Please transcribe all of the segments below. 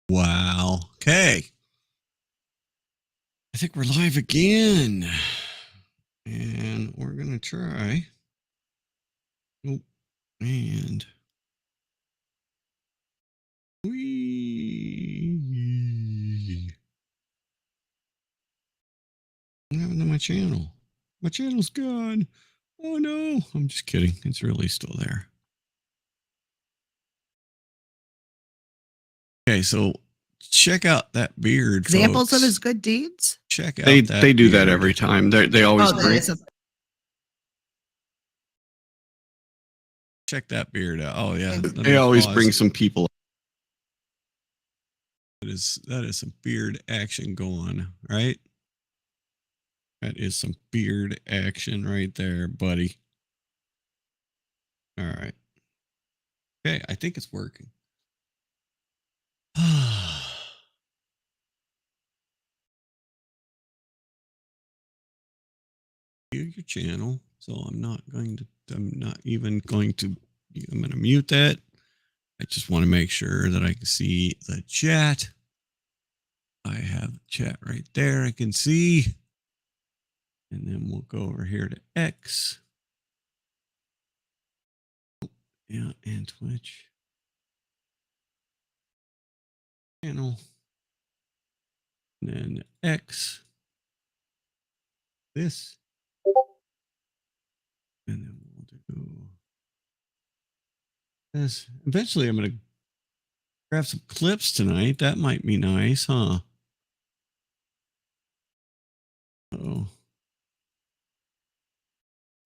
Wow. Okay. I think we're live again. And we're going to try. Oh, and what happened to my channel? My channel's gone. Oh no. I'm just kidding. It's really still there. Okay, so check out that beard. Examples folks. of his good deeds? Check out They that they do beard. that every time. They always bring. Check that beard out. Oh yeah. They always bring some people. That is some beard action going, right? That is some beard action right there, buddy. All right. Okay, I think it's working. Your channel, so I'm not even going to mute that. I just want to make sure that I can see the chat. I have the chat right there. I can see. And then we'll go over here to X. Yeah, and Twitch. Channel. And then X. This. And then we'll do this. Eventually, I'm going to grab some clips tonight. That might be nice, huh?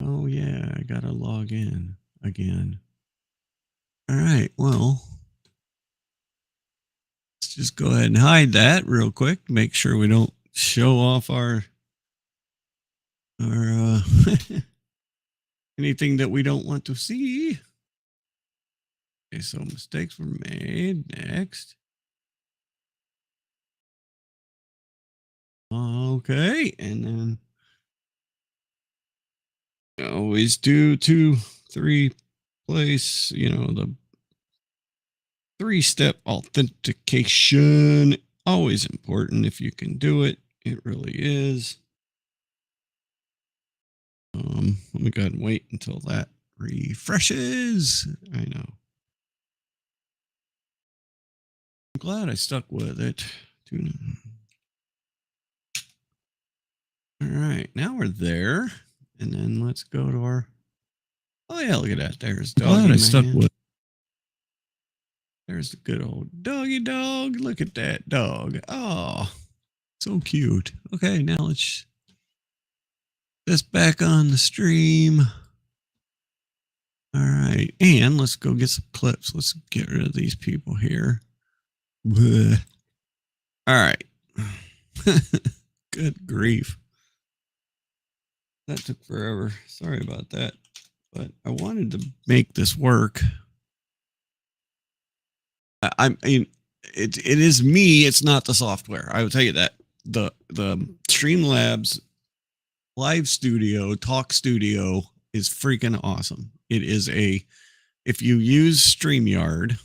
Oh yeah, I gotta log in again. All right, well, let's just go ahead and hide that real quick. Make sure we don't show off our anything that we don't want to see. Okay, so mistakes were made. Next. Okay, and then always do 2, 3 place, the 3-step authentication. Always important if you can do it. It really is. Let me go ahead and wait until that refreshes. I know. I'm glad I stuck with it. All right, now we're there. And then let's go to our. Oh yeah, look at that. There's doggy. Glad I stuck with. There's the good old doggy dog. Look at that dog. Oh, so cute. Okay, now let's just back on the stream. All right, and let's go get some clips. Let's get rid of these people here. Bleh. All right. Good grief. That took forever. Sorry about that. But I wanted to make this work. I mean, it is me. It's not the software. I will tell you that. The Streamlabs Live Studio, Talk Studio is freaking awesome. It is if you use StreamYard,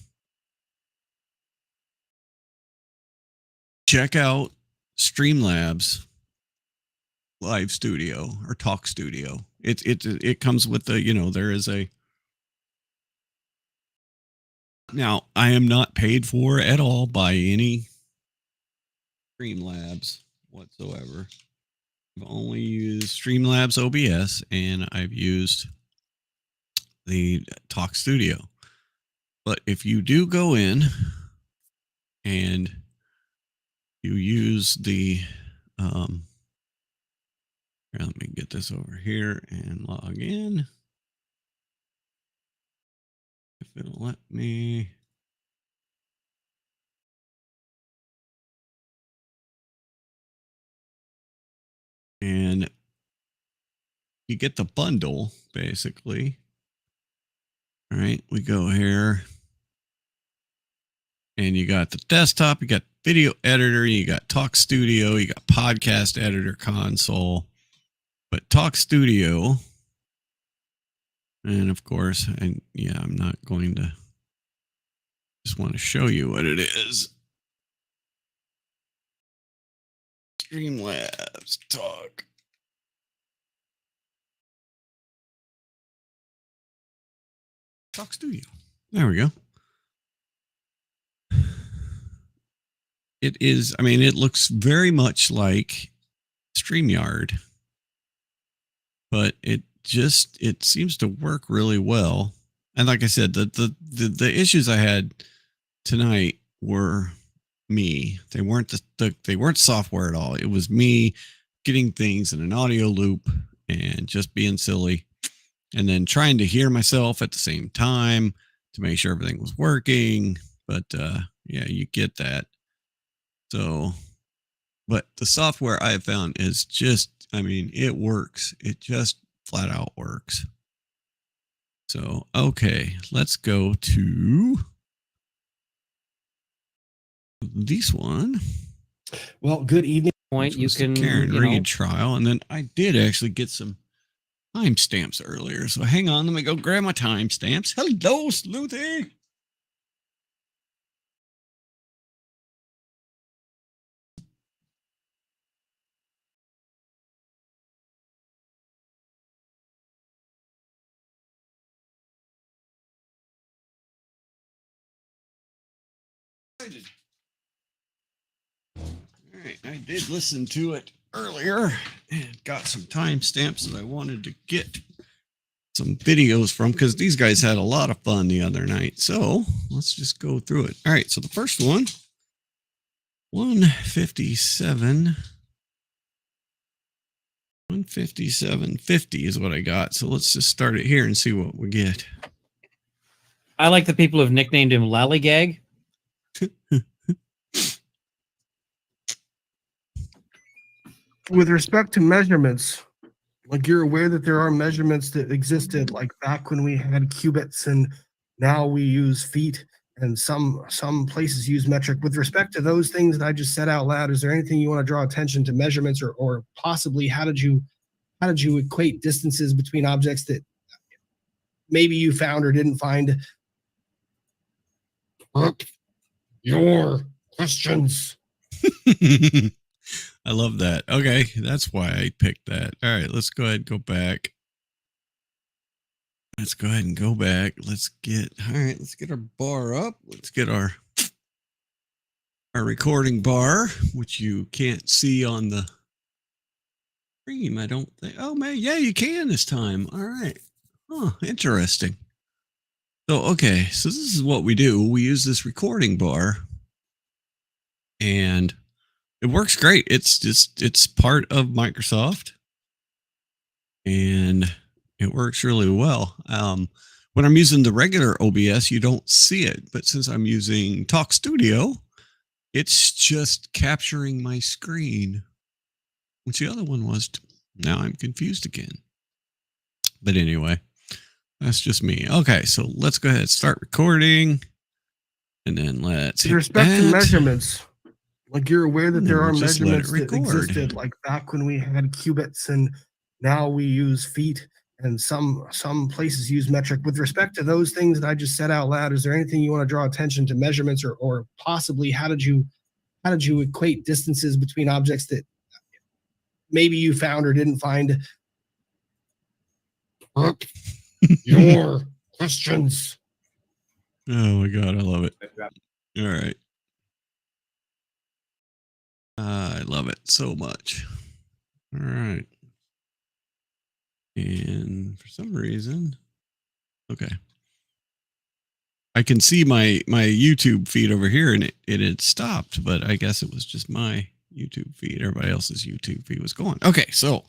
check out Streamlabs Live Studio or Talk Studio. It comes with the, there is a. Now, I am not paid for at all by any Streamlabs whatsoever. I've only used Streamlabs OBS and I've used the Talk Studio. But if you do go in and you use the let me get this over here and log in. If it'll let me. And you get the bundle, basically. All right, we go here. And you got the desktop, you got video editor, you got Talk Studio, you got podcast editor console. But Talk Studio, and of course, I'm not going to, just want to show you what it is. Streamlabs talk. Talk Studio. There we go. It is, I mean, it looks very much like StreamYard, but it seems to work really well. And like I said, the issues I had tonight were me. They weren't they weren't software at all. It was me getting things in an audio loop and just being silly, and then trying to hear myself at the same time to make sure everything was working. But yeah, you get that. So, but the software I have found is just, I mean, it works. It just flat out works. So, okay, let's go to this one. Well, good evening. Point you can Karen Reed trial, and then I did actually get some timestamps earlier. So hang on, let me go grab my timestamps. Hello, Sleuthy. All right, I did listen to it earlier and got some timestamps that I wanted to get some videos from, because these guys had a lot of fun the other night. So let's just go through it. All right, so the first one, 157.50 is what I got. So let's just start it here and see what we get. I like the people who've nicknamed him Lallygag. With respect to measurements, like, you're aware that there are measurements that existed like back when we had cubits, and now we use feet, and some places use metric. With respect to those things that I just said out loud, is there anything you want to draw attention to measurements, or possibly how did you equate distances between objects that maybe you found or didn't find? Your questions. I love that. Okay, that's why I picked that. All right, let's go ahead and go back. Let's go ahead and go back. Let's get our bar up. Let's get our recording bar, which you can't see on the stream, I don't think. Oh man, yeah, you can this time. All right. Oh, interesting. So, okay, so this is what we do. We use this recording bar, and it works great. It's part of Microsoft, and it works really well. When I'm using the regular OBS, you don't see it, but since I'm using Talk Studio, it's just capturing my screen, which the other one was. Now I'm confused again. But anyway, that's just me. Okay, so let's go ahead and start recording, and then let's With respect to measurements, like, you're aware that there are measurements that existed like back when we had cubits, and now we use feet, and some places use metric. With respect to those things that I just said out loud, is there anything you want to draw attention to measurements, or possibly how did you equate distances between objects that maybe you found or didn't find? Your questions. Oh my God, I love it. All right. I love it so much. All right. And for some reason, okay, I can see my YouTube feed over here, and it had stopped, but I guess it was just my YouTube feed. Everybody else's YouTube feed was going. Okay, so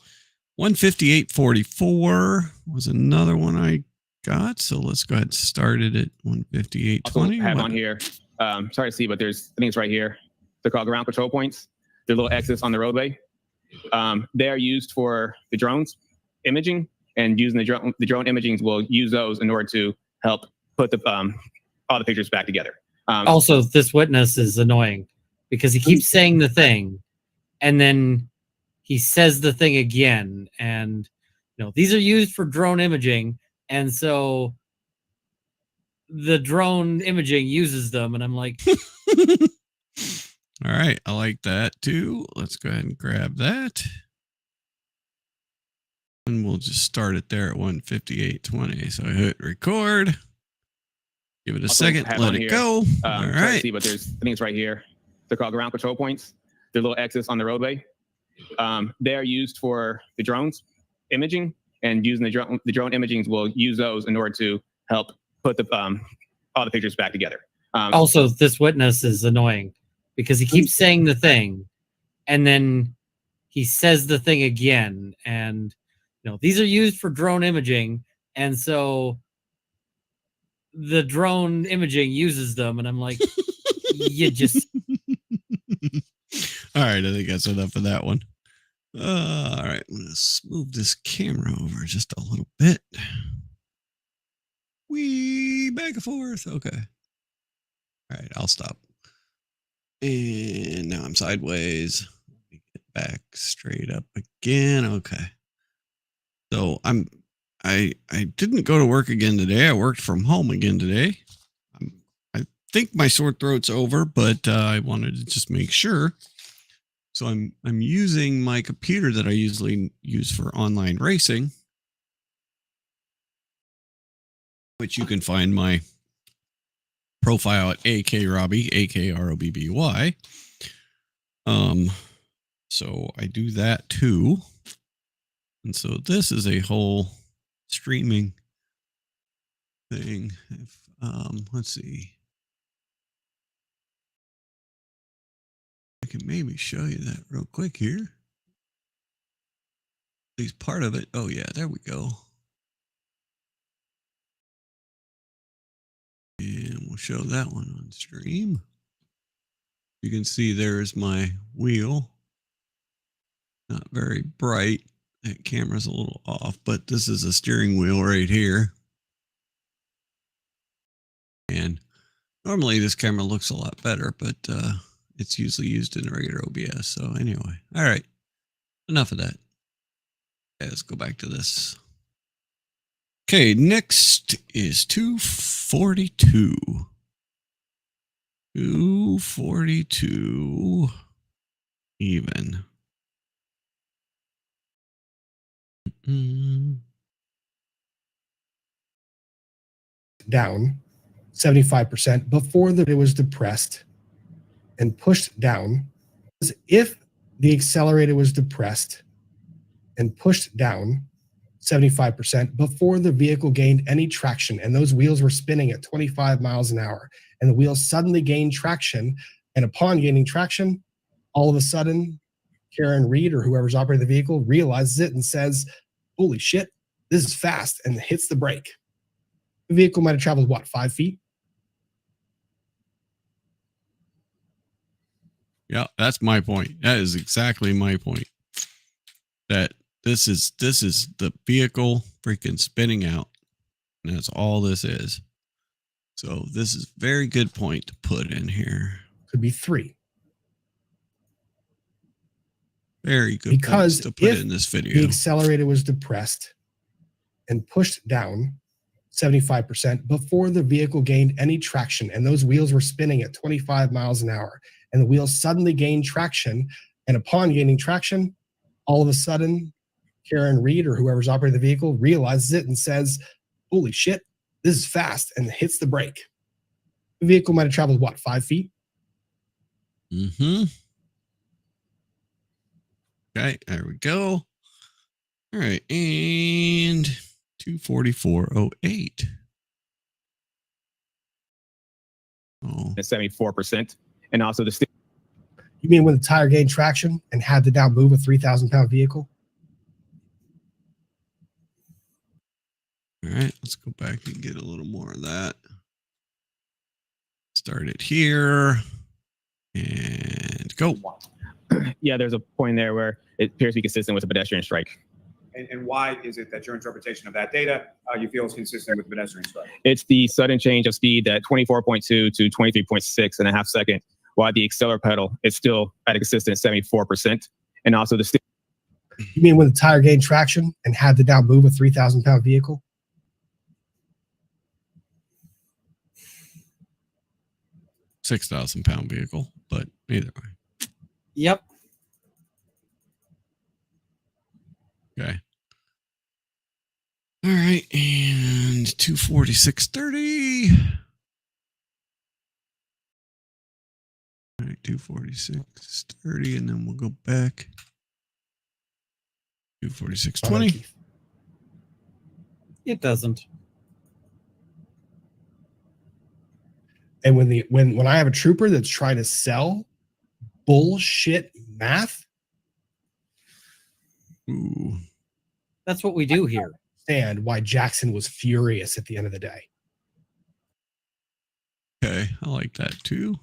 158.44 was another one I got. So let's go ahead and start it at 158.20. I have on here. Sorry to see, but there's things right here. They're called ground control points. They're little X's on the roadway. They are used for the drones imaging, and using the drone imaging will use those in order to help put all the pictures back together. Also, this witness is annoying because he keeps saying the thing, and then he says the thing again. And these are used for drone imaging, and so the drone imaging uses them, and I'm like, All right. I like that too. Let's go ahead and grab that. And we'll just start it there at 158.20. So I hit record. Give it a Also second. have Let on it here, go. All sorry to right. see, but there's things right here. They're called ground control points. They're little X's on the roadway. They are used for the drones imaging, and using the drone imaging will use those in order to help put the all the pictures back together. Also, this witness is annoying because he keeps saying the thing and then he says the thing again. And, these are used for drone imaging. And so the drone imaging uses them. And I'm like, you just. All right. I think that's enough of that one. All right. I'm going to move this camera over just a little bit. Wee, back and forth. Okay. All right. I'll stop. And now I'm sideways. Let me get back straight up again. Okay. So I didn't go to work again today. I worked from home again today. I think my sore throat's over, but I wanted to just make sure. So I'm using my computer that I usually use for online racing, which you can find my profile at AKRobby, AKROBBY. So I do that too. And so this is a whole streaming thing. If, let's see. I can maybe show you that real quick here. At least part of it. Oh yeah, there we go. And we'll show that one on stream. You can see there's my wheel. Not very bright. That camera's a little off, but this is a steering wheel right here. And normally this camera looks a lot better, but it's usually used in regular OBS. So anyway, all right, enough of that. Okay, let's go back to this. Okay, next is 242. 242 even. Down 75% before it was depressed and pushed down. If the accelerator was depressed and pushed down 75% before the vehicle gained any traction, and those wheels were spinning at 25 miles an hour, and the wheels suddenly gained traction, and upon gaining traction, all of a sudden, Karen Reed or whoever's operating the vehicle realizes it and says, holy shit, this is fast, and hits the brake. The vehicle might have traveled, what, 5 feet? Yeah, that's my point. That is exactly my point. That this is the vehicle freaking spinning out. And that's all this is. So this is a very good point to put in here. Could be 3. Very good because points to put if in this video. The accelerator was depressed and pushed down 75% before the vehicle gained any traction, and those wheels were spinning at 25 miles an hour, and the wheels suddenly gained traction, and upon gaining traction, all of a sudden, Karen Reed or whoever's operating the vehicle realizes it and says, holy shit, this is fast, and hits the brake. The vehicle might have traveled, what, 5 feet? Mm-hmm. Okay, there we go. All right, and 244.08. Oh, 74%. And also the You mean when the tire gained traction and had to now move a 3,000-pound vehicle? all right, let's go back and get a little more of that. Start it here and go. Yeah, there's a point there where it appears to be consistent with a pedestrian strike. And why is it that your interpretation of that data you feel is consistent with pedestrian strike? It's the sudden change of speed at 24.2 to 23.6 in a half second, while the accelerator pedal is still at a consistent 74%. And also the You mean when the tire gained traction and had to now move a 3,000-pound vehicle? £6,000 vehicle, but either way. Yep. Okay. All right, and 246.30. All right, 246.30, and then we'll go back. 246.20. It doesn't. And when I have a trooper that's trying to sell bullshit math, Ooh. That's what we do here. understand why Jackson was furious at the end of the day. Okay, I like that too.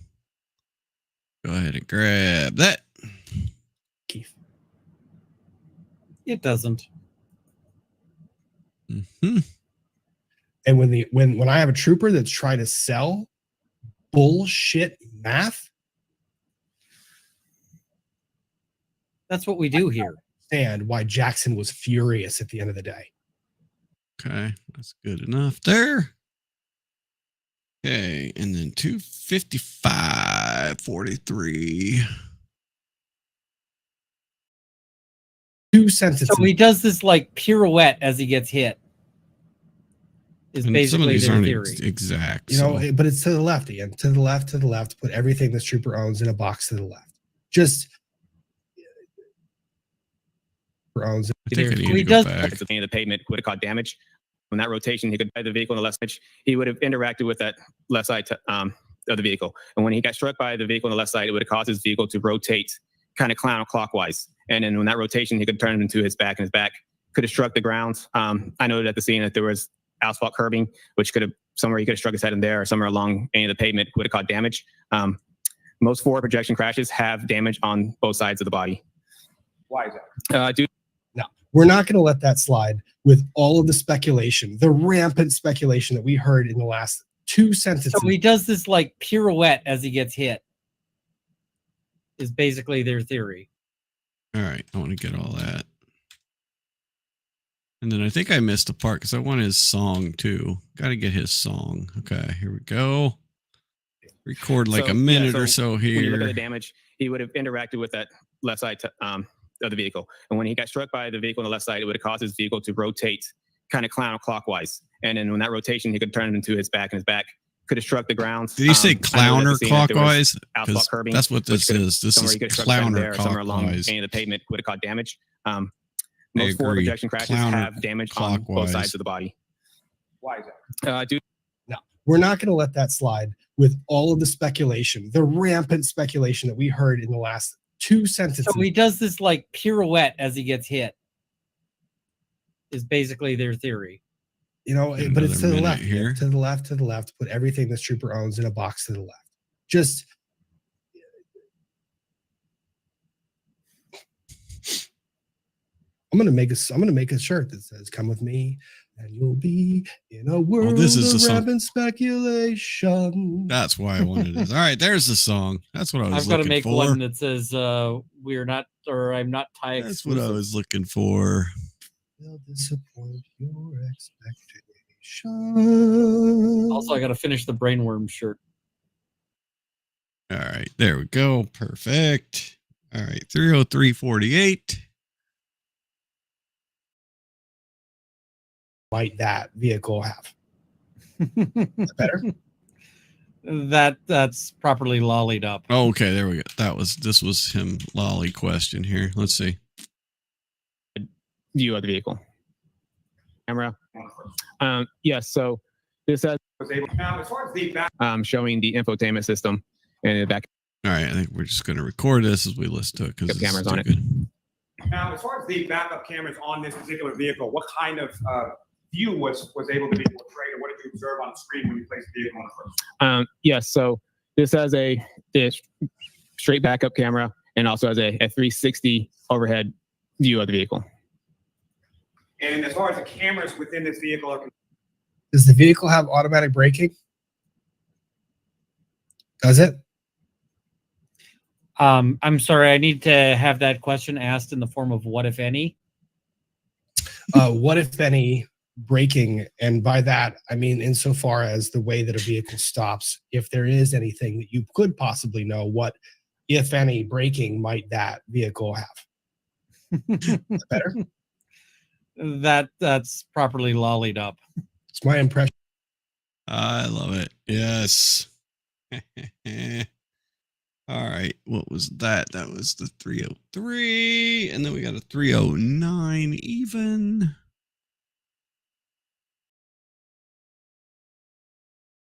Go ahead and grab that. Keith. It doesn't. Mm-hmm. And when I have a trooper that's trying to sell bullshit math, That's what we do here. understand why Jackson was furious at the end of the day. Okay, that's good enough there. Okay, and then 255.43. 2 sentences. So he does this like pirouette as he gets hit. Is And some of basically these their aren't theory. But exact. it's to the left, Ian. To the left, to the left. Put everything this trooper owns in a box to the left. Just owns. I think I need He to go does- back. The pavement would have caused damage. On that rotation, he could drive the vehicle on the left side. He would have interacted with that left side of the vehicle. And when he got struck by the vehicle on the left side, it would have caused his vehicle to rotate kind of counterclockwise. And then when that rotation, he could turn it into his back, and his back could have struck the ground. I noted at the scene that there was asphalt curbing, which could have somewhere he could have struck his head in there, or somewhere along any of the pavement would have caused damage. Most forward projection crashes have damage on both sides of the body. Why is that? We're not going to let that slide with all of the speculation, the rampant speculation that we heard in the last 2 sentences. So he does this like pirouette as he gets hit. Is basically their theory. All right, I want to get all that. And then I think I missed a part because I want his song too. Got to get his song. Okay, here we go. Record like So, a minute yeah, or so When you look at the here. damage, he would have interacted with that left side of the vehicle. And when he got struck by the vehicle on the left side, it would have caused his vehicle to rotate kind of counterclockwise. And then when that rotation, he could turn it into his back, and his back could have struck the ground. Did he say I noted at clowner the scene that there was clockwise? asphalt Because curbing, that's what which this could have- is. This somewhere is he could have struck his head in clowner there, or somewhere along clockwise. any of the pavement would have caused damage. I Most forward agree. projection crashes Clowner have damage on both clockwise. sides of the body. Why is that? Due We're not going to let that slide with all of the speculation, the rampant speculation that we heard in the last 2 sentences. So he does this like pirouette as he gets hit. Is basically their theory. Get But it's to another the minute left, here. to the left, to the left. Put everything this trooper owns in a box to the left. Just I'm gonna make a shirt that says "Come with me, and you'll be in a world this is the of song. rampant speculation." That's why I wanted this. All right, there's the song. That's what I was I've got to looking make for. one that says "We're not," or "I'm not Thai That's what I exclusive." was looking for. Will disappoint your expectation. Also, I got to finish the brainworm shirt. All right, there we go. Perfect. All right, 303.48. Might that vehicle have? Is that better? That's properly lollied up. Oh, okay, there we go. This was him lolly question here. Let's see. view of the vehicle. Camera. Yes, so this has Was able now as far as the back. showing the infotainment system and the back All right, I think we're just going to record this as we listen to it because Got cameras too on it. good. Now, as far as the backup cameras on this particular vehicle, what kind of view was able to be portrayed, or what did you observe on the screen when you placed the vehicle on the first? Yes, so this has this straight backup camera and also has a 360 overhead view of the vehicle. And as far as the cameras within this vehicle are concerned, Does the vehicle have automatic braking? Does it? I'm sorry, I need to have that question asked in the form of what, if any? What, if any, braking? And by that, I mean insofar as the way that a vehicle stops, if there is anything that you could possibly know what if any braking might that vehicle have? Better? That's properly lollied up. It's my impression. I love it. Yes. All right. What was that? That was the 303. And then we got a 309 even.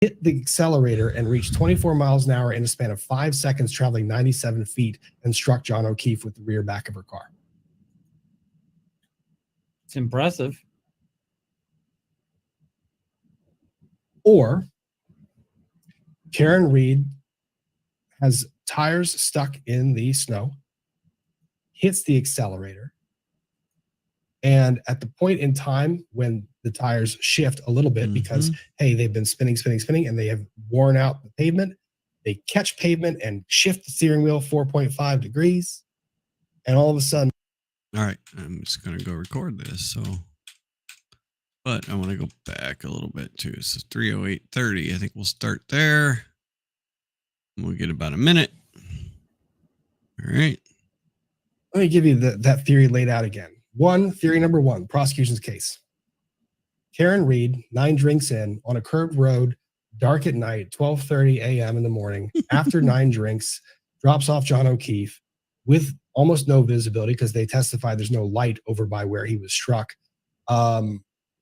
Hit the accelerator and reached 24 miles an hour in a span of 5 seconds, traveling 97 feet, and struck John O'Keefe with the rear back of her car. It's impressive. Or Karen Reed has tires stuck in the snow, hits the accelerator, and at the point in time when the tires shift a little bit because, hey, they've been spinning, and they have worn out the pavement, they catch pavement and shift the steering wheel 4.5 degrees, and all of a sudden. All right, I'm just going to go record this. So, but I want to go back a little bit too. So 308.30. I think we'll start there. We'll get about a minute. All right. Let me give you that theory laid out again. Theory number one, prosecution's case. Karen Reed, 9 drinks in, on a curved road, dark at night, 12:30 a.m. in the morning, after 9 drinks, drops off John O'Keefe with almost no visibility because they testified there's no light over by where he was struck.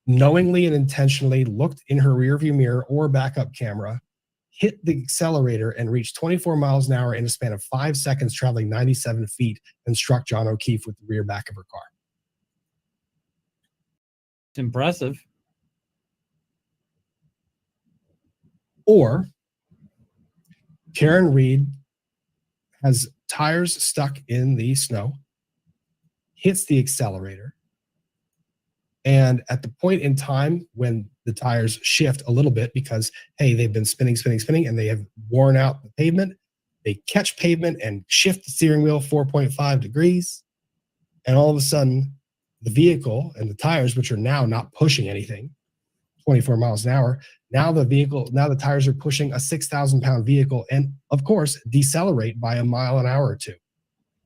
Knowingly and intentionally looked in her rearview mirror or backup camera, hit the accelerator and reached 24 miles an hour in a span of 5 seconds, traveling 97 feet, and struck John O'Keefe with the rear back of her car. It's impressive. Or Karen Reed has tires stuck in the snow, hits the accelerator, and at the point in time when the tires shift a little bit because, hey, they've been spinning, and they have worn out the pavement, they catch pavement and shift the steering wheel 4.5 degrees, and all of a sudden the vehicle and the tires, which are now not pushing anything, 24 miles an hour, now the tires are pushing a 6,000-pound vehicle, and of course decelerate by a mile an hour or two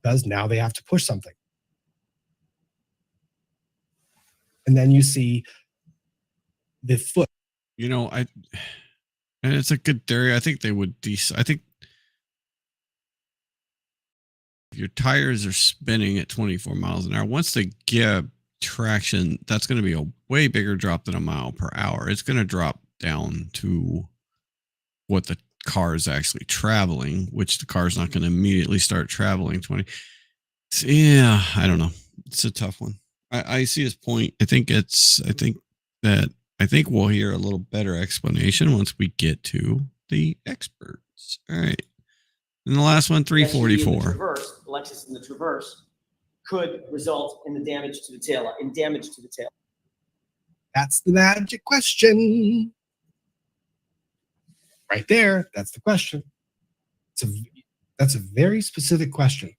because now they have to push something. And then you see the foot. And it's a good theory. I think they would I think your tires are spinning at 24 miles an hour. Once they get traction, that's going to be a way bigger drop than a mile per hour. It's going to drop down to what the car is actually traveling, which the car is not going to immediately start traveling 20. So, yeah, I don't know. It's a tough one. I see his point. I think we'll hear a little better explanation once we get to the experts. All right. And the last one, 344. Lexus in the Traverse could result in the damage to the tail. That's the magic question. Right there. That's the question. That's a very specific question.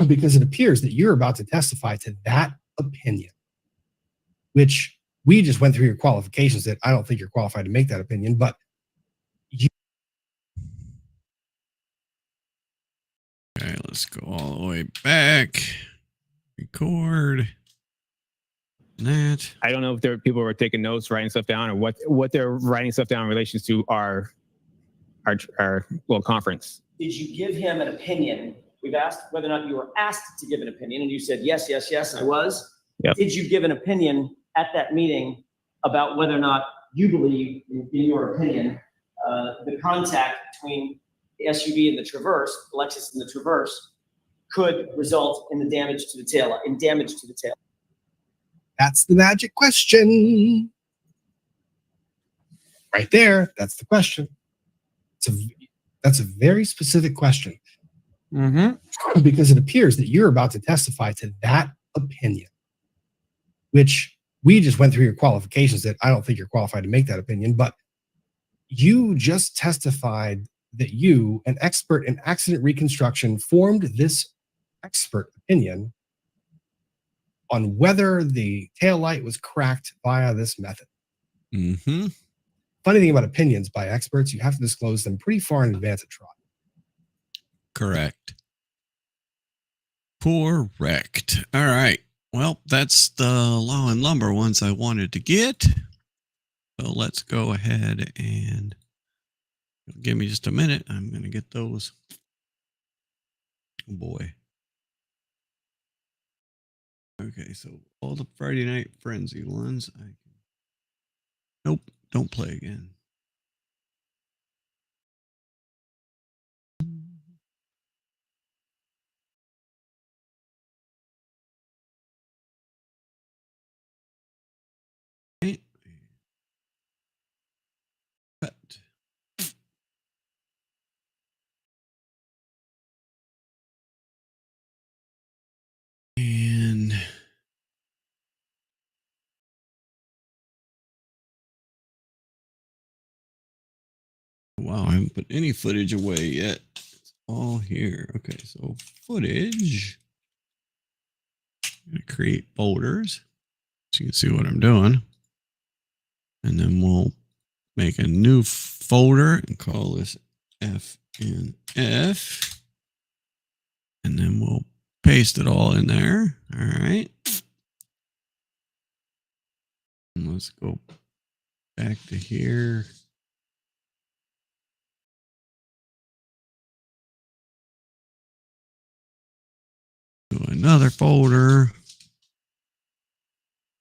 Because it appears that you're about to testify to that opinion, which we just went through your qualifications that I don't think you're qualified to make that opinion, but you. Okay, let's go all the way back. Record that. I don't know if there are people who are taking notes, writing stuff down, or what they're writing stuff down in relation to our little conference. Did you give him an opinion? We've asked whether or not you were asked to give an opinion, and you said yes, I was. Yep. Did you give an opinion at that meeting about whether or not you believe, in your opinion, the contact between the SUV and the Traverse, Lexus and the Traverse, could result in the damage to the tail? That's the magic question. Right there. That's the question. That's a very specific question. Because it appears that you're about to testify to that opinion, which we just went through your qualifications that I don't think you're qualified to make that opinion, but you just testified that you, an expert in accident reconstruction, formed this expert opinion on whether the taillight was cracked via this method. Funny thing about opinions by experts, you have to disclose them pretty far in advance of trial. Correct. Correct. All right. Well, that's the Law and Lumber ones I wanted to get. So let's go ahead and give me just a minute. I'm going to get those. Oh boy. Okay, so all the Friday Night Frenzy ones. Nope, don't play again. Okay. Cut. And wow, I haven't put any footage away yet. It's all here. Okay, so footage. I'm going to create folders so you can see what I'm doing. And then we'll make a new folder and call this FNF. And then we'll paste it all in there. All right. And let's go back to here. Do another folder.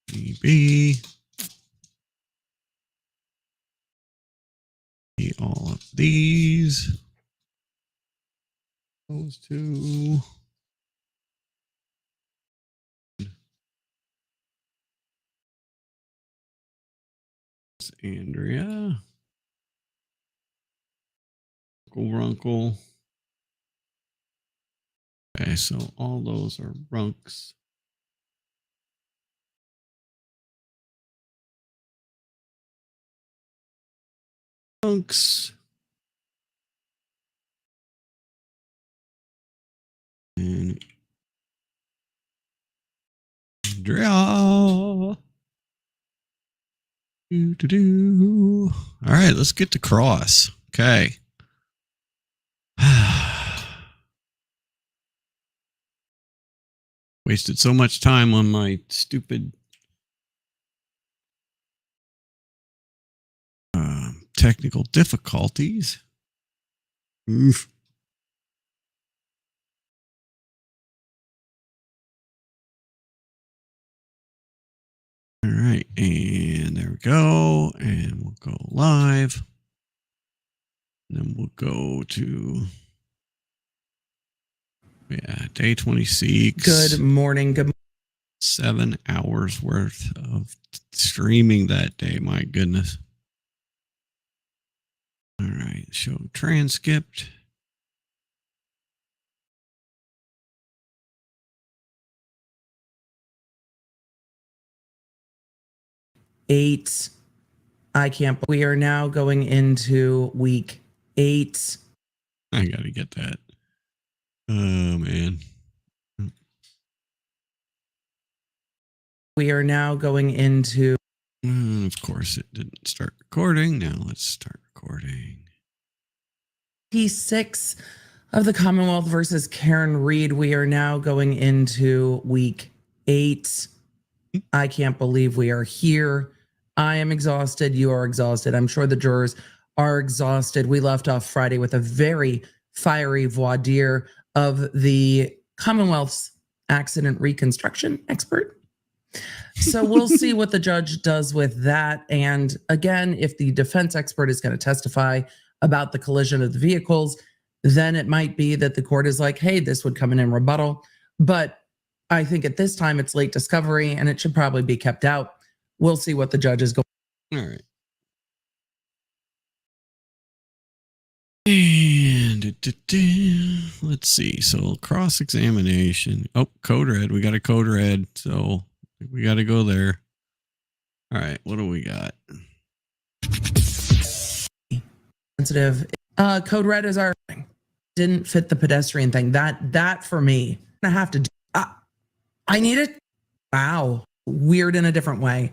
DB. All of these. Those two. It's Andrea. Uncle Runkle. Okay, so all those are runks. Runks. And Andrea. Do. All right, let's get to cross. Okay. Wasted so much time on my stupid technical difficulties. Oof. All right, and there we go. And we'll go live. And then we'll go to, yeah, day 26. Good morning. Good 7 hours worth of streaming that day. My goodness. All right, show transcript. eight. I can't. We are now going into week 8. I got to get that. Oh, man. We are now going into. Of course, it didn't start recording. Now let's start recording. P6 of the Commonwealth versus Karen Reed. We are now going into week 8. I can't believe we are here. I am exhausted. You are exhausted. I'm sure the jurors are exhausted. We left off Friday with a very fiery voir dire of the Commonwealth's accident reconstruction expert. So we'll see what the judge does with that. And again, if the defense expert is going to testify about the collision of the vehicles, then it might be that the court is like, hey, this would come in rebuttal. But I think at this time it's late discovery and it should probably be kept out. We'll see what the judge is going. All right. And let's see. So cross-examination. Oh, code red. We got a code red. So we got to go there. All right. What do we got? Sensitive. Code red is our thing. Didn't fit the pedestrian thing. That for me, I have to do. I need it. Wow. Weird in a different way.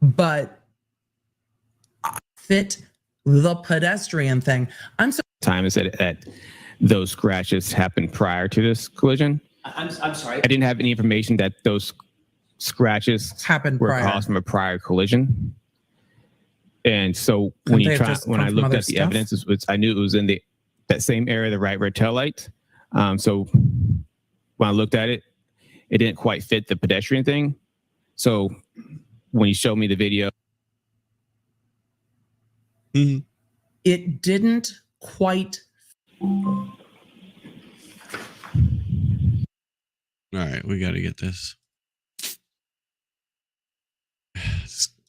But fit the pedestrian thing. I'm so time is that those scratches happened prior to this collision. I'm sorry. I didn't have any information that those scratches Happened were prior. caused from a prior collision. And so Couldn't they have just when come I from looked other at the stuff? evidence, I knew it was in that same area, the right rear tail light. So when I looked at it, it didn't quite fit the pedestrian thing. So when you showed me the video, It didn't quite. All right, we got to get this.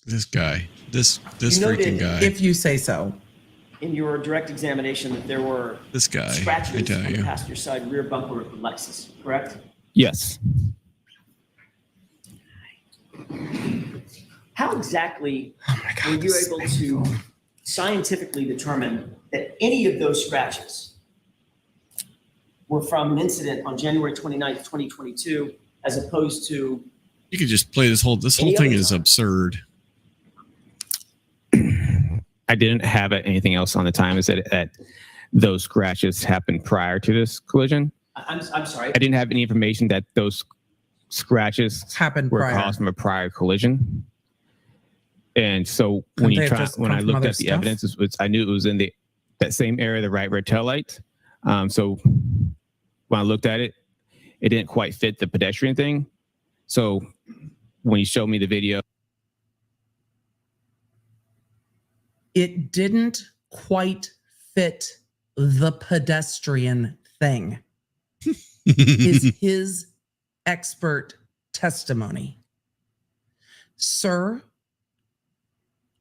This guy, this You noted freaking guy, If you say so. in your direct examination that there were this guy. I scratches tell on the you, passenger side rear bumper of the Lexus, correct? yes. How exactly Oh my God. were you able to scientifically determine that any of those scratches were from an incident on January 29th, 2022, as opposed to you could just play this whole Any thing other is time. absurd. I didn't have anything else on the time. Is that those scratches happened prior to this collision. I'm sorry. I didn't have any information that those scratches Happened were prior. caused from a prior collision. And so Couldn't they have just when come I from looked other at the stuff? evidence, I knew it was in that same area, the right rear tail light. So when I looked at it, it didn't quite fit the pedestrian thing. So when you showed me the video, It didn't quite fit the pedestrian thing, is his expert testimony. Sir,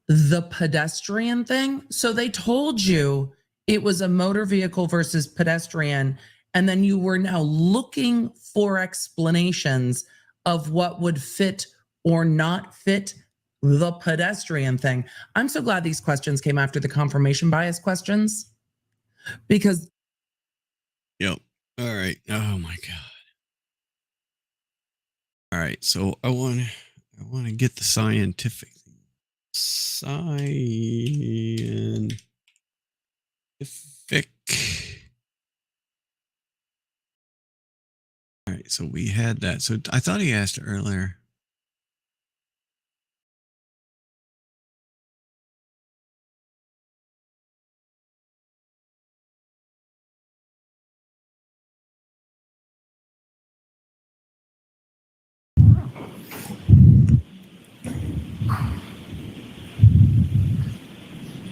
the pedestrian thing. So they told you it was a motor vehicle versus pedestrian, and then you were now looking for explanations of what would fit or not fit the pedestrian thing. I'm so glad these questions came after the confirmation bias questions, because Yep. All right. Oh my god. All right. So I want to get the scientific. All right. So we had that. So I thought he asked earlier.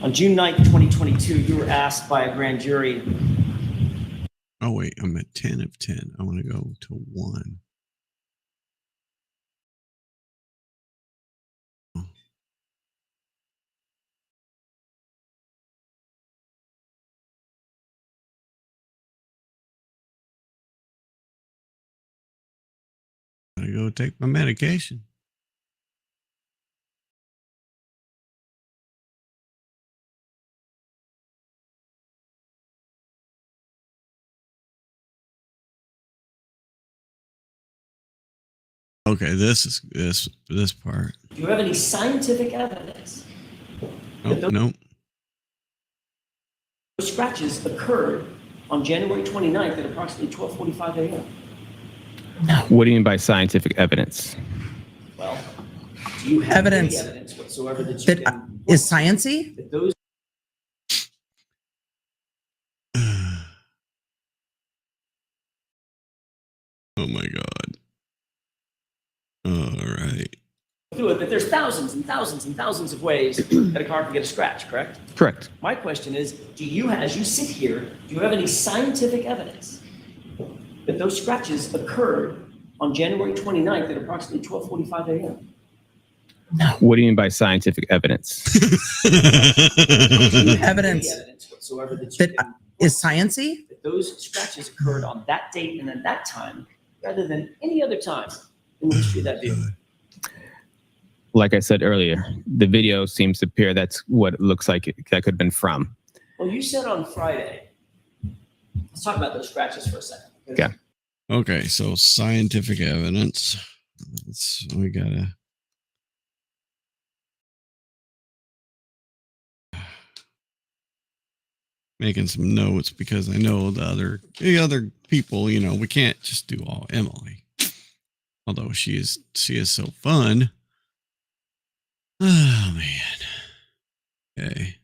On June 9th, 2022, you were asked by a grand jury. Oh wait, I'm at 10 of 10. I want to go to 1. Oh. Gotta go take my medication. Okay, this part. Do you have any scientific evidence Oh, no. those scratches occurred on January 29th at approximately 12:45 a.m.? what do you mean by scientific evidence? Well, do you have Evidence any evidence whatsoever that you that can is sciency. that those Oh my god. All right. do it, but there's thousands and thousands and thousands of ways that a car can get a scratch, correct? Correct. My question is, do you, as you sit here, do you have any scientific evidence that those scratches occurred on January 29th at approximately 12:45 a.m.? What do you mean by scientific evidence? Do you have Evidence any evidence whatsoever that you that can is sciency. that those scratches occurred on that date and at that time, rather than any other time in the history of that vehicle? Like I said earlier, the video seems to appear that's what it looks like that could have been from. Well, you said on Friday. Let's talk about those scratches for a second. Okay. Okay, so scientific evidence. We gotta. making some notes because I know the other people, we can't just do all Emily. Although she is so fun. Oh man. Okay.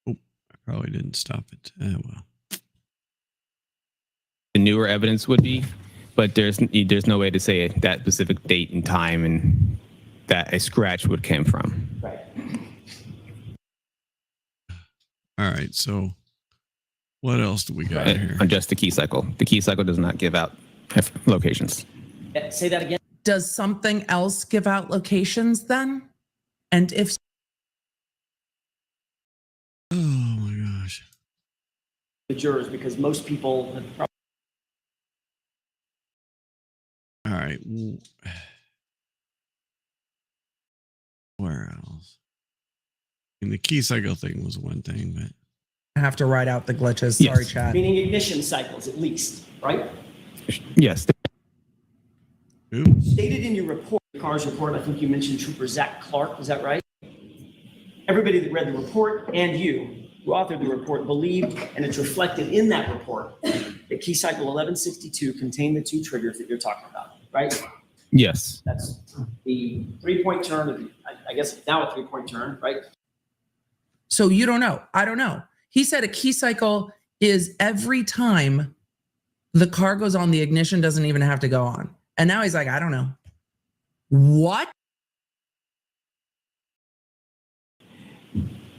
Oh, I probably didn't stop it. Oh well. The newer evidence would be, but there's no way to say that specific date and time and that a scratch would came from. Right. All right. So what else do we got here? On just the key cycle. The key cycle does not give out locations. Say that again. Does something else give out locations then? And if Oh my gosh. The jurors, because most people have probably. All right. Where else? And the key cycle thing was one thing, but I have to write out the glitches. Yes. Sorry, chat. Meaning ignition cycles, at least, right? Yes. ooh, Stated in your report, car's report, I think you mentioned Trooper Zach Clark, is that right? Everybody that read the report and you, who authored the report, believed, and it's reflected in that report, that key cycle 1162 contained the two triggers that you're talking about, right? Yes. That's the 3-point turn, I guess it's now a 3-point turn, right? So you don't know. I don't know. He said a key cycle is every time the car goes on, the ignition doesn't even have to go on. And now he's like, I don't know. What?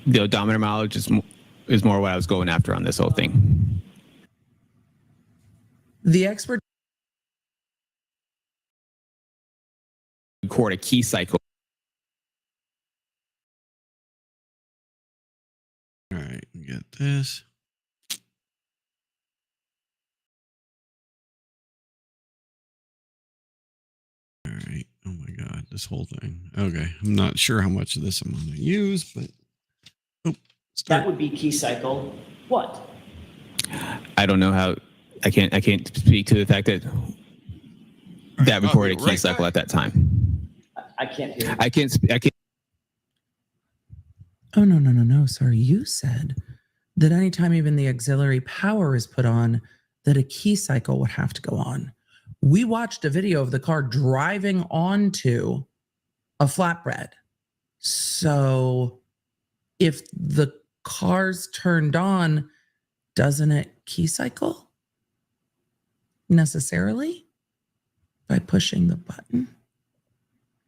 The odometer mileage is more what I was going after on this whole thing. The expert Record a key cycle. all right, get this. All right. Oh my God, this whole thing. Okay. I'm not sure how much of this I'm going to use, but That start. would be key cycle what? I don't know how. I can't speak to the fact that that recorded a key right cycle back. at that time. I can't hear you. I can't. Oh, no. Sorry. You said that anytime even the auxiliary power is put on, that a key cycle would have to go on. We watched a video of the car driving onto a flatbread. So if the car's turned on, doesn't it key cycle necessarily by pushing the button?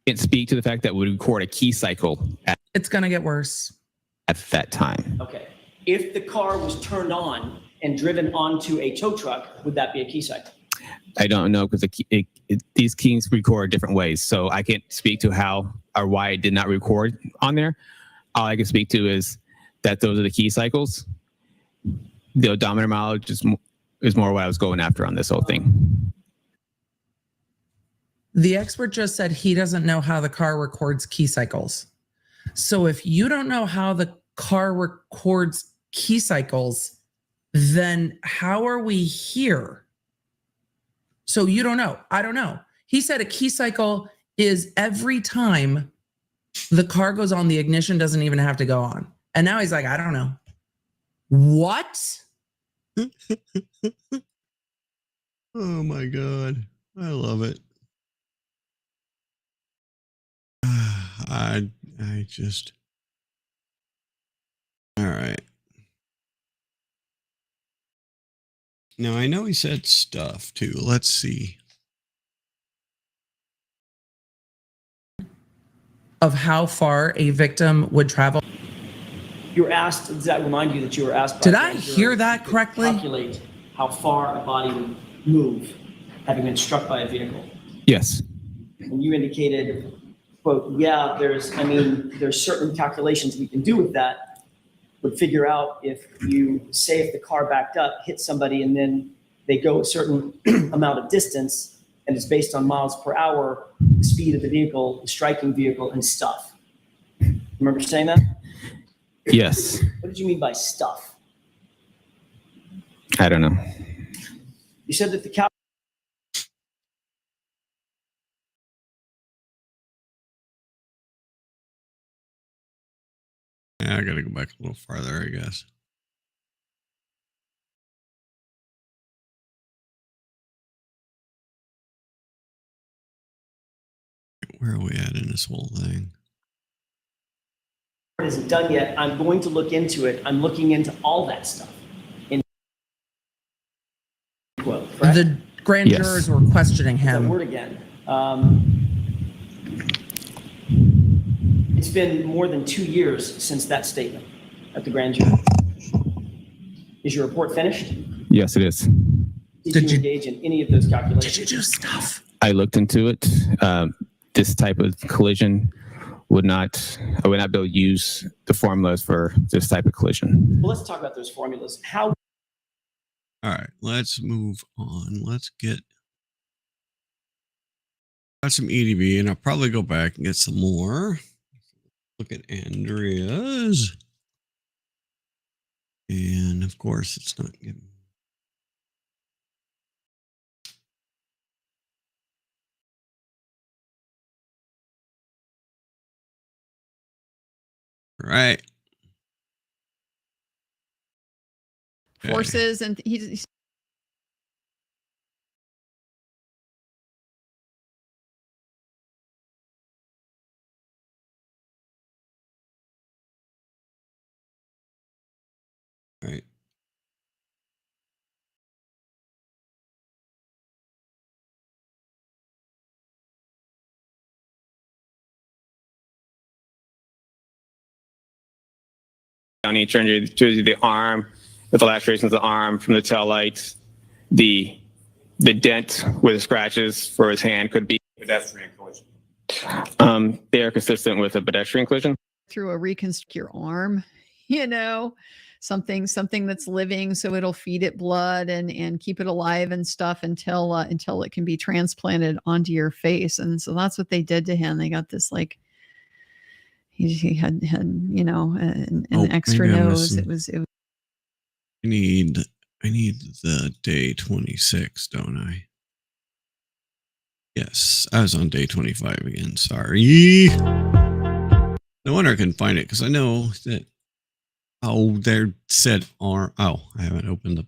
Can't speak to the fact that we record a key cycle It's going to get worse. at that time. Okay. If the car was turned on and driven onto a tow truck, would that be a key cycle? I don't know because these keys record different ways, so I can't speak to how or why it did not record on there. All I can speak to is that those are the key cycles. The odometer mileage is more what I was going after on this whole thing. The expert just said he doesn't know how the car records key cycles. So if you don't know how the car records key cycles, then how are we here? So you don't know. I don't know. He said a key cycle is every time the car goes on, the ignition doesn't even have to go on. And now he's like, I don't know. What? Oh my God. I love it. I just. All right. Now I know he said stuff too. Let's see. Of how far a victim would travel. You were asked, does that remind you that you were asked? Did by I the jurors hear that to correctly? Calculate how far a body would move having been struck by a vehicle. Yes. And you indicated, quote, yeah, there's certain calculations we can do with that, would figure out if the car backed up, hit somebody, and then they go a certain amount of distance, and it's based on miles per hour, the speed of the vehicle, the striking vehicle, and stuff. Remember saying that? Yes. What did you mean by stuff? I don't know. You said that the Yeah, I got to go back a little farther, I guess. Where are we at in this whole thing? It isn't done yet. I'm going to look into it. I'm looking into all that stuff. Quote, correct? The grand Yes. jurors were questioning That him. word again. It's been more than 2 years since that statement at the grand jury. Is your report finished? Yes, it is. Did you engage in any of those calculations? Did you do stuff? I looked into it. This type of collision I would not be able to use the formulas for this type of collision. Well, let's talk about those formulas. How All right, let's move on. Let's got some EDB, and I'll probably go back and get some more. Look at Andrea's. And of course, it's not giving. Right. Okay. Forces, and he's Right. On each injury, the arm, with the lacerations of the arm from the tail lights, the dent with the scratches for his hand could be Pedestrian collision. they are consistent with a pedestrian collision. through a reconstruct your arm, you know, something that's living, so it'll feed it blood and keep it alive and stuff until it can be transplanted onto your face. And so that's what they did to him. They got this like he had you know an extra maybe I'm nose. missing- I need the day 26, don't I? Yes, I was on day 25 again. Sorry. No wonder I couldn't find it, because I know that. Oh, there said R. Oh, I haven't opened up.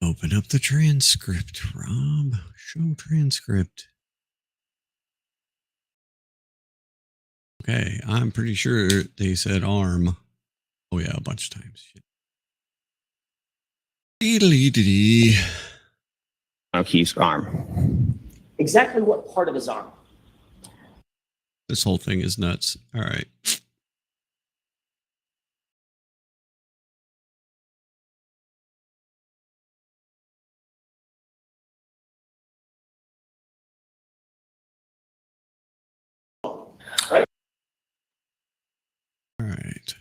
Open up the transcript, Rob. Show transcript. Okay, I'm pretty sure they said arm. Oh yeah, a bunch of times. Shit. Dee-dee-dee-dee. Keith's arm. exactly what part of his arm? This whole thing is nuts. All right. All right.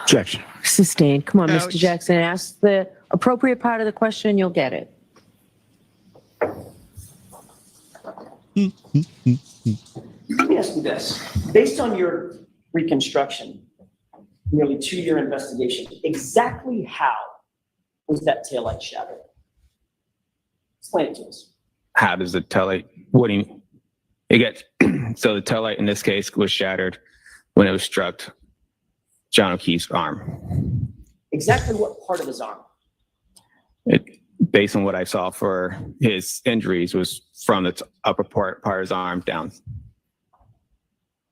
Objection. Sustained. Come on, Ouch. Mr. Jackson. Ask the appropriate part of the question, you'll get it. Let me ask you this. Based on your reconstruction, nearly 2-year investigation, exactly how was that taillight shattered? Explain it to us. How does the taillight? What do you? It gets so the taillight in this case was shattered when it was struck John O'Keefe's arm. Exactly what part of his arm? It, based on what I saw for his injuries, was from the upper part of his arm down.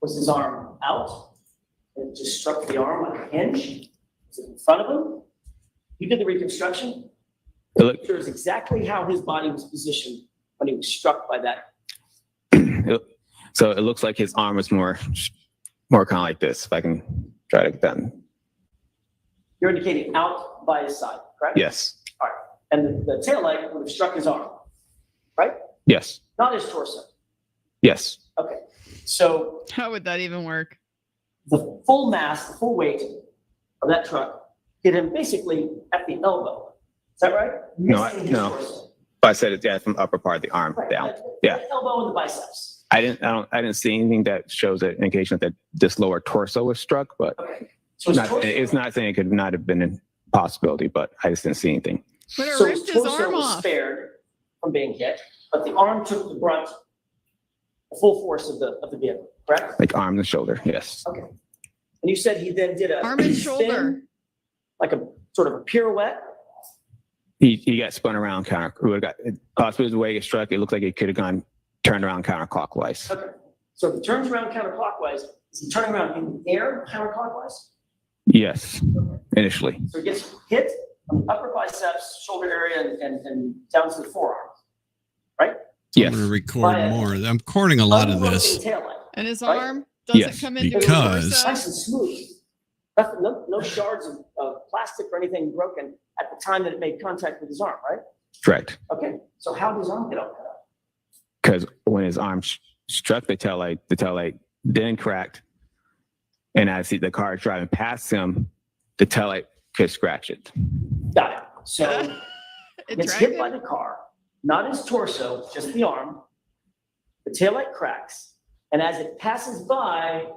Was his arm out? It just struck the arm like a hinge? Was it in front of him? You did the reconstruction? It looked, Here's exactly how his body was positioned when he was struck by that. so it looks like his arm was more kind of like this. If I can try to get that. You're indicating out by his side, correct? Yes. All right. And the taillight would have struck his arm, right? Yes. Not his torso. Yes. Okay. So How would that even work? the full mass, the full weight of that truck hit him basically at the elbow. Is that right? No, Missing his no. torso. But I said it's from upper part of the arm Right, down. the Yeah. elbow and the biceps. I didn't see anything that shows an indication that this lower torso was struck, but Okay. So his torso, it's not saying it could not have been a possibility, but I just didn't see anything. Would have so ripped his torso arm was off. spared from being hit, but the arm took the brunt, the full force of the vehicle, correct? Like arm and shoulder, yes. Okay. And you said he then did a Arm and spin, shoulder. like a sort of a pirouette He got spun around possibly the way he struck. It looked like it could have gone turned around counterclockwise. Okay. So if he turns around counterclockwise, is he turning around in the air counterclockwise? Yes, initially. So he gets hit on the upper biceps, shoulder area, and down to the forearm, right? Yes. I'm going to record more. I'm recording a lot of this. And his Right? arm doesn't Yes, come into because- his torso. Nice and smooth. No shards of plastic or anything broken at the time that it made contact with his arm, right? Correct. Okay. So how did his arm get all cut up? Because when his arm struck the taillight then cracked. And as the car is driving past him, the taillight could scratch it. Got it. So It gets dragged hit by the car, not his torso, just the arm. The taillight cracks. And as it passes by,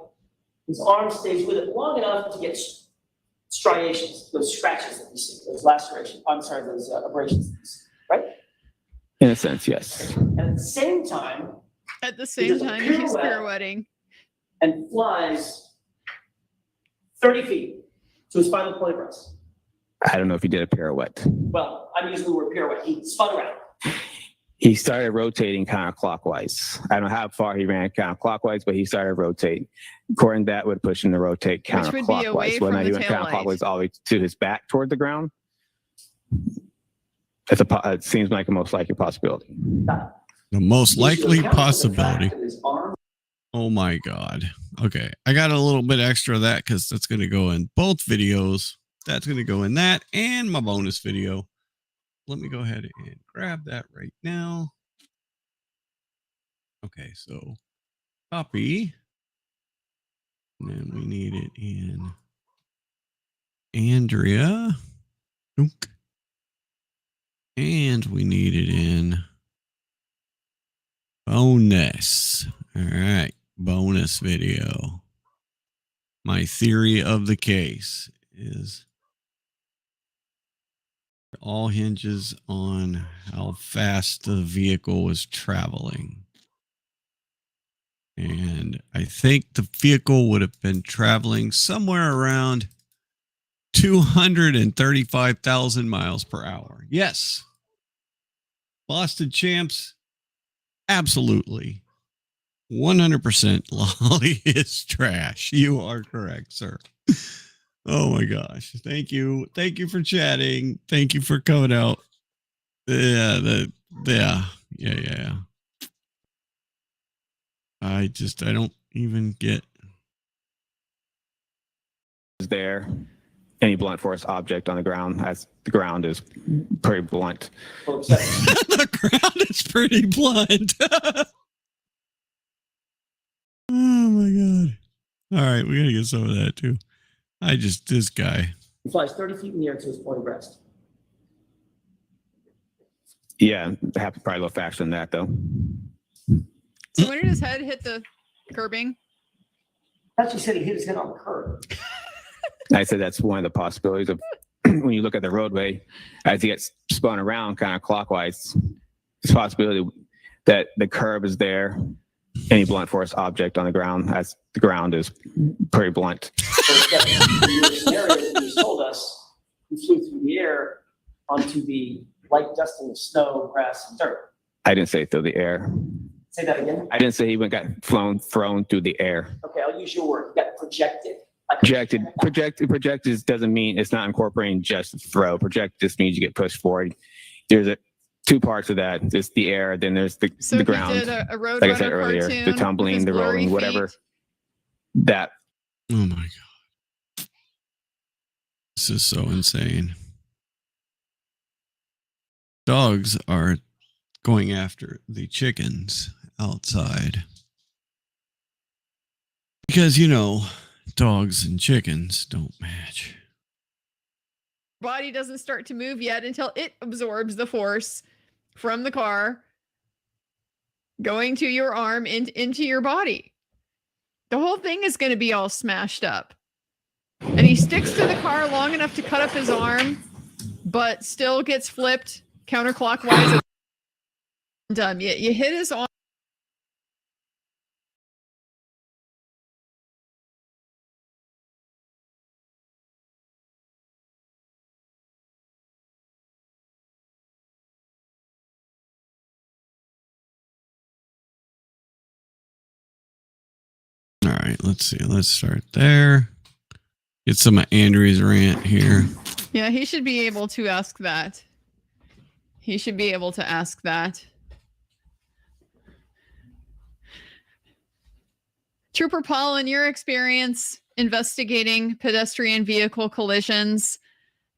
his arm stays with it long enough to get striations, those scratches that you see, those lacerations, those abrasions, that you see, right? In a sense, yes. And at the same time, At the He same does a time, he's pirouette. pirouetting. and flies 30 feet to his final point of rest. I don't know if he did a pirouette. Well, I'm using the word pirouette. He spun around. He started rotating counterclockwise. I don't know how far he ran counterclockwise, but he started rotating. According to that, would push him to rotate Which would be away counterclockwise. from Whether he the went taillight. counterclockwise all the way to his back toward the ground, it seems like a most likely possibility. The most likely Account for the fact possibility. that his arm Oh my God. Okay. I got a little bit extra of that because that's going to go in both videos. That's going to go in that and my bonus video. Let me go ahead and grab that right now. Okay. So copy. And then we need it in Andrea. Dunk. And we need it in bonus. All right. Bonus video. My theory of the case is it all hinges on how fast the vehicle was traveling. And I think the vehicle would have been traveling somewhere around 235,000 miles per hour. Yes. Boston champs, absolutely. 100% Lolly is trash. You are correct, sir. Oh my gosh. Thank you. Thank you for chatting. Thank you for coming out. Yeah. I don't even get. Is there any blunt force object on the ground? As the ground is pretty blunt. The ground is pretty blunt. Oh my God. All right. We got to get some of that too. This guy. He flies 30 feet in the air to his point of rest. Yeah, it happened probably a little faster than that though. So when did his head hit the curbing? Actually said he hit his head on the curb. I said that's one of the possibilities of when you look at the roadway as he gets spun around kind of clockwise. It's a possibility that the curb is there. Any blunt force object on the ground, as the ground is pretty blunt. So in your scenario that you just told us, he flew through the air onto the light dusting of snow, grass, and dirt. I didn't say through the air. Say that again. I didn't say he got thrown through the air. Okay, I'll use your word. He got projected. Projected doesn't mean it's not incorporating just throw. Project just means you get pushed forward. There's two parts of that. There's the air, then there's the ground. He did a road like I said earlier, cartoon the tumbling, with the his blurry rolling, whatever. feet. That. Oh my God. This is so insane. Dogs are going after the chickens outside. Because, dogs and chickens don't match. Body doesn't start to move yet until it absorbs the force from the car going to your arm into your body. The whole thing is going to be all smashed up. And he sticks to the car long enough to cut up his arm, but still gets flipped counterclockwise. You hit his arm. right, let's see. Let's start there. Get some of Andrew's rant here. Yeah, he should be able to ask that. He should be able to ask that. Trooper Paul, in your experience investigating pedestrian vehicle collisions,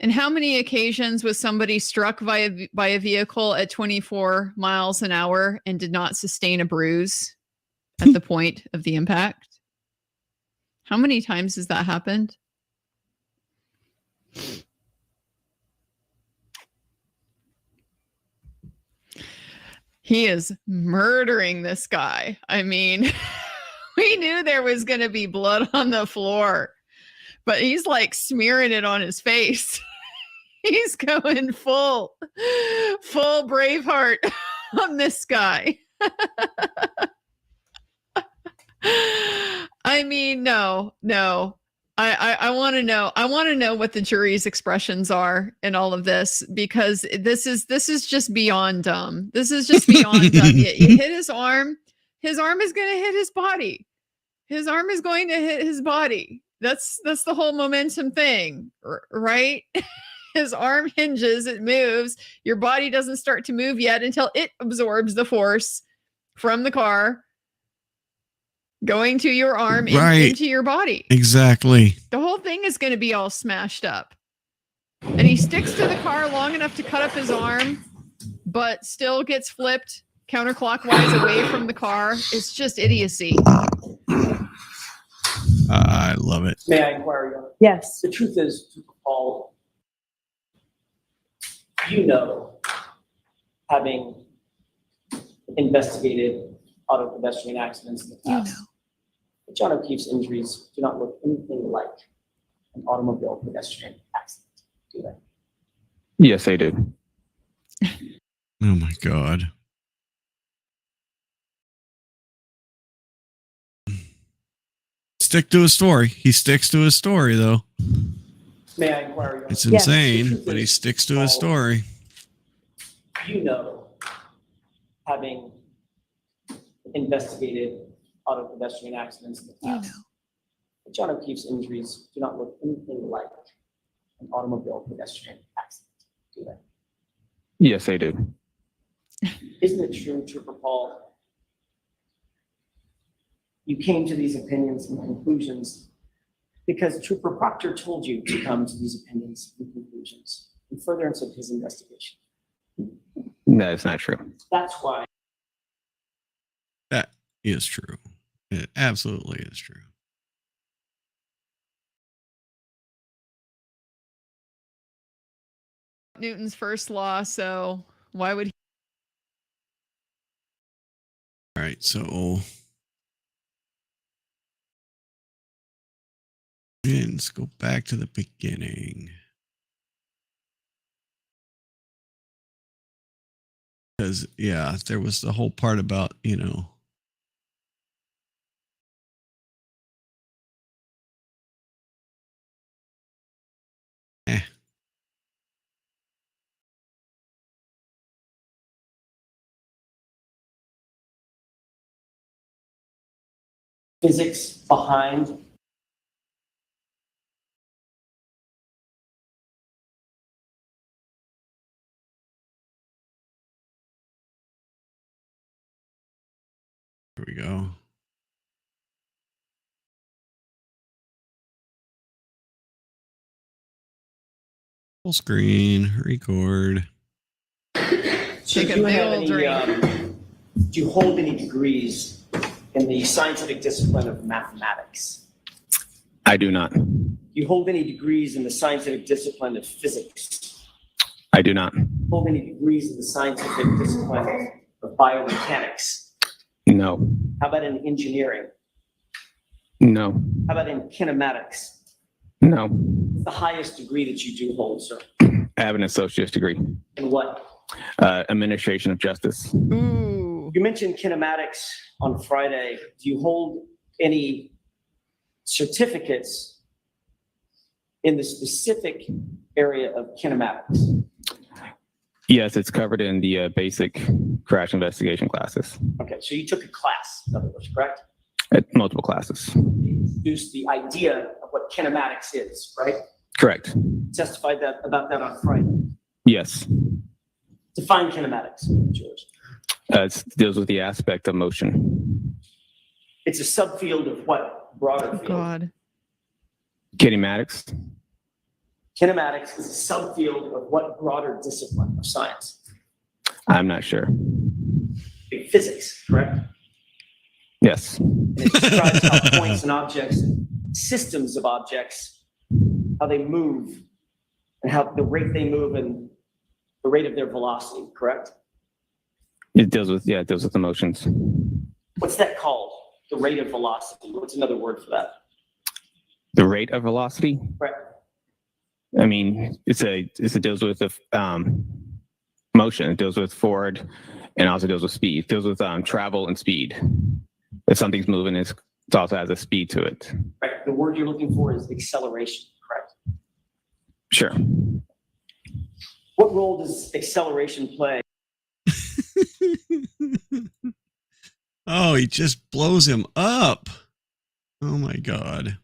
and how many occasions was somebody struck by a vehicle at 24 miles an hour and did not sustain a bruise at the point of the impact? How many times has that happened? He is murdering this guy. I mean, we knew there was going to be blood on the floor, but he's like smearing it on his face. He's going full Braveheart on this guy. I mean, no. I want to know. I want to know what the jury's expressions are in all of this, because this is just beyond dumb. This is just beyond dumb. You hit his arm. His arm is going to hit his body. His arm is going to hit his body. That's the whole momentum thing, right? His arm hinges, it moves. Your body doesn't start to move yet until it absorbs the force from the car going to your arm into your body. Exactly. The whole thing is going to be all smashed up. And he sticks to the car long enough to cut up his arm, but still gets flipped counterclockwise away from the car. It's just idiocy. I love it. May I inquire, Your Honor? Yes. The truth is, Paul, you know, having investigated auto pedestrian accidents in the past, that John O'Keefe's injuries do not look anything like an automobile pedestrian accident, do they? Yes, they do. Oh my God. Stick to his story. He sticks to his story, though. May I inquire, Your Honor? It's Yes. insane, but he sticks to his story. You know, having investigated auto pedestrian accidents in the past, that John O'Keefe's injuries do not look anything like an automobile pedestrian accident, do they? Yes, they do. Isn't it true, Trooper Paul? You came to these opinions and conclusions because Trooper Proctor told you to come to these opinions and conclusions in furtherance of his investigation. That is not true. That's why. That is true. It absolutely is true. Newton's first law, so why would he? All right, so let's go back to the beginning. Because, yeah, there was the whole part about, Physics behind Here we go. Full screen, record. Take a big old drink. Do you hold any degrees in the scientific discipline of mathematics? I do not. Do you hold any degrees in the scientific discipline of physics? I do not. Hold any degrees in the scientific discipline of biomechanics? No. How about in engineering? No. How about in kinematics? No. What's the highest degree that you do hold, sir? I have an associate's degree. In what? Administration of justice. Ooh. You mentioned kinematics on Friday. Do you hold any certificates in the specific area of kinematics? Yes, it's covered in the basic crash investigation classes. Okay, so you took a class, in other words, correct? At multiple classes. Introduced the idea of what kinematics is, right? Correct. Testified about that on Friday. Yes. Define kinematics, George. It deals with the aspect of motion. It's a subfield of what broader Oh, field? God. Kinematics. Kinematics is a subfield of what broader discipline of science? I'm not sure. Physics, correct? Yes. And it describes how points and objects, systems of objects, how they move, and how the rate they move and the rate of their velocity, correct? It deals with the motions. What's that called? The rate of velocity. What's another word for that? The rate of velocity. Right. I mean, it deals with the motion. It deals with forward, and also deals with speed. It deals with travel and speed. If something's moving, it also has a speed to it. Right. The word you're looking for is acceleration, correct? Sure. What role does acceleration play? Oh, he just blows him up. Oh my God.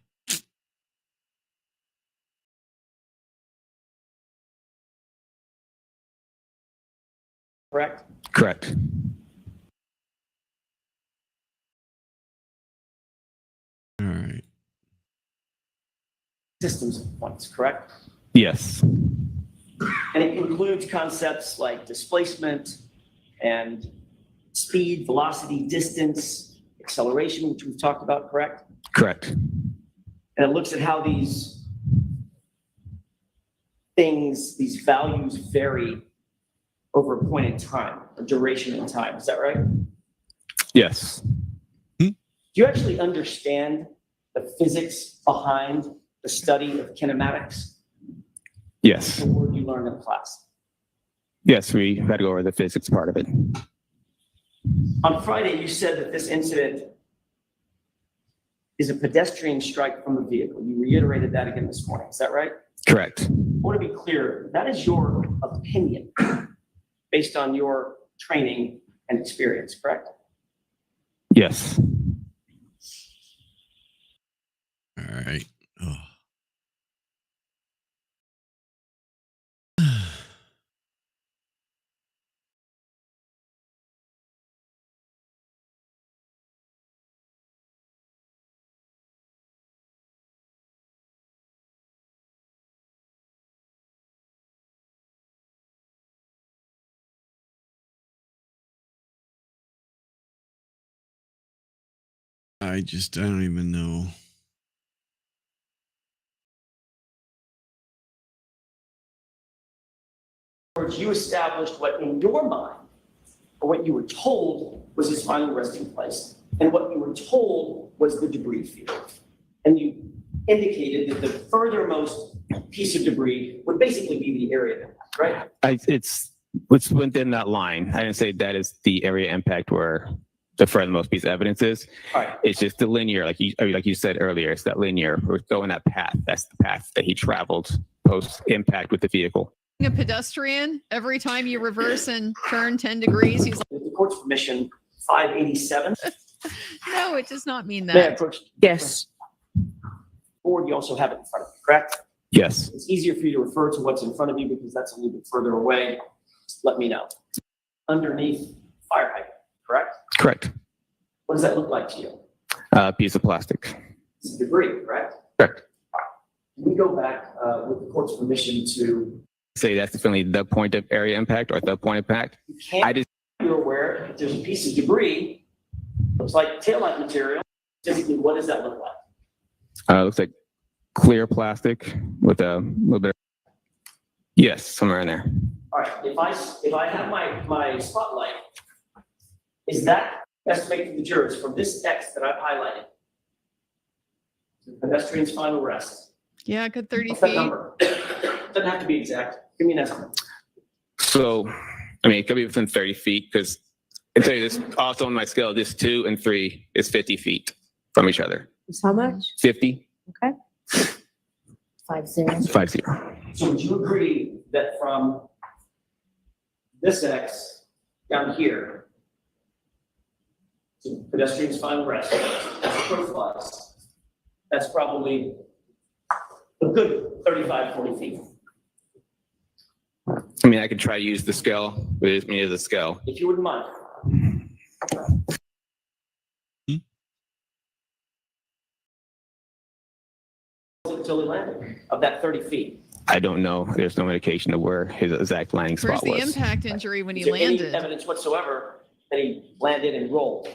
Correct? Correct. All right. Systems of points, correct? Yes. And it includes concepts like displacement and speed, velocity, distance, acceleration, which we've talked about, correct? Correct. And it looks at how these things, these values vary over a point in time, a duration in time. Is that right? Yes. Do you actually understand the physics behind the study of kinematics? Yes. The word you learned in class. Yes, we had to go over the physics part of it. On Friday, you said that this incident is a pedestrian strike from a vehicle. You reiterated that again this morning. Is that right? Correct. I want to be clear. That is your opinion based on your training and experience, correct? Yes. All right. Oh. I don't even know. You established what in your mind, or what you were told was his final resting place, and what you were told was the debris field. And you indicated that the furthermost piece of debris would basically be the area of impact, right? It's within that line. I didn't say that is the area impact where the furthermost piece of evidence is. All right. It's just the linear, like you said earlier, it's that linear. We're going that path. That's the path that he traveled post impact with the vehicle. A pedestrian every time you reverse and turn 10 degrees. He's like, With the court's permission, 587. no, it does not mean May I that. approach? Yes. Board, you also have it in front of you, correct? Yes. It's easier for you to refer to what's in front of you because that's a little bit further away. Just let me know. Underneath fire hydrant, correct? Correct. What does that look like to you? Piece of plastic. It's debris, correct? Correct. Can we go back with the court's permission to? Say that's definitely the point of area impact or the point of impact. You can't. I just You're aware if there's a piece of debris, looks like taillight material. Physically, what does that look like? looks like clear plastic with a little bit. Yes, somewhere in there. All right. If I have my spotlight, is that estimate to the jurors from this X that I've highlighted? The pedestrian's final rest. Yeah, good 30 What's that feet. number? Doesn't have to be exact. Give me an estimate. So, I mean, it could be within 30 feet because I tell you this also on my scale, this 2 and 3 is 50 feet from each other. It's how much? 50, Okay. 50. 50. So would you agree that from this X down here So pedestrians find rest. As the crow flies. That's probably a good 35, 40 feet. I mean, I could try to use the scale, but it's me as a scale. If you wouldn't mind. Until he landed of that 30 feet. I don't know. There's no indication of where his exact landing Where's spot the was. impact injury when he Is there any landed? evidence whatsoever that he landed and rolled?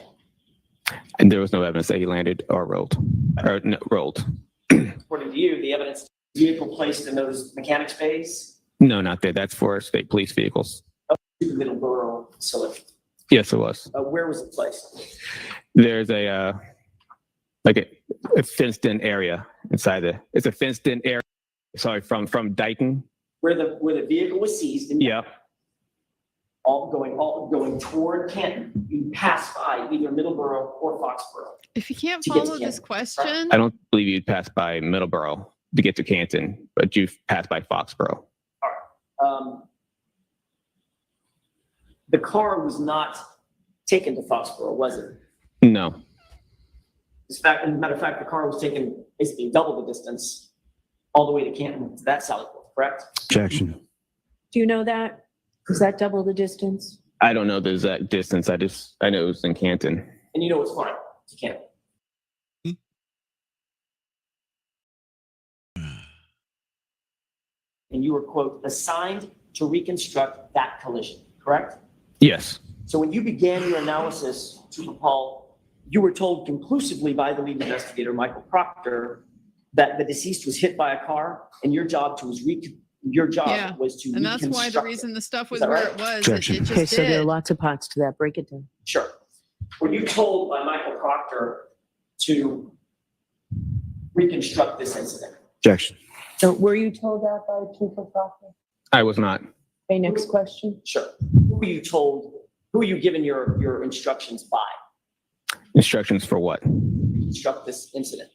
And there was no evidence that he landed or rolled. Or no, rolled. According to you, the evidence vehicle placed in those mechanics bays, No, not there. That's for state police vehicles. to the Middleborough facility. Yes, it was. Where was it placed? There's a a fenced-in area inside it's a fenced-in area. Sorry, from Dighton. Where the vehicle was seized. And Yeah. all going toward Canton. You pass by either Middleborough or Foxborough. If you can't To get to follow this Canton. question, I don't believe you'd pass by Middleborough to get to Canton, but you passed by Foxborough. The car was not taken to Foxborough, was it? No. As a matter of fact, the car was taken basically double the distance all the way to Canton to that Sally Port, correct? Objection. Do you know that? Is that double the distance? I don't know the exact distance. I know it was in Canton. And you know it's fine to Canton. And you were, quote, assigned to reconstruct that collision, correct? Yes. So when you began your analysis, Super Paul, you were told conclusively by the lead investigator, Michael Proctor, that the deceased was hit by a car and your job was to Yeah, and that's why the reconstruct reason it. the stuff was that where right? it was. Objection. It just Okay, so there are did. lots of parts to that. Break it down. Sure. Were you told by Michael Proctor to reconstruct this incident? Objection. So were you told that by Chief of Proctor? I was not. Okay, next question. Sure. Who were you told, who were you given your instructions by Instructions for what? to reconstruct this incident?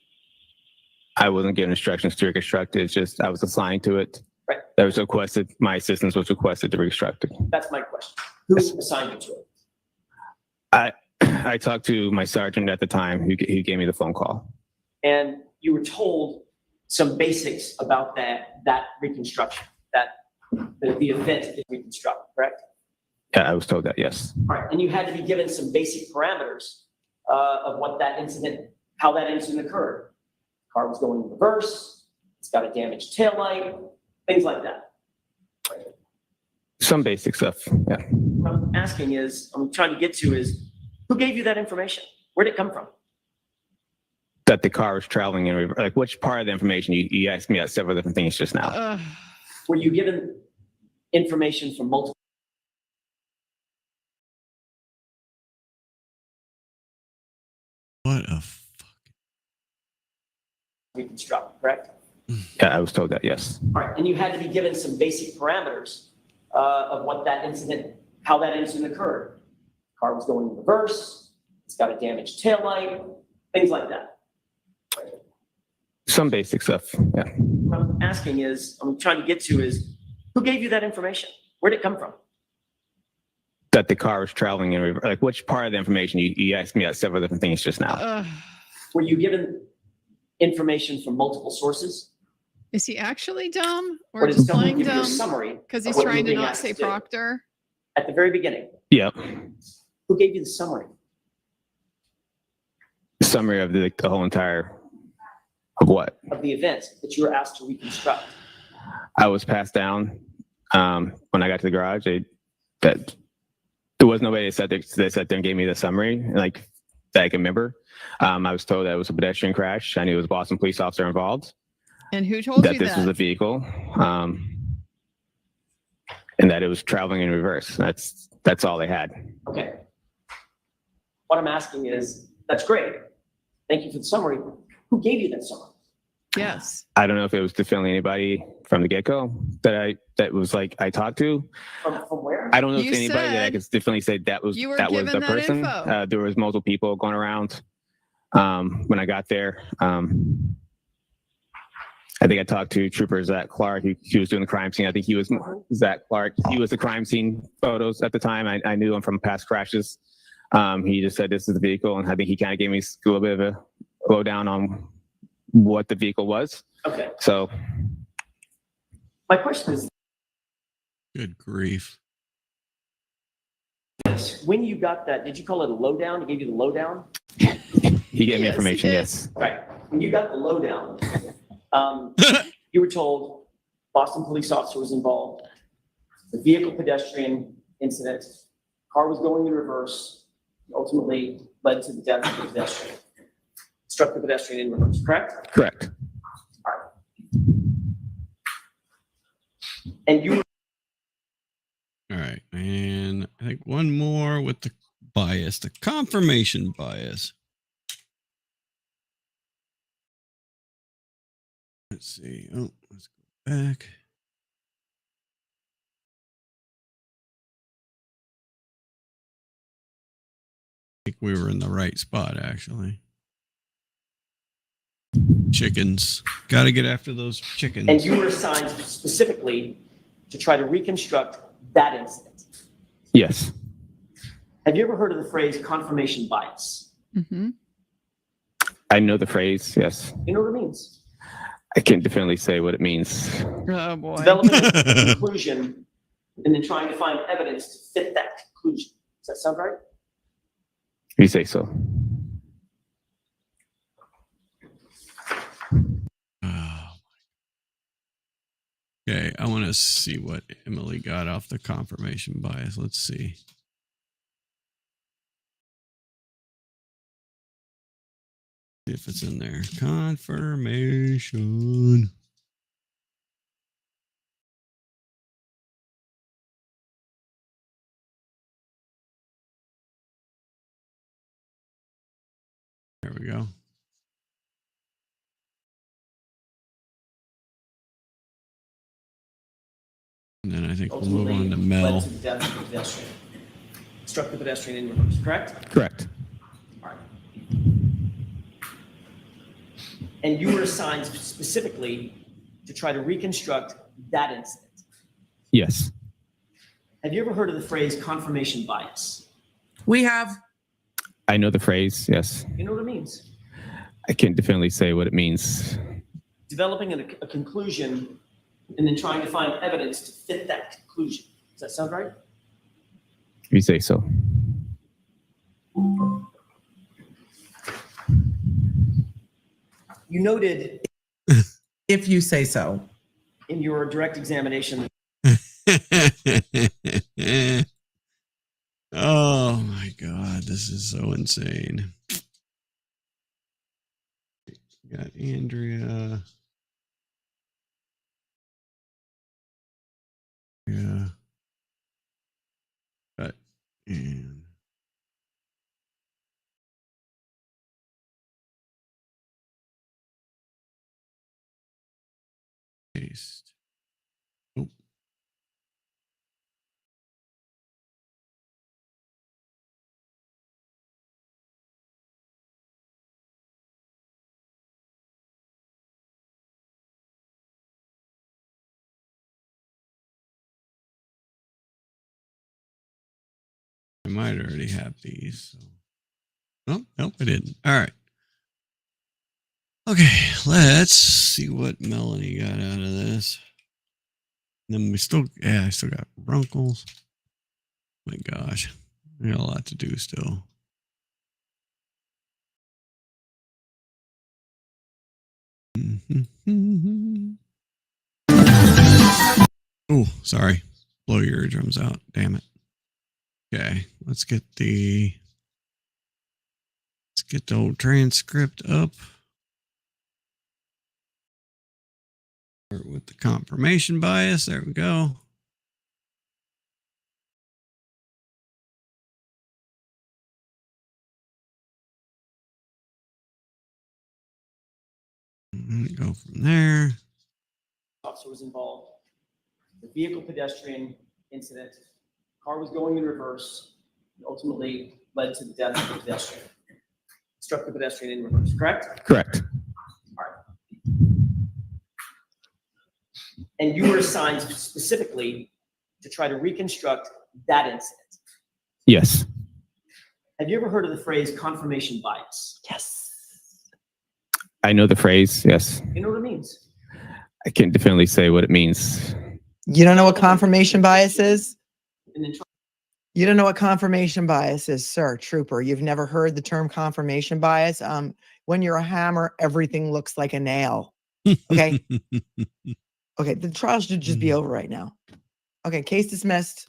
I wasn't given instructions to reconstruct it. It's just I was assigned to it. Right. That was requested. My assistance was requested to reconstruct it. That's my question. Who assigned you to it? I talked to my sergeant at the time who gave me the phone call. And you were told some basics about that reconstruction, the event is reconstructed, correct? Yeah, I was told that, yes. All right, and you had to be given some basic parameters of what that incident, how that incident occurred. Car was going in reverse, it's got a damaged taillight, things like that. Some basic stuff, yeah. What I'm asking is, I'm trying to get to is, who gave you that information? Where'd it come from? That the car was traveling in reverse. Like, which part of the information? You asked me several different things just now. Were you given information from multiple? What a Reconstruct, correct? Yeah, I was told that, yes. All right, and you had to be given some basic parameters of what that incident, how that incident occurred. Car was going in reverse, it's got a damaged taillight, things like that. Some basic stuff, yeah. What I'm asking is, I'm trying to get to is, who gave you that information? Where'd it come from? That the car was traveling in reverse. Like, which part of the information? You asked me several different things just now. Were you given information from multiple sources? Is he actually dumb Or or did just someone playing give you a dumb? summary Because of he's what you trying were to being not asked say to do? Proctor. At the very beginning, Yep. who gave you the summary? Summary of the whole entire, of what? Of the event that you were asked to reconstruct? I was passed down when I got to the garage. That there was nobody that sat there and gave me the summary, like, that I can remember. I was told that it was a pedestrian crash. I knew it was a Boston police officer involved. And who told That you this was a that? vehicle, and that it was traveling in reverse. That's all they had. Okay. What I'm asking is, that's great. Thank you for the summary. Who gave you that summary? Yes. I don't know if it was definitely anybody from the get-go that was like I talked to. From where? I don't know You if anybody that I said could definitely say that was you were the given that person. info. There was multiple people going around when I got there. I think I talked to Trooper Zach Clark. He was doing the crime scene. I think he was Zach Clark. He was the crime scene photos at the time. I knew him from past crashes. He just said this is the vehicle, and I think he kind of gave me a little bit of a lowdown on what the vehicle was. Okay. So My question is Good grief. this: when you got that, did you call it a lowdown? He gave you the lowdown? he gave me Yes, information. he did. Yes. Right. When you got the lowdown, you were told Boston police officer was involved. The vehicle pedestrian incident, car was going in reverse, ultimately led to the death of the pedestrian. Struck the pedestrian in reverse, correct? Correct. All right. And you were All right. And I think one more with the bias, the confirmation bias. Let's see. Oh, let's go back. I think we were in the right spot, actually. Chickens. Got to get after those chickens. and you were assigned specifically to try to reconstruct that incident. Yes. Have you ever heard of the phrase confirmation bias? Mm-hmm. I know the phrase. Yes. You know what it means? I can't definitely say what it means. Oh boy. Developing a conclusion and then trying to find evidence to fit that conclusion. Does that sound right? If you say so. Oh. Okay, I want to see what Emily got off the confirmation bias. Let's see. See if it's in there. Confirmation. There we go. And then I think we'll move on to Mel. Led to the death of the pedestrian. Struck the pedestrian in reverse, correct? Correct. All right. And you were assigned specifically to try to reconstruct that incident. Yes. Have you ever heard of the phrase confirmation bias? We have. I know the phrase. Yes. You know what it means? I can't definitely say what it means. Developing a conclusion and then trying to find evidence to fit that conclusion. Does that sound right? If you say so. You noted If you say so. in your direct examination Oh my God, this is so insane. We got Andrea. Yeah. But and paste. Oh. I might already have these. So. Oh, nope, I didn't. All right. Okay, let's see what Melanie got out of this. And then we still, I still got Runkles. My gosh, I got a lot to do still. Oh, sorry. Blow your eardrums out. Damn it. Okay, let's get the old transcript up. Start with the confirmation bias. There we go. And go from there. officer was involved. The vehicle pedestrian incident, car was going in reverse, and ultimately led to the death of the pedestrian. Struck the pedestrian in reverse, correct? Correct. All right. And you were assigned specifically to try to reconstruct that incident. Yes. Have you ever heard of the phrase confirmation bias? Yes. I know the phrase. Yes. You know what it means? I can't definitely say what it means. You don't know what confirmation bias is? And then You don't know what confirmation bias is, sir, trooper. You've never heard the term confirmation bias. When you're a hammer, everything looks like a nail. Okay. Okay. The trial should just be over right now. Okay. Case dismissed.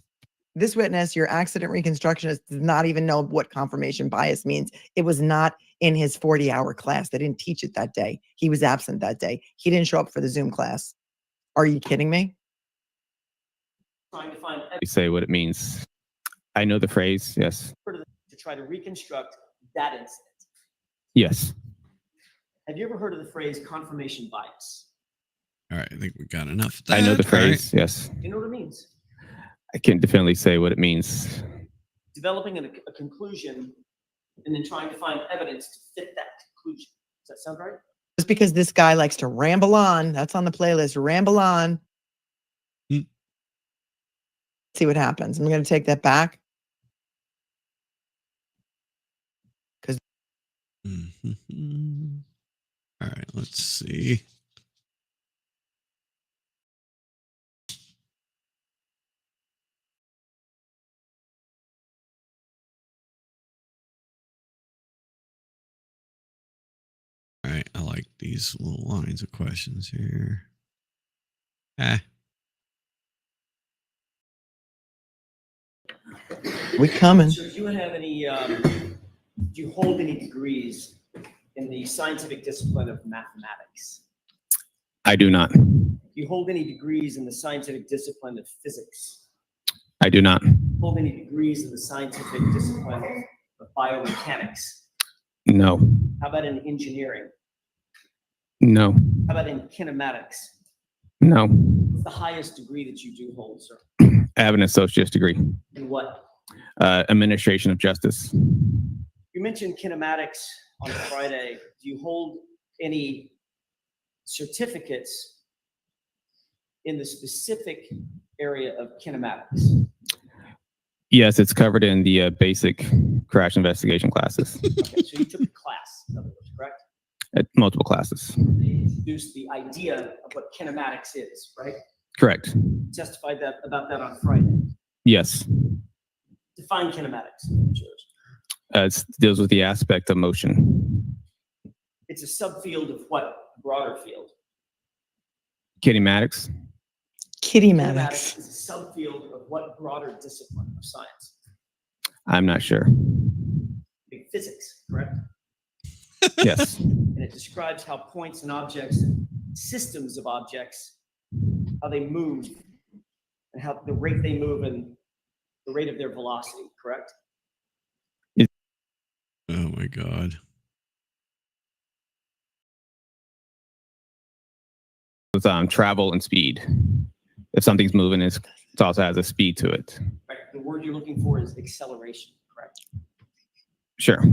This witness, your accident reconstructionist, does not even know what confirmation bias means. It was not in his 40-hour class. They didn't teach it that day. He was absent that day. He didn't show up for the Zoom class. Are you kidding me? trying to find You say what it means. I know the phrase. Yes. evidence to try to reconstruct that incident. Yes. Have you ever heard of the phrase confirmation bias? All right, I think we got enough of that. I know the All right. phrase. Yes. You know what it means? I can't definitely say what it means. Developing a conclusion and then trying to find evidence to fit that conclusion. Does that sound right? Just because this guy likes to ramble on, that's on the playlist, ramble on. See what happens. I'm going to take that back. Mhm. All right, let's see. All right, I like these little lines of questions here. We coming. So do you have any, do you hold any degrees in the scientific discipline of mathematics? I do not. Do you hold any degrees in the scientific discipline of physics? I do not. Hold any degrees in the scientific discipline of biomechanics? No. How about in engineering? No. How about in kinematics? No. What's the highest degree that you do hold, sir? I have an associate's degree. In what? Administration of justice. You mentioned kinematics on Friday. Do you hold any certificates in the specific area of kinematics? Yes, it's covered in the basic crash investigation classes. Okay, so you took a class, in other words, correct? At multiple classes. They introduced the idea of what kinematics is, right? Correct. Testified about that on Friday. Yes. Define kinematics. It deals with the aspect of motion. It's a subfield of what broader field? Kinematics. Kinematics. Is a subfield of what broader discipline of science? I'm not sure. Big physics, correct? Yes. And it describes how points and objects, systems of objects, how they move, and how the rate they move and the rate of their velocity, correct? Oh my God. With travel and speed. If something's moving, it also has a speed to it. Right. The word you're looking for is acceleration, correct? Sure.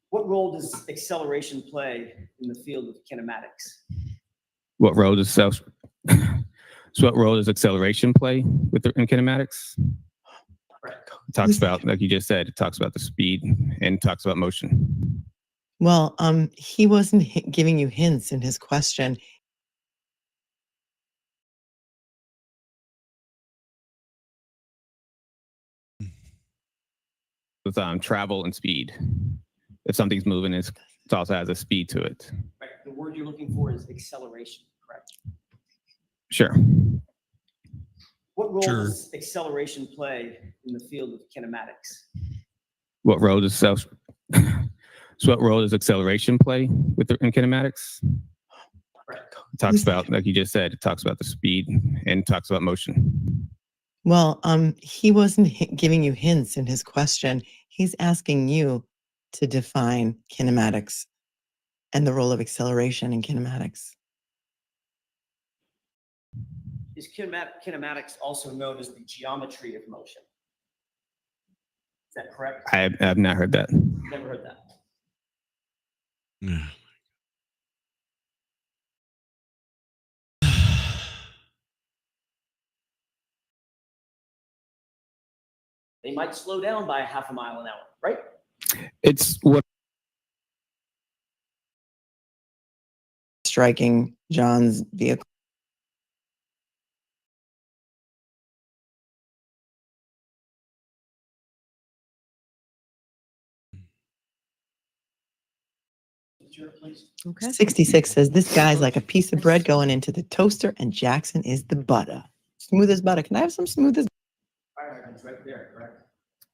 What role does acceleration play in the field of kinematics? What role does what role does acceleration play in kinematics? Right. It talks about, like you just said, it talks about the speed and talks about motion. Well, he wasn't giving you hints in his question. With travel and speed. If something's moving, it also has a speed to it. Right. The word you're looking for is acceleration, correct? Sure. What role Sure. does acceleration play in the field of kinematics? What role does what role does acceleration play in kinematics? Right. It talks about, like you just said, it talks about the speed and talks about motion. Well, he wasn't giving you hints in his question. He's asking you to define kinematics and the role of acceleration in kinematics. Is kinematics also known as the geometry of motion? Is that correct? I have not heard that. Never heard that. Yeah. They might slow down by 0.5 mile an hour, right? It's what Striking John's vehicle. Okay. 66 says this guy's like a piece of bread going into the toaster, and Jackson is the butter. Smooth as butter. Can I have some smooth as? Fire hydrant's right there, correct?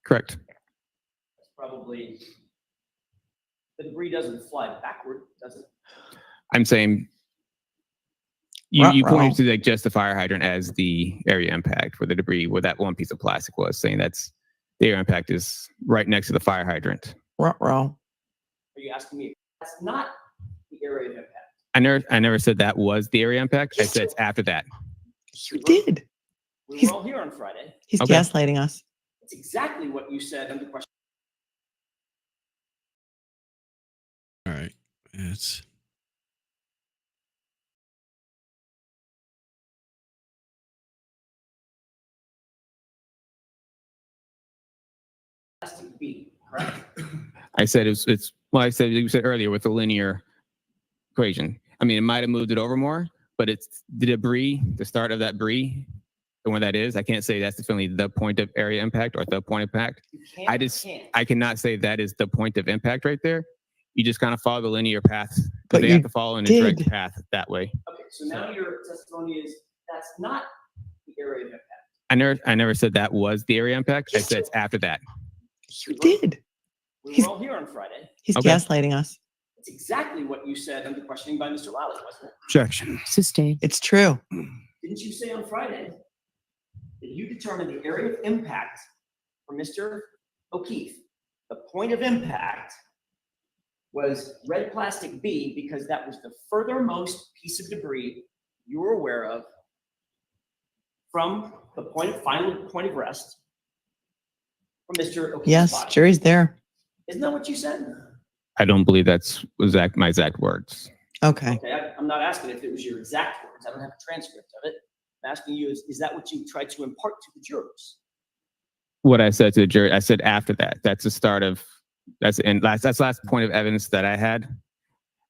correct. That's probably, the debris doesn't fly backward, does it? I'm saying you Ruh-roh. pointed to like just the fire hydrant as the area impact for the debris, where that one piece of plastic was, saying that's the area impact is right next to the fire hydrant. Ruh-roh. Are you asking me? That's not the area of impact. I never said that was the area impact. I said it's after that. You did. We He's- were all here on Friday. He's Okay. gaslighting us. It's exactly what you said under question. All right. It's Plastic B, correct? I said it's well, I said you said earlier with the linear equation. I mean, it might have moved it over more, but it's the debris, the start of that debris, and where that is. I can't say that's definitely the point of area impact or the point of impact. You can't. I just can't. I cannot say that is the point of impact right there. You just kind of follow the linear path, But because they you have to follow in a direct did. path that way. Okay, so now your testimony is that's not the area of impact. I never said that was the area impact. I said it's after that. You did. We He's- were all here on Friday. He's Okay. gaslighting us. It's exactly what you said under questioning by Mr. Lally, wasn't it? Objection. Sustained. It's true. Didn't you say on Friday that you determined the area of impact for Mr. O'Keefe? The point of impact was red plastic B because that was the furthermost piece of debris you were aware of from the final point of rest from Mr. O'Keefe's Yes, body. jury's there. Isn't that what you said? I don't believe that's my exact words. Okay. Okay, I'm not asking if it was your exact words. I don't have a transcript of it. I'm asking you, is that what you tried to impart to the jurors? What I said to the jury, I said after that. That's the start of that's the last point of evidence that I had.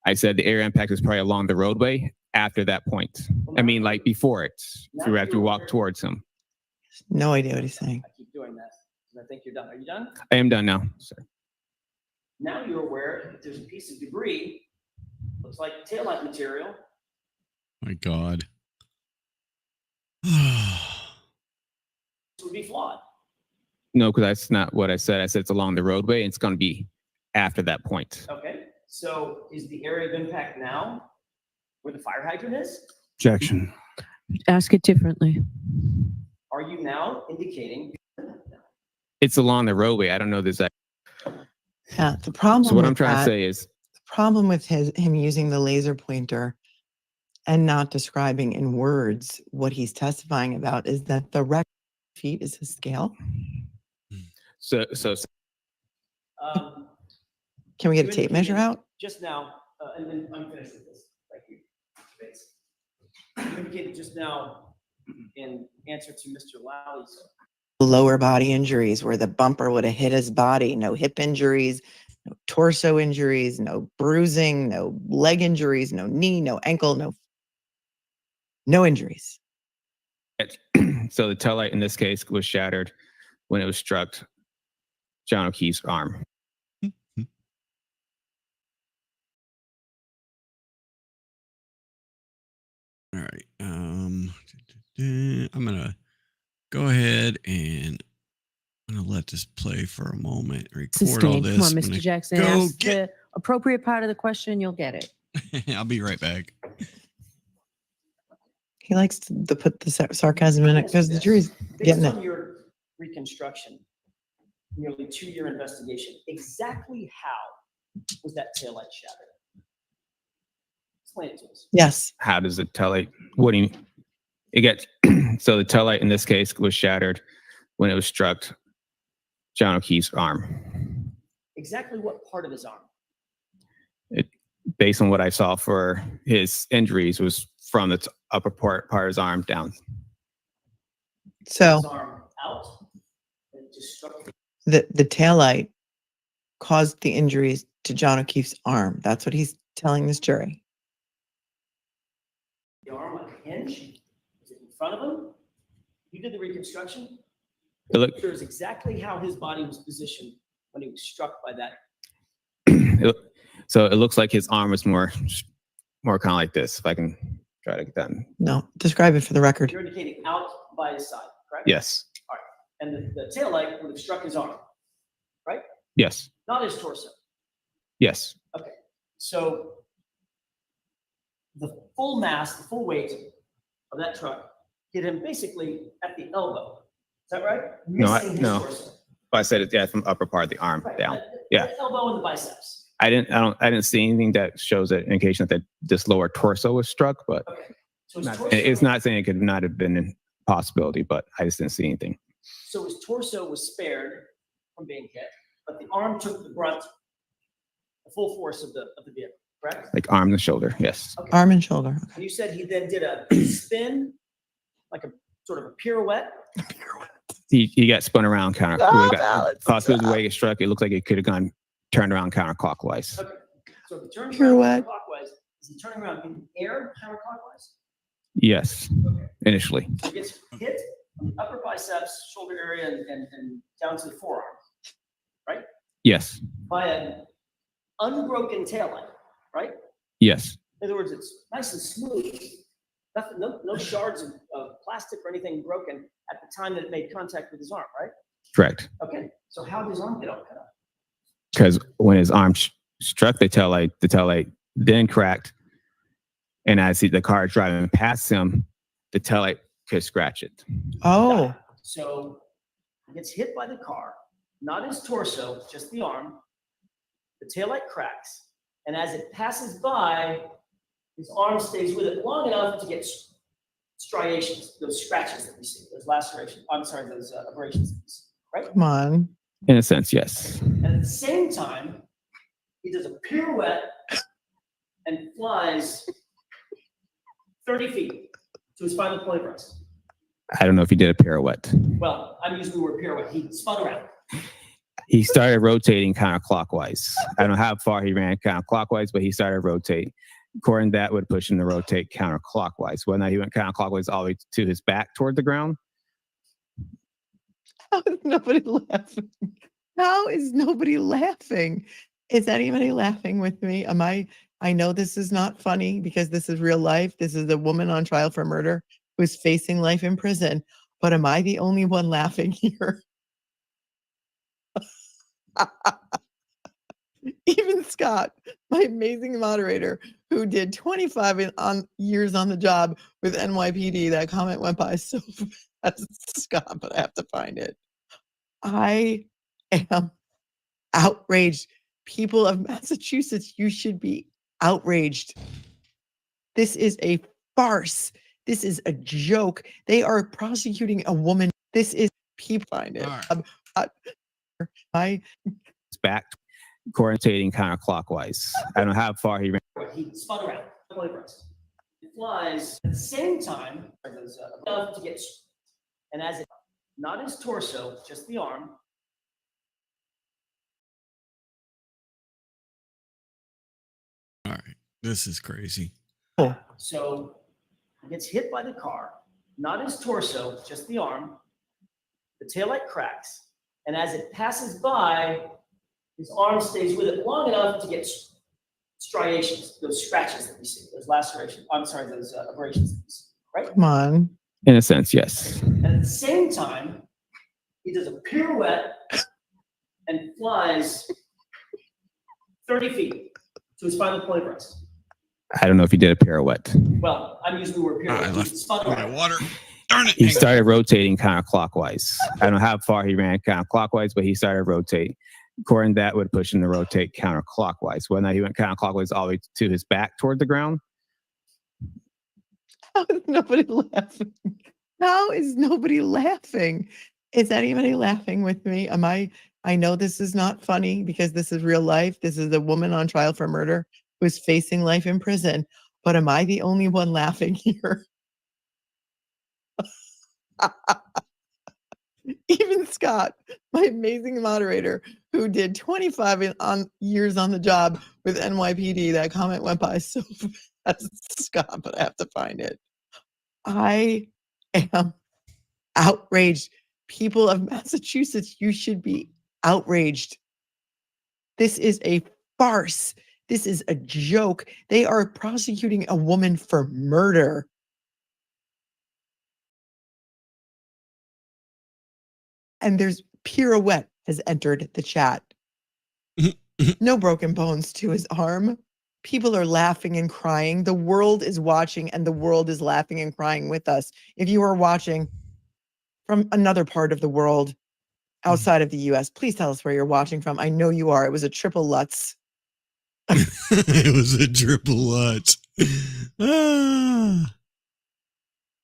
I said the area impact is probably along the roadway after that point. I mean, like before it, if you have to walk towards him. No idea what he's saying. I keep doing that. And I think you're done. Are you done? I am done now, sir. Now you're aware that there's a piece of debris, looks like taillight material. my God. This would be flawed. No, because that's not what I said. I said it's along the roadway, and it's going to be after that point. Okay, so is the area of impact now where the fire hydrant is? Objection. Ask it differently. Are you now indicating? It's along the roadway. I don't know this. Yeah, the problem. So what I'm with trying that- to say is, the problem with him using the laser pointer and not describing in words what he's testifying about is that the record feet is his scale. so Can we get a You tape measure indicated out? Just now, and then I'm finished with this. Thank you. Thanks. You indicated just now in answer to Mr. Lally's. Lower body injuries where the bumper would have hit his body, no hip injuries, no torso injuries, no bruising, no leg injuries, no knee, no ankle, no injuries. so the taillight in this case was shattered when it was struck John O'Keefe's arm. All right. I'm gonna go ahead and I'm gonna let this play for a moment. Record all Sustained. this. Come on, I'm Mr. gonna Jackson. go Ask the appropriate part of the question, you'll get it. I'll be right back. He likes to put the sarcasm in it because the jury's getting Based on it. your reconstruction, nearly 2-year investigation, exactly how was that taillight shattered? Explain it to us. Yes. How does the taillight? What do you? It gets so the taillight in this case was shattered when it was struck John O'Keefe's arm. Exactly what part of his arm? Based on what I saw for his injuries, was from the upper part of his arm down. So His arm out? And just struck. The taillight caused the injuries to John O'Keefe's arm. That's what he's telling this jury. The arm on a hinge? Was it in front of him? You did the reconstruction? It look, Here's exactly how his body was positioned when he was struck by that. so it looks like his arm was more kind of like this. If I can try to get that. No, describe it for the record. You're indicating out by his side, correct? Yes. All right. And the tail light would have struck his arm, right? Yes. Not his torso. Yes. Okay. So the full mass, the full weight of that truck hit him basically at the elbow. Is that right? Missing his No. torso. I said it. Yeah, from upper part of the arm Right. down. The Yeah. elbow and the biceps. I didn't see anything that shows an indication that this lower torso was struck, but Okay. So his torso, it's not saying it could not have been a possibility, but I just didn't see anything. So his torso was spared from being hit, but the arm took the brunt, the full force of the vehicle, correct? Like arm and shoulder. Yes. Okay. Arm and shoulder. And you said he then did a spin, like a sort of a pirouette. He got spun around Alex, possibly the way he struck. It looked like it could have gone turned around counterclockwise. Okay. So if he turns Pirouette. around counterclockwise, is he turning around in the air counterclockwise? Yes. Okay. Initially. So he gets hit on the upper biceps, shoulder area, and down to the forearm, right? Yes. By an unbroken taillight, right? Yes. In other words, it's nice and smooth. Nothing, no shards of plastic or anything broken at the time that it made contact with his arm, right? Correct. Okay. So how did his arm get all cut up? Because when his arm struck the taillight then cracked, and as the car driving past him, the taillight could scratch it. Oh, So he gets hit by the car, not his torso, just the arm. The taillight cracks, and as it passes by, his arm stays with it long enough to get striations, those scratches that we see, those lacerations. I'm sorry, those abrasions that we see, right? come on. In a sense, yes. And at the same time, he does a pirouette and flies 30 feet to his final point of rest. I don't know if he did a pirouette. Well, I'm using the word pirouette. He spun around. He started rotating counterclockwise. I don't know how far he ran counterclockwise, but he started rotating. According to that, would push him to rotate counterclockwise. Whether or not he went counterclockwise all the way to his back toward the ground. How is nobody laughing? How is nobody laughing? Is anybody laughing with me? I know this is not funny because this is real life. This is a woman on trial for murder who's facing life in prison. But am I the only one laughing here? Even Scott, my amazing moderator, who did 25 years on the job with NYPD, that comment went by so fast, Scott, but I have to find it. I am outraged. People of Massachusetts, you should be outraged. This is a farce. This is a joke. They are prosecuting a woman. This is people find it. His back rotating counterclockwise. I don't know how far he ran. He spun around. It flies at the same time enough to get, and as it, not his torso, just the arm. All right. This is crazy. So he gets hit by the car, not his torso, just the arm. The taillight cracks, and as it passes by, his arm stays with it long enough to get striations, those scratches that we see, those lacerations. I'm sorry, those abrasions that we see, right? Come on. In a sense, yes. And at the same time, he does a pirouette and flies 30 feet to his final point of rest. I don't know if he did a pirouette. Well, I'm using the word pirouette. I He spun around. water. Darn it. He started rotating counterclockwise. I don't know how far he ran counterclockwise, but he started rotating. According to that, would push him to rotate counterclockwise. Whether or not he went counterclockwise all the way to his back toward the ground. How is nobody laughing? How is nobody laughing? Is anybody laughing with me? I know this is not funny because this is real life. This is a woman on trial for murder who's facing life in prison. But am I the only one laughing here? Even Scott, my amazing moderator, who did 25 years on the job with NYPD, that comment went by so fast, Scott, but I have to find it. I am outraged. People of Massachusetts, you should be outraged. This is a farce. This is a joke. They are prosecuting a woman for murder. And there's Pirouette has entered the chat. No broken bones to his arm. People are laughing and crying. The world is watching and the world is laughing and crying with us. If you are watching from another part of the world outside of the US, please tell us where you're watching from. I know you are. It was a triple Lutz. It was a triple Lutz.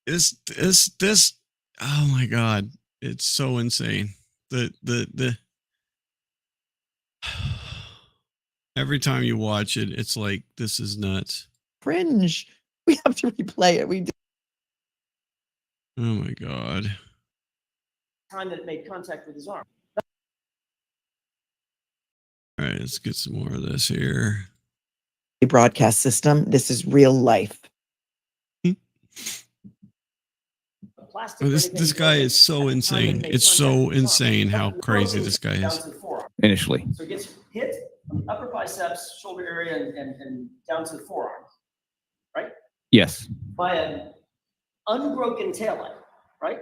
This, oh my God. It's so insane. The every time you watch it, it's like, this is nuts. Cringe. We have to replay it. We do. Oh my God. Time that it made contact with his arm. All right, let's get some more of this here. Broadcast system. This is real life. Oh, this guy is so insane. It's so insane how crazy this guy is. Initially. So he gets hit on the upper biceps, shoulder area, and down to the forearm, right? Yes. By an unbroken taillight, right?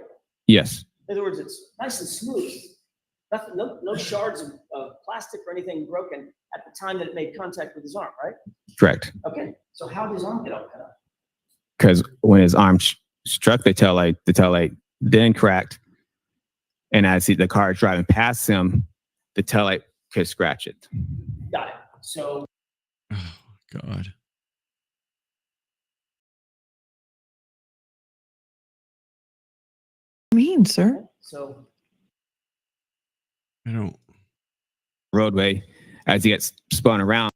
Yes. In other words, it's nice and smooth. Nothing, no shards of plastic or anything broken at the time that it made contact with his arm, right? Correct. Okay. So how did his arm get all cut up? Because when his arm struck the taillight then cracked. And as the car is driving past him, the taillight could scratch it. Got it. So. Oh, God. Mean, sir. So. I don't. Roadway, as he gets spun around.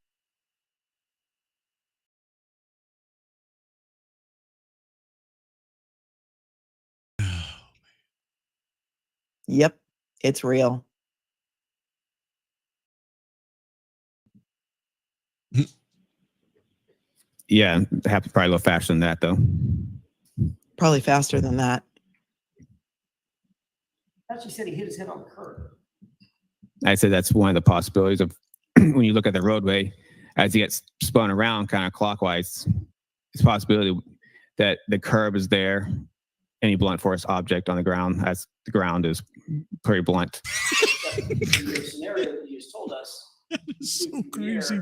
Yep, it's real. Yeah, it happened probably a little faster than that, though. Probably faster than that. Actually said he hit his head on the curb. I said that's one of the possibilities of when you look at the roadway, as he gets spun around kind of clockwise, it's a possibility that the curb is there, any blunt force object on the ground, as the ground is pretty blunt. The scenario that you just told us is so crazy.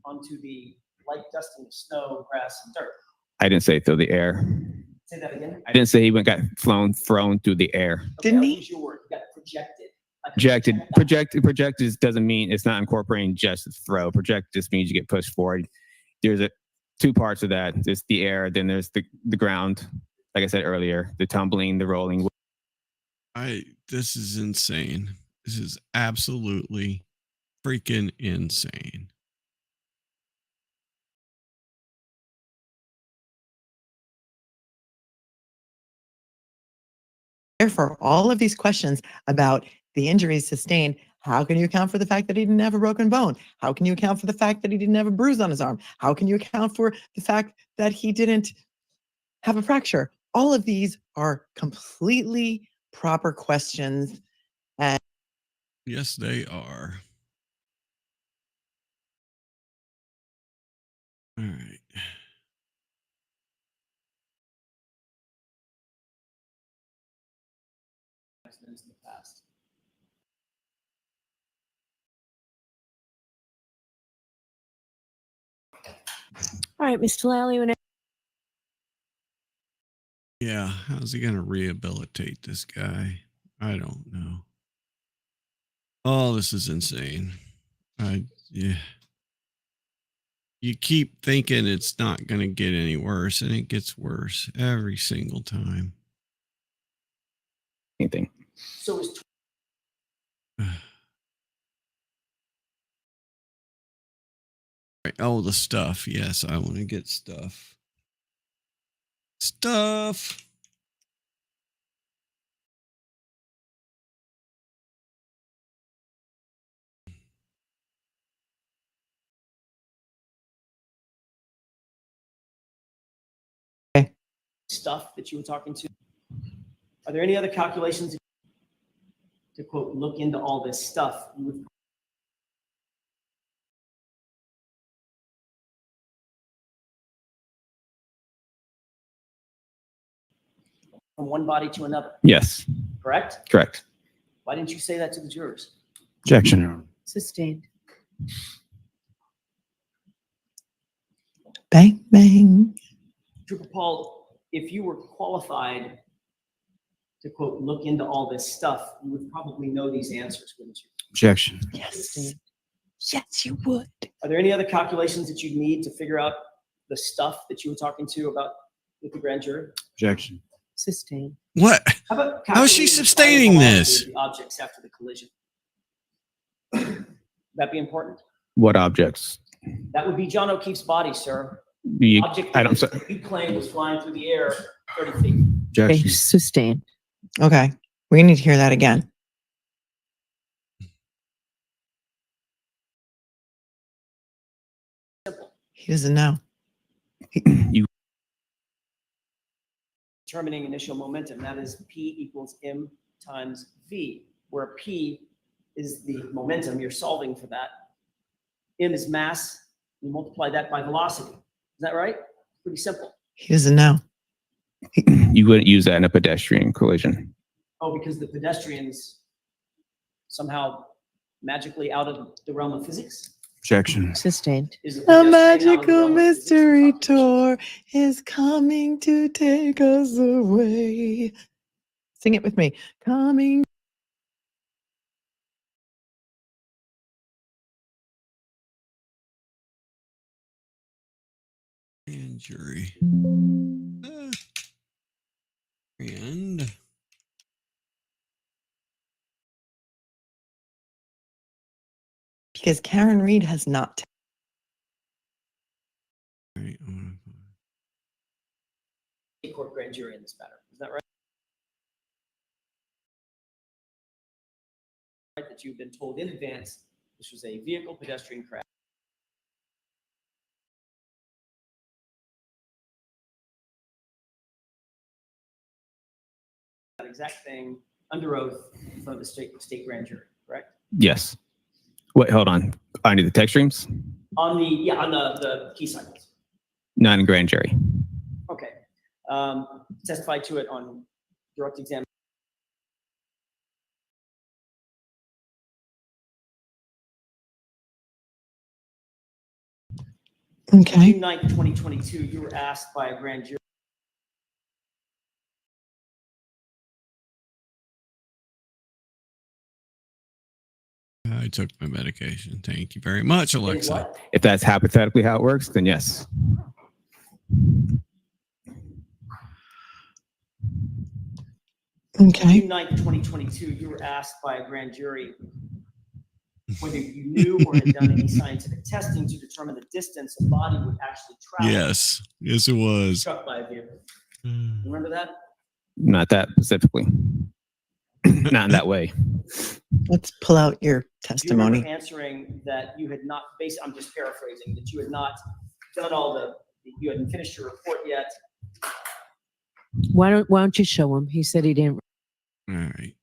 Onto the light dusting of snow, grass, and dirt. I didn't say through the air. Say that again. I didn't say he got thrown through the air. Okay, didn't he? Use your word. You got projected. Projected doesn't mean it's not incorporating just the throw. Project just means you get pushed forward. There's two parts of that. There's the air, then there's the ground. Like I said earlier, the tumbling, the rolling. This is insane. This is absolutely freaking insane. Therefore, all of these questions about the injuries sustained, how can you account for the fact that he didn't have a broken bone? How can you account for the fact that he didn't have a bruise on his arm? How can you account for the fact that he didn't have a fracture? All of these are completely proper questions. And yes, they are. All right. Accidents in the past. All right, Mr. Lally, when Yeah, how's he going to rehabilitate this guy? I don't know. Oh, this is insane. Yeah. You keep thinking it's not going to get any worse, and it gets worse every single time. Anything. So is Oh, the stuff. Yes, I want to get stuff. Stuff. stuff that you were talking to? Are there any other calculations to quote, look into all this stuff? You would from one body to another, Yes. correct? Correct. Why didn't you say that to the jurors? Objection. Sustained. Bang, bang. Trooper Paul, if you were qualified to quote, look into all this stuff, you would probably know these answers, wouldn't you? Objection. Yes. Yes, you would. Are there any other calculations that you need to figure out the stuff that you were talking to about with the grand jury? Objection. Sustained. What? How about How is she calculating the sustaining final this? velocity of the objects after the collision? Would that be important? What objects? That would be John O'Keefe's body, sir. You, Object I don't. that you claim was flying through the air 30 feet. Objection. Sustained. Okay. We need to hear that again. Simple. He doesn't know. You. Determining initial momentum, that is P equals M times V, where P is the momentum, you're solving for that. M is mass, you multiply that by velocity. Is that right? Pretty simple. He doesn't know. You wouldn't use that in a pedestrian collision. Oh, because the pedestrian's somehow magically out of the realm of physics? Objection. Sustained. Is the A pedestrian out of the magical realm of physics? mystery tour is coming to take us away. Sing it with me. Coming. Grand jury. And Because Karen Reed has not. right, State court grand jury in this matter. Is that right? That you've been told in advance this was a vehicle pedestrian crash. That exact thing under oath in front of the state grand jury, correct? Yes. Wait, hold on. I need the text streams. On the key cycles. Not in grand jury. Okay. Testified to it on direct exam. Okay. June 9th, 2022, you were asked by a grand jury. I took my medication. Thank you very much, Alexa. What? If that's hypothetically how it works, then yes. Okay. June 9th, 2022, you were asked by a grand jury whether you knew or had done any scientific testing to determine the distance a body would actually travel. Yes. Yes, it was. Struck by a vehicle. Remember that? Not that specifically. Not in that way. Let's pull out your Do you testimony. remember answering that you had not, I'm just paraphrasing, that you had not done you hadn't finished your report yet? Why don't you show him? He said he didn't. All right.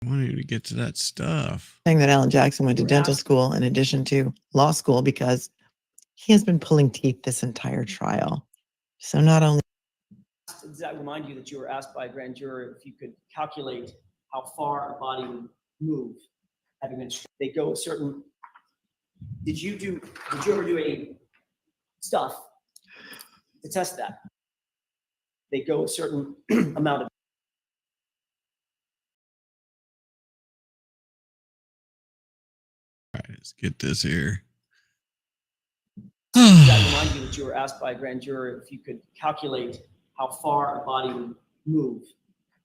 I wanted to get to that stuff. Saying that Alan Jackson went to We're dental asking- school in addition to law school because he has been pulling teeth this entire trial. So not only. Does that remind you that you were asked by a grand juror if you could calculate how far a body would move, having been, they go a certain, did you ever do any stuff to test that? They go a certain amount of. All right, let's get this here. Does that remind you that you were asked by a grand juror if you could calculate how far a body would move,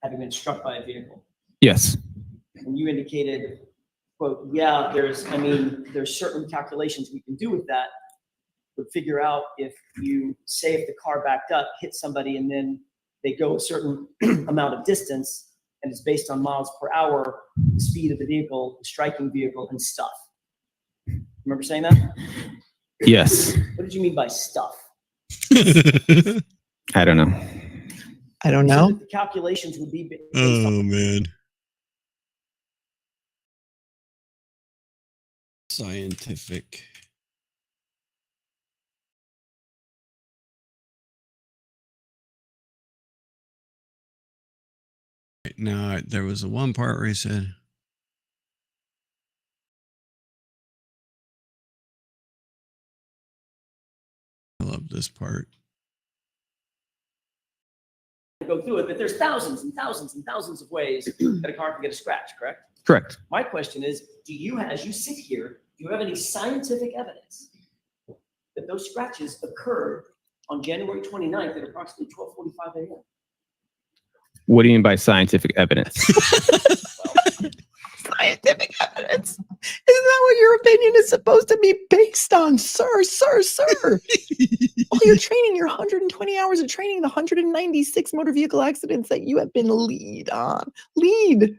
having been struck by a vehicle? Yes. And you indicated, quote, yeah, there's certain calculations we can do with that. Would figure out if you say if the car backed up, hit somebody, and then they go a certain amount of distance, and it's based on miles per hour, the speed of the vehicle, the striking vehicle, and stuff. Remember saying that? Yes. What did you mean by stuff? I don't know. I don't You said know. that the calculations would be based Oh on man. Scientific. No, there was a one part where he said, I love this part. to go through it, but there's thousands and thousands and thousands of ways that a car can get a scratch, correct? Correct. My question is, do you, as you sit here, do you have any scientific evidence that those scratches occurred on January 29th at approximately 12:45 a.m.? What do you mean by scientific evidence? Scientific evidence. Isn't that what your opinion is supposed to be based on, sir? All your training, your 120 hours of training, the 196 motor vehicle accidents that you have been lead on. Lead.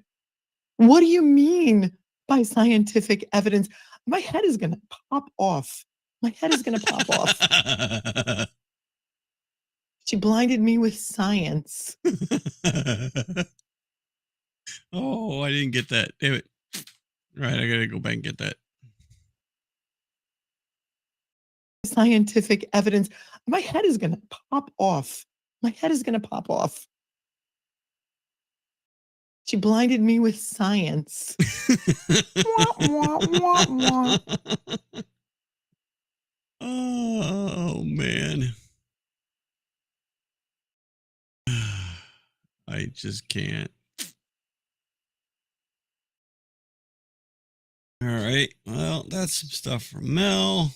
What do you mean by scientific evidence? My head is going to pop off. My head is going to pop off. She blinded me with science. Oh, I didn't get that. Damn it. Right, I gotta go back and get that. Scientific evidence. My head is going to pop off. My head is going to pop off. She blinded me with science. Wah, wah, wah. Oh man. I just can't. All right. Well, that's some stuff from Mel.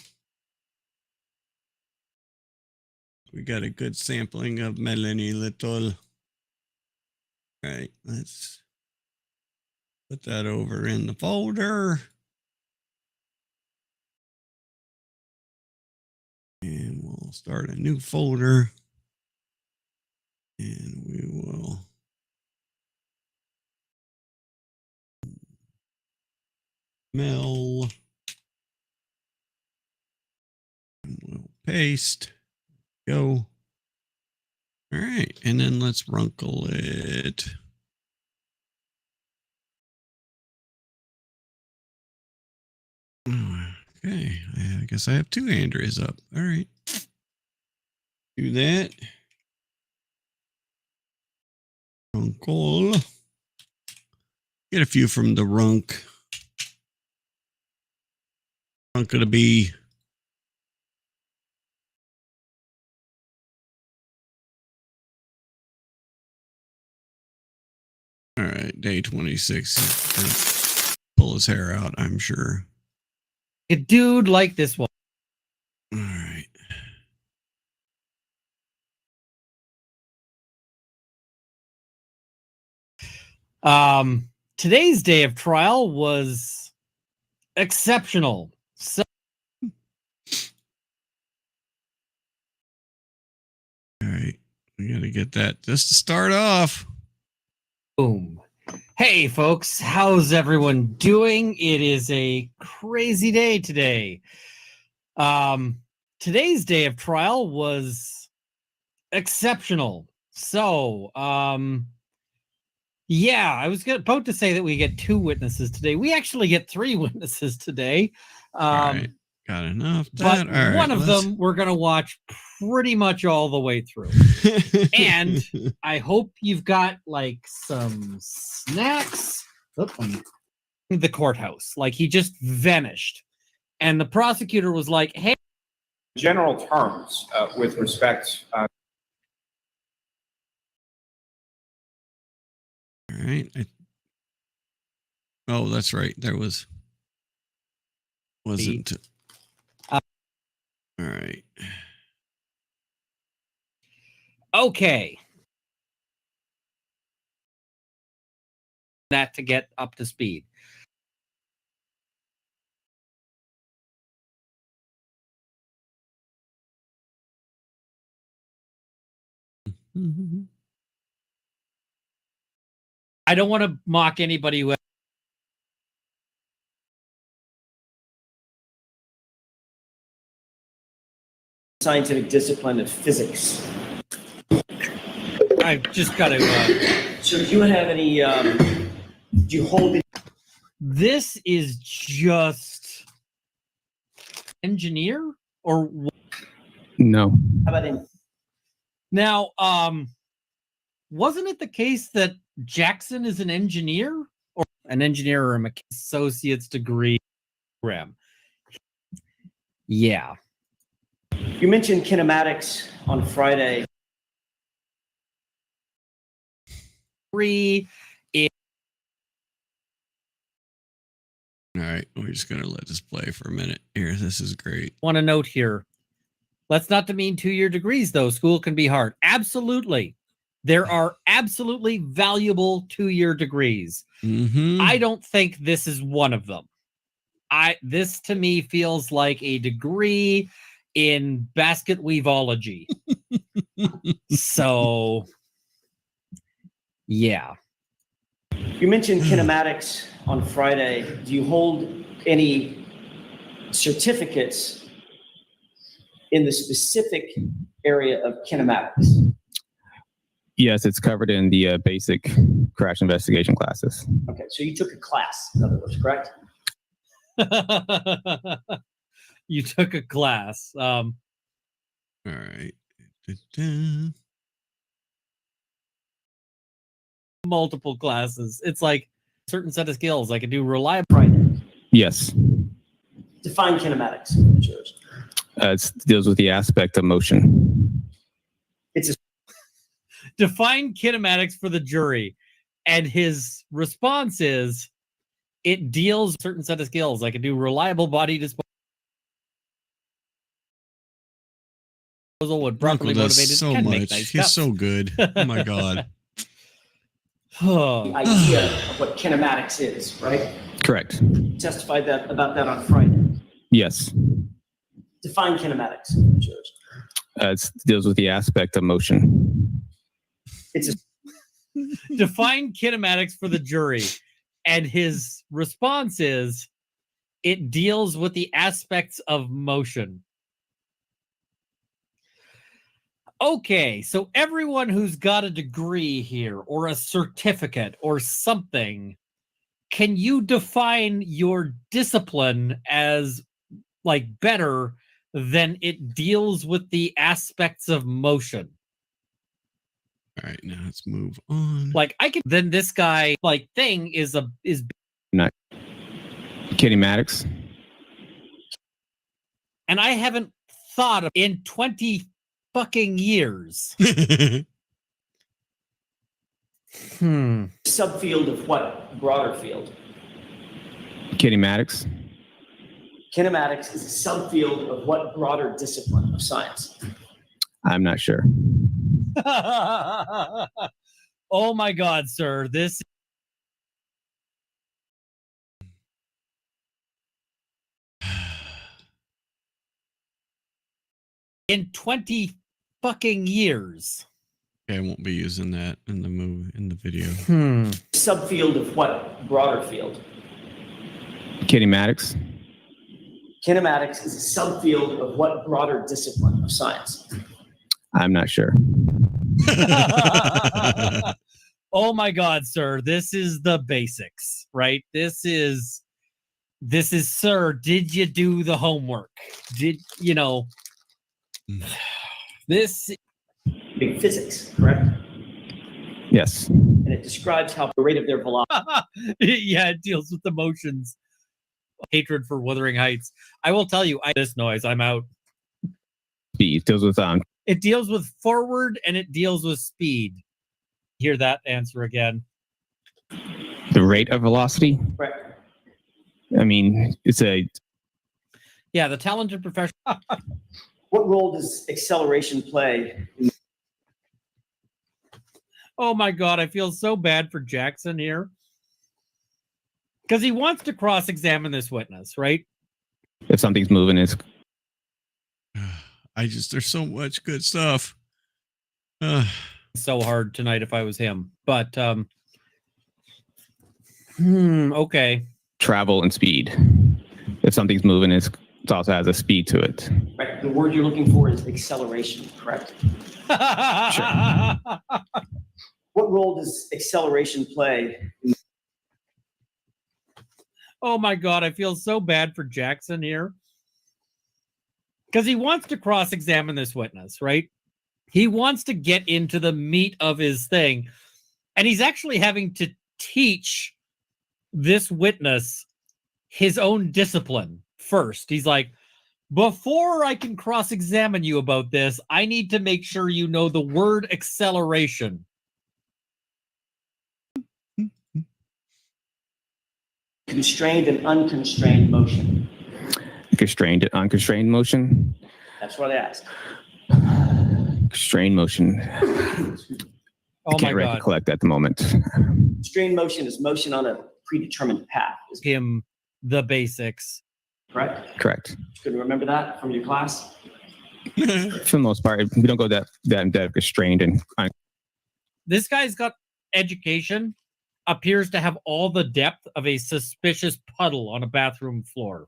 We got a good sampling of Melanie Little. All right, let's put that over in the folder. And we'll start a new folder. And we will Mel. And we'll paste. Go. All right, and then let's runkle it. Okay, I guess I have two Andreas up. All right. Do that. Runkle. Get a few from the runk. Runk of the bee. All right, day 26. Pull his hair out, I'm sure. A dude like this one. All right. Today's day of trial was exceptional. So All right. We got to get that just to start off. boom. Hey folks, how's everyone doing? It is a crazy day today. Today's day of trial was exceptional. So, yeah, I was about to say that we get two witnesses today. We actually get three witnesses today. All right. Got enough. But That. All right, one of them we're going to watch pretty much all the way through. And I hope you've got like some snacks. The courthouse. Like he just vanished. And the prosecutor was like, hey. General terms with respect. All right. Oh, that's right. There wasn't. All right. Okay. That to get up to speed. I don't want to mock anybody who scientific discipline of physics. I've just got to. So do you have any, do you hold it? This is just engineer or No. How about in? now? Wasn't it the case that Jackson is an engineer or an engineer or a associate's degree program? Yeah. You mentioned kinematics on Friday. Three. All right, we're just gonna let this play for a minute here. This is great. Want to note here, let's not demean 2-year degrees, though. School can be hard. Absolutely. There are absolutely valuable 2-year degrees. Mm-hmm. I don't think this is one of them. This to me feels like a degree in basket weaveology. So, yeah. You mentioned kinematics on Friday. Do you hold any certificates in the specific area of kinematics? Yes, it's covered in the basic crash investigation classes. Okay, so you took a class, in other words, correct? You took a class. All right. Da-da. Multiple classes. It's like a certain set of skills. I can do reliable. Friday. Yes. Define kinematics. Yours. It deals with the aspect of motion. It's a Define kinematics for the jury. And his response is, it deals with a certain set of skills. I can do reliable body disposal when properly Uncle does motivated. so Can much. make nice He's cups. so good. Oh my god. the idea of what kinematics is, right? Correct. Testified about that on Friday. Yes. Define kinematics. Yours. It deals with the aspect of motion. It's a Define kinematics for the jury. And his response is, it deals with the aspects of motion. Okay, so everyone who's got a degree here or a certificate or something, can you define your discipline as like better than it deals with the aspects of motion? All right, now let's move on. Like I can then this guy like thing is Not kinematics. and I haven't thought of in 20 fucking years. subfield of what broader field? Kinematics. Kinematics is a subfield of what broader discipline of science? I'm not sure. Oh my God, sir. This in 20 fucking years. Okay, I won't be using that in the movie, in the video. Subfield of what broader field? Kinematics. Kinematics is a subfield of what broader discipline of science? I'm not sure. Oh my God, sir. This is the basics, right? This is, sir, did you do the homework? Did, you know, this. Big physics, correct? Yes. And it describes how the rate of their velocity. Yeah, it deals with emotions. Hatred for Wuthering Heights. I will tell you, this noise, I'm out. Speed deals with It deals with forward and it deals with speed. Hear that answer again. the rate of velocity. Correct. I mean, it's a Yeah, the talented professional. What role does acceleration play? Oh my God, I feel so bad for Jackson here. Because he wants to cross-examine this witness, right? if something's moving, it's There's so much good stuff. So hard tonight if I was him. But, okay. travel and speed. If something's moving, it's It also has a speed to it. Right. The word you're looking for is acceleration, correct? What role does acceleration play? Oh my God, I feel so bad for Jackson here. Because he wants to cross-examine this witness, right? He wants to get into the meat of his thing. And he's actually having to teach this witness his own discipline first. He's like, before I can cross-examine you about this, I need to make sure you know the word acceleration. Constrained and unconstrained motion. Constrained and unconstrained motion. That's what I asked. Constrained motion. Oh I can't my God. recollect at the moment. Constrained motion is motion on a predetermined path. Is Him the basics. correct? Correct. Could you remember that from your class? For the most part, we don't go that in depth. Constrained and This guy's got education, appears to have all the depth of a suspicious puddle on a bathroom floor.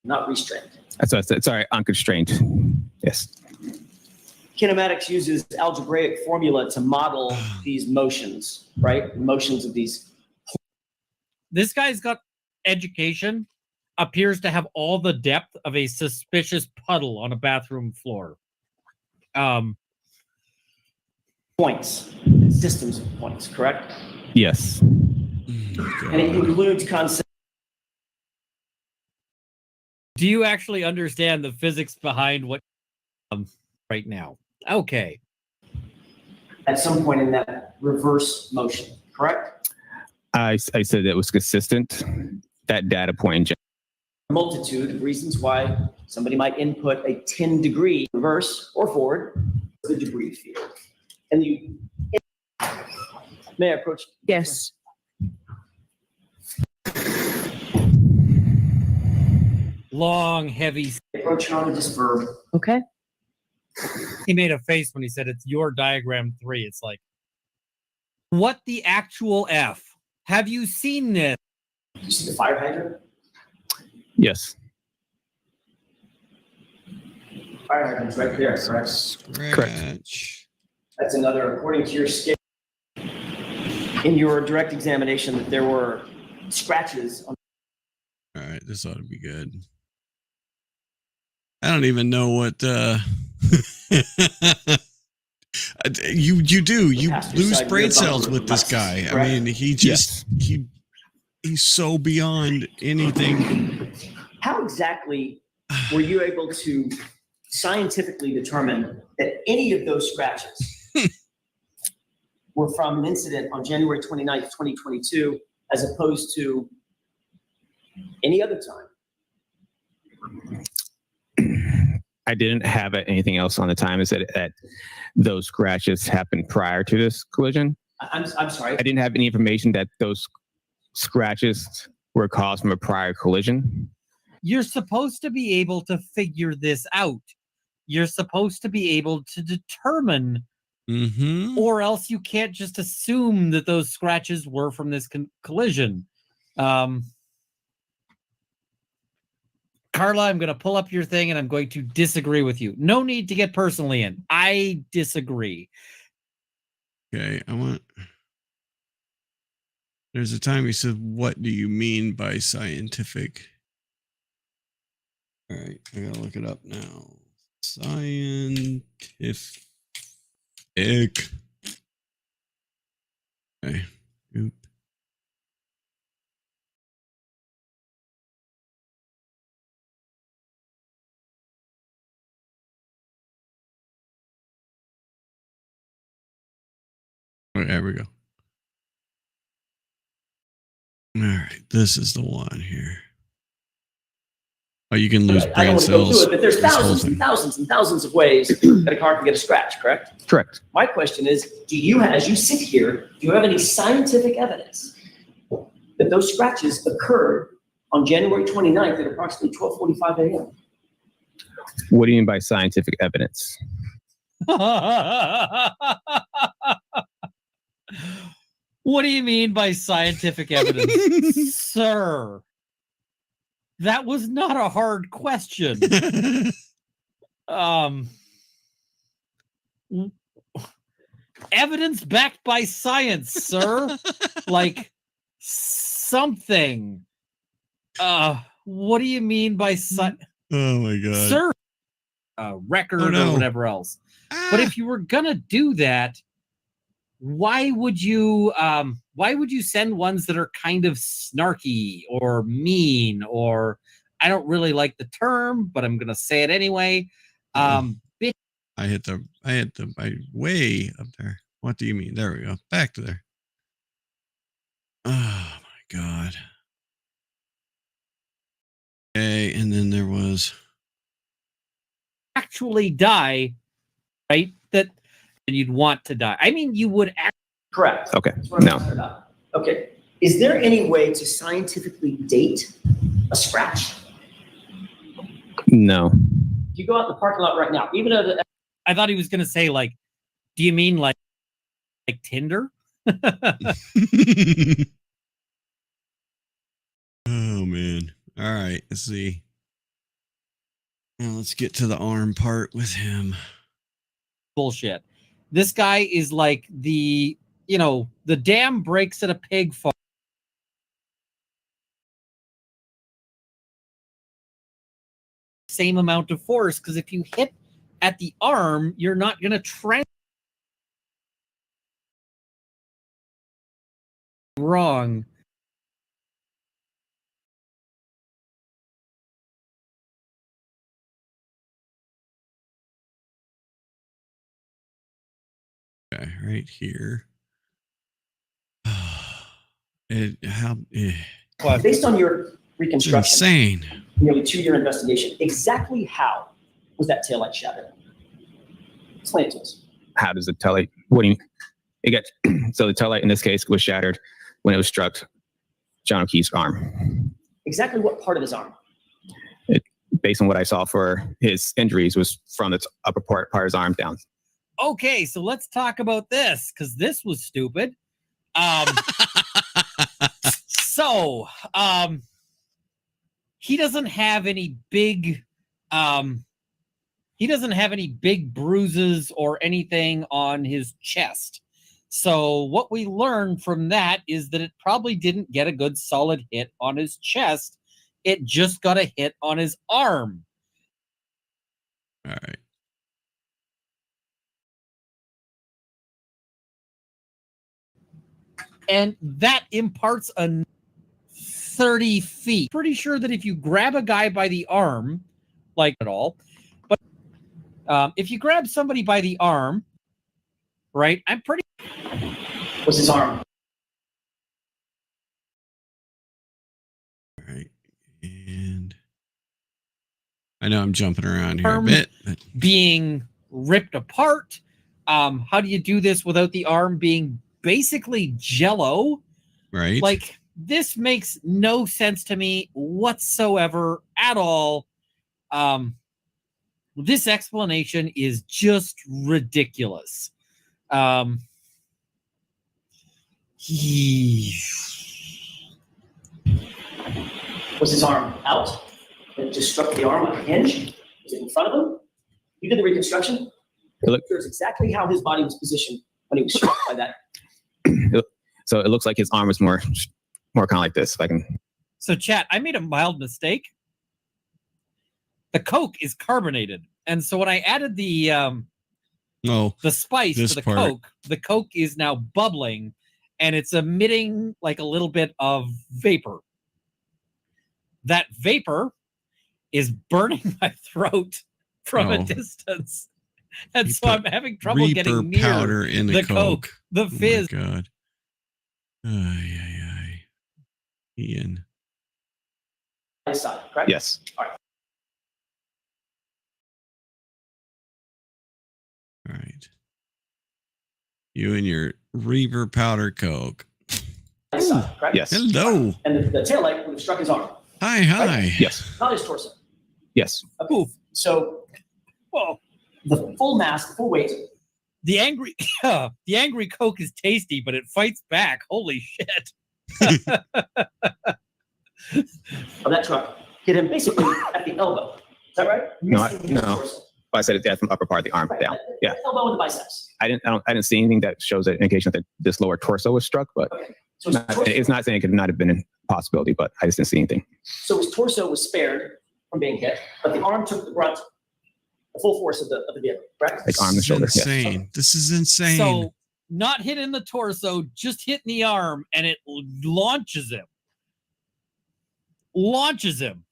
Not restrained. that's what I said. Sorry, unconstrained. Yes. Kinematics uses algebraic formula to model these motions, right? The motions of these. This guy's got education, appears to have all the depth of a suspicious puddle on a bathroom floor. Points, systems of points, correct? Yes. And it includes concepts. Do you actually understand the physics behind what right now? Okay. At some point in that reverse motion, correct? I said it was consistent. That data point. A multitude of reasons why somebody might input a 10-degree reverse or forward the degree field. And you may I approach? Yes. Long, heavy. Approach on this verb. Okay. He made a face when he said it's your diagram 3. It's like, what the actual F? Have you seen this? You see the fire hydrant? Yes. Fire hydrant's right there, correct? Scratch. That's another, according to your scale, in your direct examination, that there were scratches on. All right, this ought to be good. I don't even know what you do. You lose brain cells with this guy. I mean, he just he's so beyond anything. How exactly were you able to scientifically determine that any of those scratches were from an incident on January 29th, 2022, as opposed to any other time? I didn't have anything else on the time. Is that those scratches happened prior to this collision? I'm sorry. I didn't have any information that those scratches were caused from a prior collision. You're supposed to be able to figure this out. You're supposed to be able to determine, or else you can't just assume that those scratches were from this collision. Carla, I'm going to pull up your thing and I'm going to disagree with you. No need to get personally in. I disagree. Okay, there's a time he said, what do you mean by scientific? All right, I gotta look it up now. Scientific. Okay. Oop. Okay, there we go. All right, this is the one here. Oh, you can lose I don't brain want to go cells. through it, but there's this whole thousands and thing. thousands and thousands of ways that a car can get a scratch, correct? Correct. My question is, do you, as you sit here, do you have any scientific evidence that those scratches occurred on January 29th at approximately 12:45 a.m.? What do you mean by scientific evidence? What do you mean by scientific evidence? Sir, that was not a hard question. Evidence backed by science, sir. Like something. What do you mean by Oh my god. Sir, record or whatever else. But if you were gonna do that, why would you send ones that are kind of snarky or mean, or I don't really like the term, but I'm gonna say it anyway. Bitch. I hit the way up there. What do you mean? There we go. Back to there. Oh my god. Okay, and then there was actually die, right? That you'd want to die. I mean, you would actually. Correct. Okay. That's what I'm No. talking about. Okay. Is there any way to scientifically date a scratch? No. If you go out in the parking lot right now, even though I thought he was going to say, like, do you mean like Tinder? Oh man. All right, let's see. Now let's get to the arm part with him. Bullshit. This guy is like the dam breaks at a pig farm. Same amount of force, because if you hit at the arm, you're not going to wrong. Okay, right here. based on your reconstruction, insane. nearly 2-year investigation, exactly how was that taillight shattered? Explain it to us. How does the taillight? What do you? It gets so the taillight in this case was shattered when it was struck John O'Keefe's arm. Exactly what part of his arm? Based on what I saw for his injuries, was from the upper part of his arm down. Okay, so let's talk about this, because this was stupid. He doesn't have any big bruises or anything on his chest. So what we learned from that is that it probably didn't get a good solid hit on his chest. It just got a hit on his arm. All right. And that imparts a 30 feet. Pretty sure that if you grab a guy by the arm, like at all, but if you grab somebody by the arm, right, I'm pretty. What's his arm? All right. And I know I'm jumping around here a bit. But being ripped apart. How do you do this without the arm being basically jello? right. Like, this makes no sense to me whatsoever at all. This explanation is just ridiculous. Was his arm out? It just struck the arm on a hinge? Was it in front of him? You did the reconstruction? Here's exactly how his body was positioned when he was struck by that. So it looks like his arm was more kind of like this. If I can. So, chat, I made a mild mistake. The Coke is carbonated, and so when I added the spice to the Coke is now bubbling, and it's emitting like a little bit of vapor. That vapor is burning my throat from a distance, and so I'm having trouble getting near powder in the Coke. The fizz. Oh my God. Ian. His side, correct? Yes. All right. All right. You and your Reaper powder Coke. His side, correct? Yes. Hello. And the taillight would have struck his arm. Hi. Right? Yes. Not his torso. Yes. Okay. So, the full mass, the full weight the angry the angry Coke is tasty, but it fights back. Holy shit. Of that truck hit him basically at the elbow. Is that right? No. I said it's from upper part of the arm down. Yeah. Elbow and the biceps. I didn't see anything that shows an indication that this lower torso was struck, but Okay. So it's not saying it could not have been a possibility, but I just didn't see anything. So his torso was spared from being hit, but the arm took the brunt, the full force of the vehicle, correct? Like arm and This is shoulder. Yeah. insane. This is insane. So not hit in the torso, just hit in the arm, and it launches him. And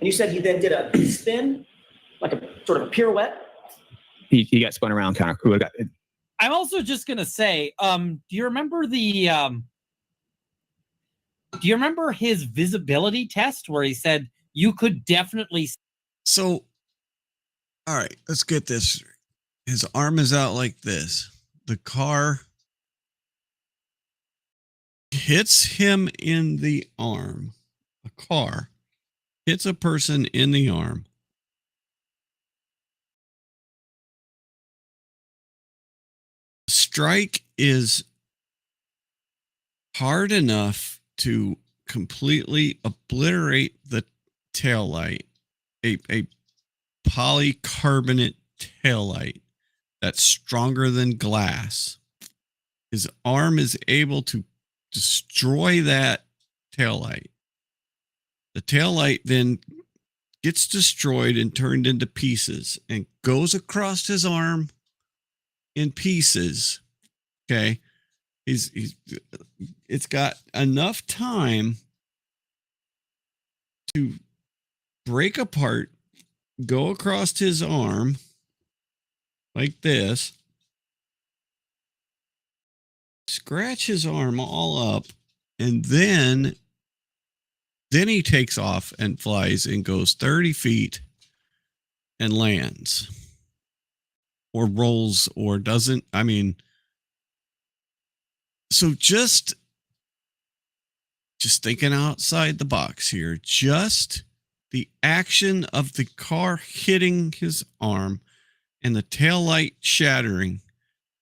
you said he then did a spin, like a sort of a pirouette. He got spun around kind of. I'm also just gonna say, do you remember his visibility test where he said you could definitely? So, all right, let's get this. His arm is out like this. The car hits him in the arm. A car hits a person in the arm. Strike is hard enough to completely obliterate the taillight, a polycarbonate taillight that's stronger than glass. His arm is able to destroy that taillight. The taillight then gets destroyed and turned into pieces and goes across his arm in pieces. Okay. It's got enough time to break apart, go across his arm like this, scratch his arm all up, and then he takes off and flies and goes 30 feet and lands or rolls or doesn't. I mean, so just thinking outside the box here, just the action of the car hitting his arm and the taillight shattering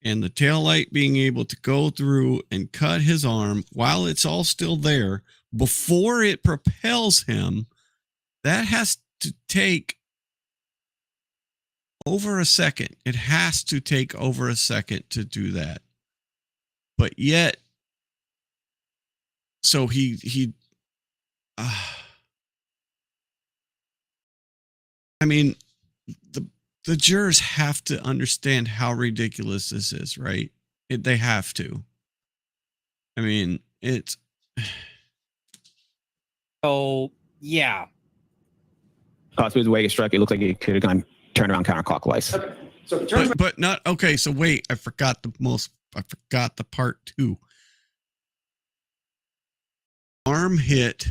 and the taillight being able to go through and cut his arm while it's all still there before it propels him, that has to take over a second. It has to take over a second to do that. But yet, so I mean, the jurors have to understand how ridiculous this is, right? They have to. I mean, it's. Oh, yeah. Possibly the way it struck, it looks like it could have gone turned around counterclockwise. Okay. So if it turns But not okay. So wait, I forgot the part 2. Arm hit.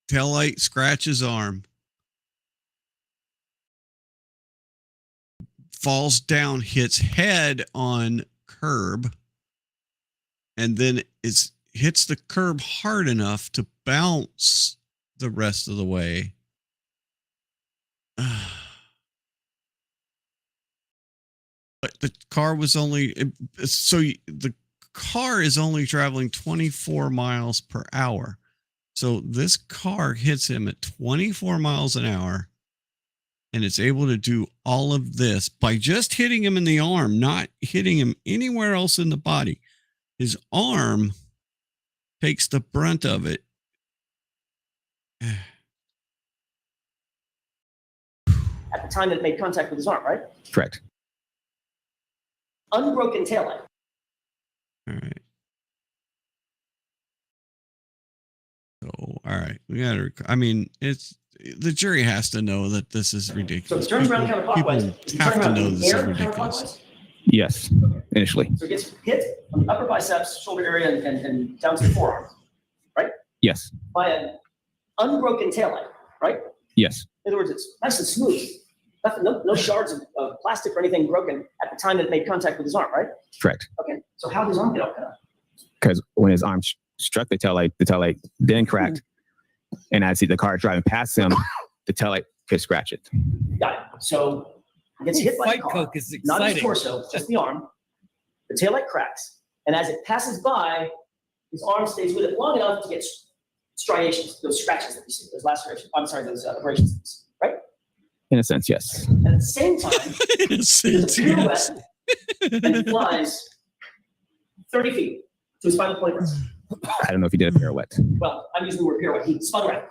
Taillight scratches arm. Falls down, hits head on curb, and then hits the curb hard enough to bounce the rest of the way. But the car was only the car is only traveling 24 miles per hour. So this car hits him at 24 miles an hour, and it's able to do all of this by just hitting him in the arm, not hitting him anywhere else in the body. His arm takes the brunt of it. at the time that it made contact with his arm, right? Correct. Unbroken taillight. All right. So, all right. We got to, I mean, the jury has to know that this is ridiculous. So it turns around counterclockwise. People have to know this is ridiculous. Yes, initially. So it gets hit on the upper biceps, shoulder area, and down to the forearm, right? Yes. By an unbroken taillight, right? Yes. In other words, it's nice and smooth. Nothing, no shards of plastic or anything broken at the time that it made contact with his arm, right? Correct. Okay. So how did his arm get all cut up? Because when his arm struck the taillight then cracked, and I see the car driving past him, the taillight could scratch it. Got it. So gets hit by the Fight car, Coke is not his exciting. torso, just the arm. The taillight cracks, and as it passes by, his arm stays with it long enough to get striations, those scratches that you see, those lacerations. I'm sorry, those abrasions, right? In a sense, yes. And at the same time, In a there's sense, a pirouette, yes. and he flies 30 feet to his final point rest. I don't know if he did a pirouette. Well, I'm using the word pirouette. He spun around.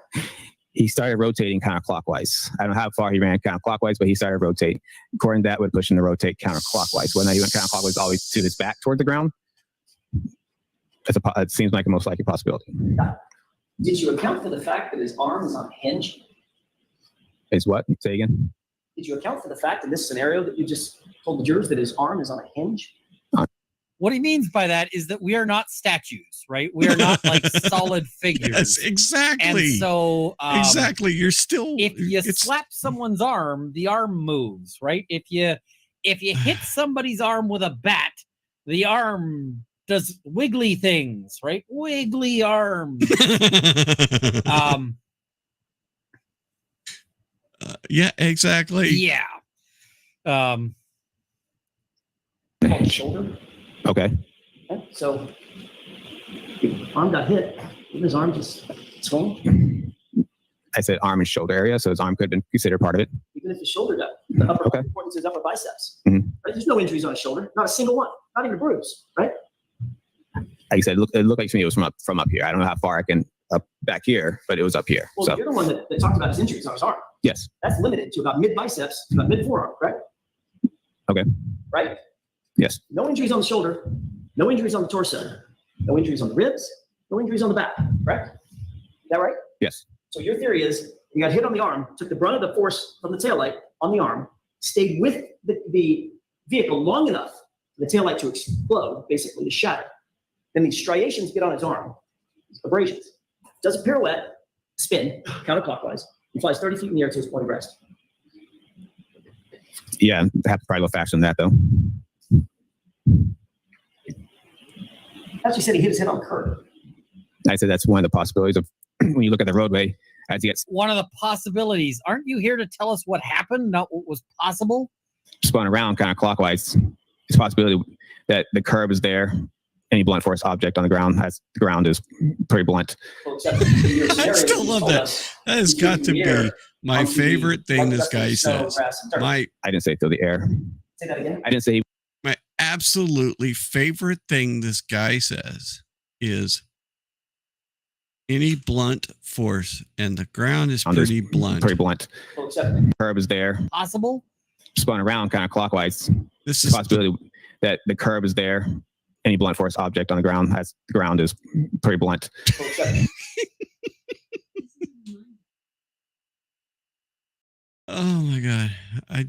He started rotating counterclockwise. I don't know how far he ran counterclockwise, but he started rotating. According to that, would push him to rotate counterclockwise. Whether he went counterclockwise always to his back toward the ground, it seems like a most likely possibility. Did you account for the fact that his arm is on a hinge? Is what? Say again? Did you account for the fact in this scenario that you just told the jurors that his arm is on a hinge? What he means by that is that we are not statues, right? We are not like solid figures. Yes, exactly. And so, exactly. You're still. if you slap someone's arm, the arm moves, right? If you hit somebody's arm with a bat, the arm does wiggly things, right? Wiggly arms. Yeah, exactly. Yeah. Shoulder. Okay. Okay, so arm got hit. His arm just swung. I said arm and shoulder area, so his arm could have been considered part of it. Even if his shoulder got the upper, Okay. according to his upper biceps. Mhm. Right? There's no injuries on his shoulder, not a single one, not even a bruise, right? Like I said, it looked like to me it was from up here. I don't know how far I can up back here, but it was up here. Well, So you're the one that talked about his injuries on his arm. yes. That's limited to about mid biceps, about mid forearm, right? Okay. Right? Yes. No injuries on the shoulder, no injuries on the torso, no injuries on the ribs, no injuries on the back, correct? Is that right? Yes. So your theory is you got hit on the arm, took the brunt of the force from the taillight on the arm, stayed with the vehicle long enough for the taillight to explode, basically to shatter. Then these striations get on his arm, abrasions. Does a pirouette, spin, counterclockwise, and flies 30 feet in the air to his point of rest. Yeah, I have to probably go faster than that though. Actually said he hit his head on the curb. I said that's one of the possibilities of when you look at the roadway as he gets One of the possibilities. Aren't you here to tell us what happened, not what was possible? spun around counterclockwise. It's a possibility that the curb is there. Any blunt force object on the ground the ground is pretty blunt. Well, except in your I scenario, still you love told that. us That has he's got in to the be air my on the favorite thing white this dust and guy snow, says. grass, and dirt. My I didn't say through the air. Say that again. I didn't say my absolutely favorite thing this guy says is any blunt force, and the ground is pretty blunt. Pretty blunt. Well, except Curb is there. Possible? Spun around counterclockwise. This It's is a possibility that the curb is there. Any blunt force object on the ground the ground is pretty blunt. well, except oh my god. I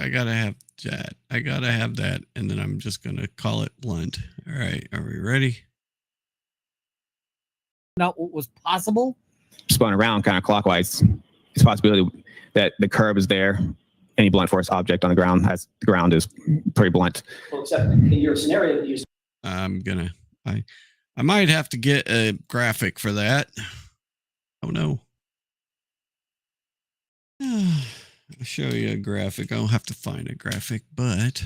gotta have that. I gotta have that, and then I'm just gonna call it blunt. All right, are we ready? Not what was possible? Spun around counterclockwise. It's a possibility that the curb is there. Any blunt force object on the ground the ground is pretty blunt. well, except in your scenario, you I might have to get a graphic for that. Oh no. I'll show you a graphic. I'll have to find a graphic, but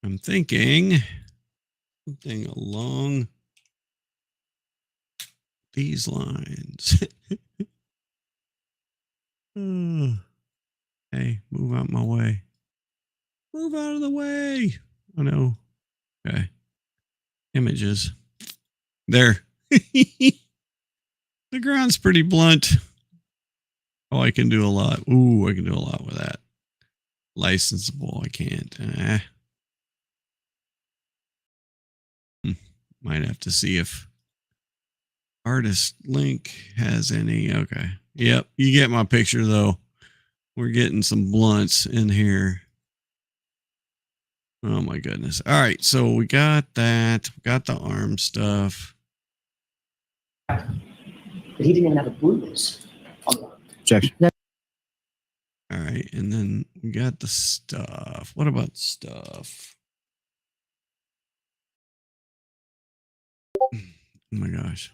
I'm thinking something along these lines. Hey, move out my way. Move out of the way. Oh no. Okay. Images. There. The ground's pretty blunt. Oh, I can do a lot. Ooh, I can do a lot with that. Licensable, I can't. Might have to see if artist link has any. Okay. Yep. You get my picture though. We're getting some blunts in here. Oh my goodness. All right. So we got that. We got the arm stuff. but he didn't even have a bruise on the arm. Objection. All right. And then we got the stuff. What about stuff? Oh my gosh.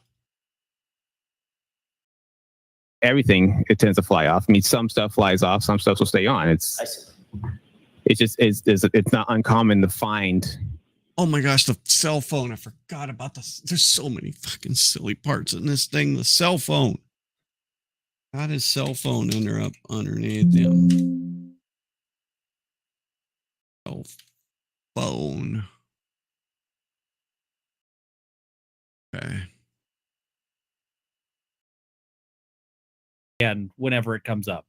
everything, it tends to fly off. I mean, some stuff flies off, some stuff will stay on. I see. It's not uncommon to find. Oh my gosh, the cell phone. I forgot about this. There's so many fucking silly parts in this thing. The cell phone. How does cell phone enter up underneath them? Cell phone. Okay. And whenever it comes up.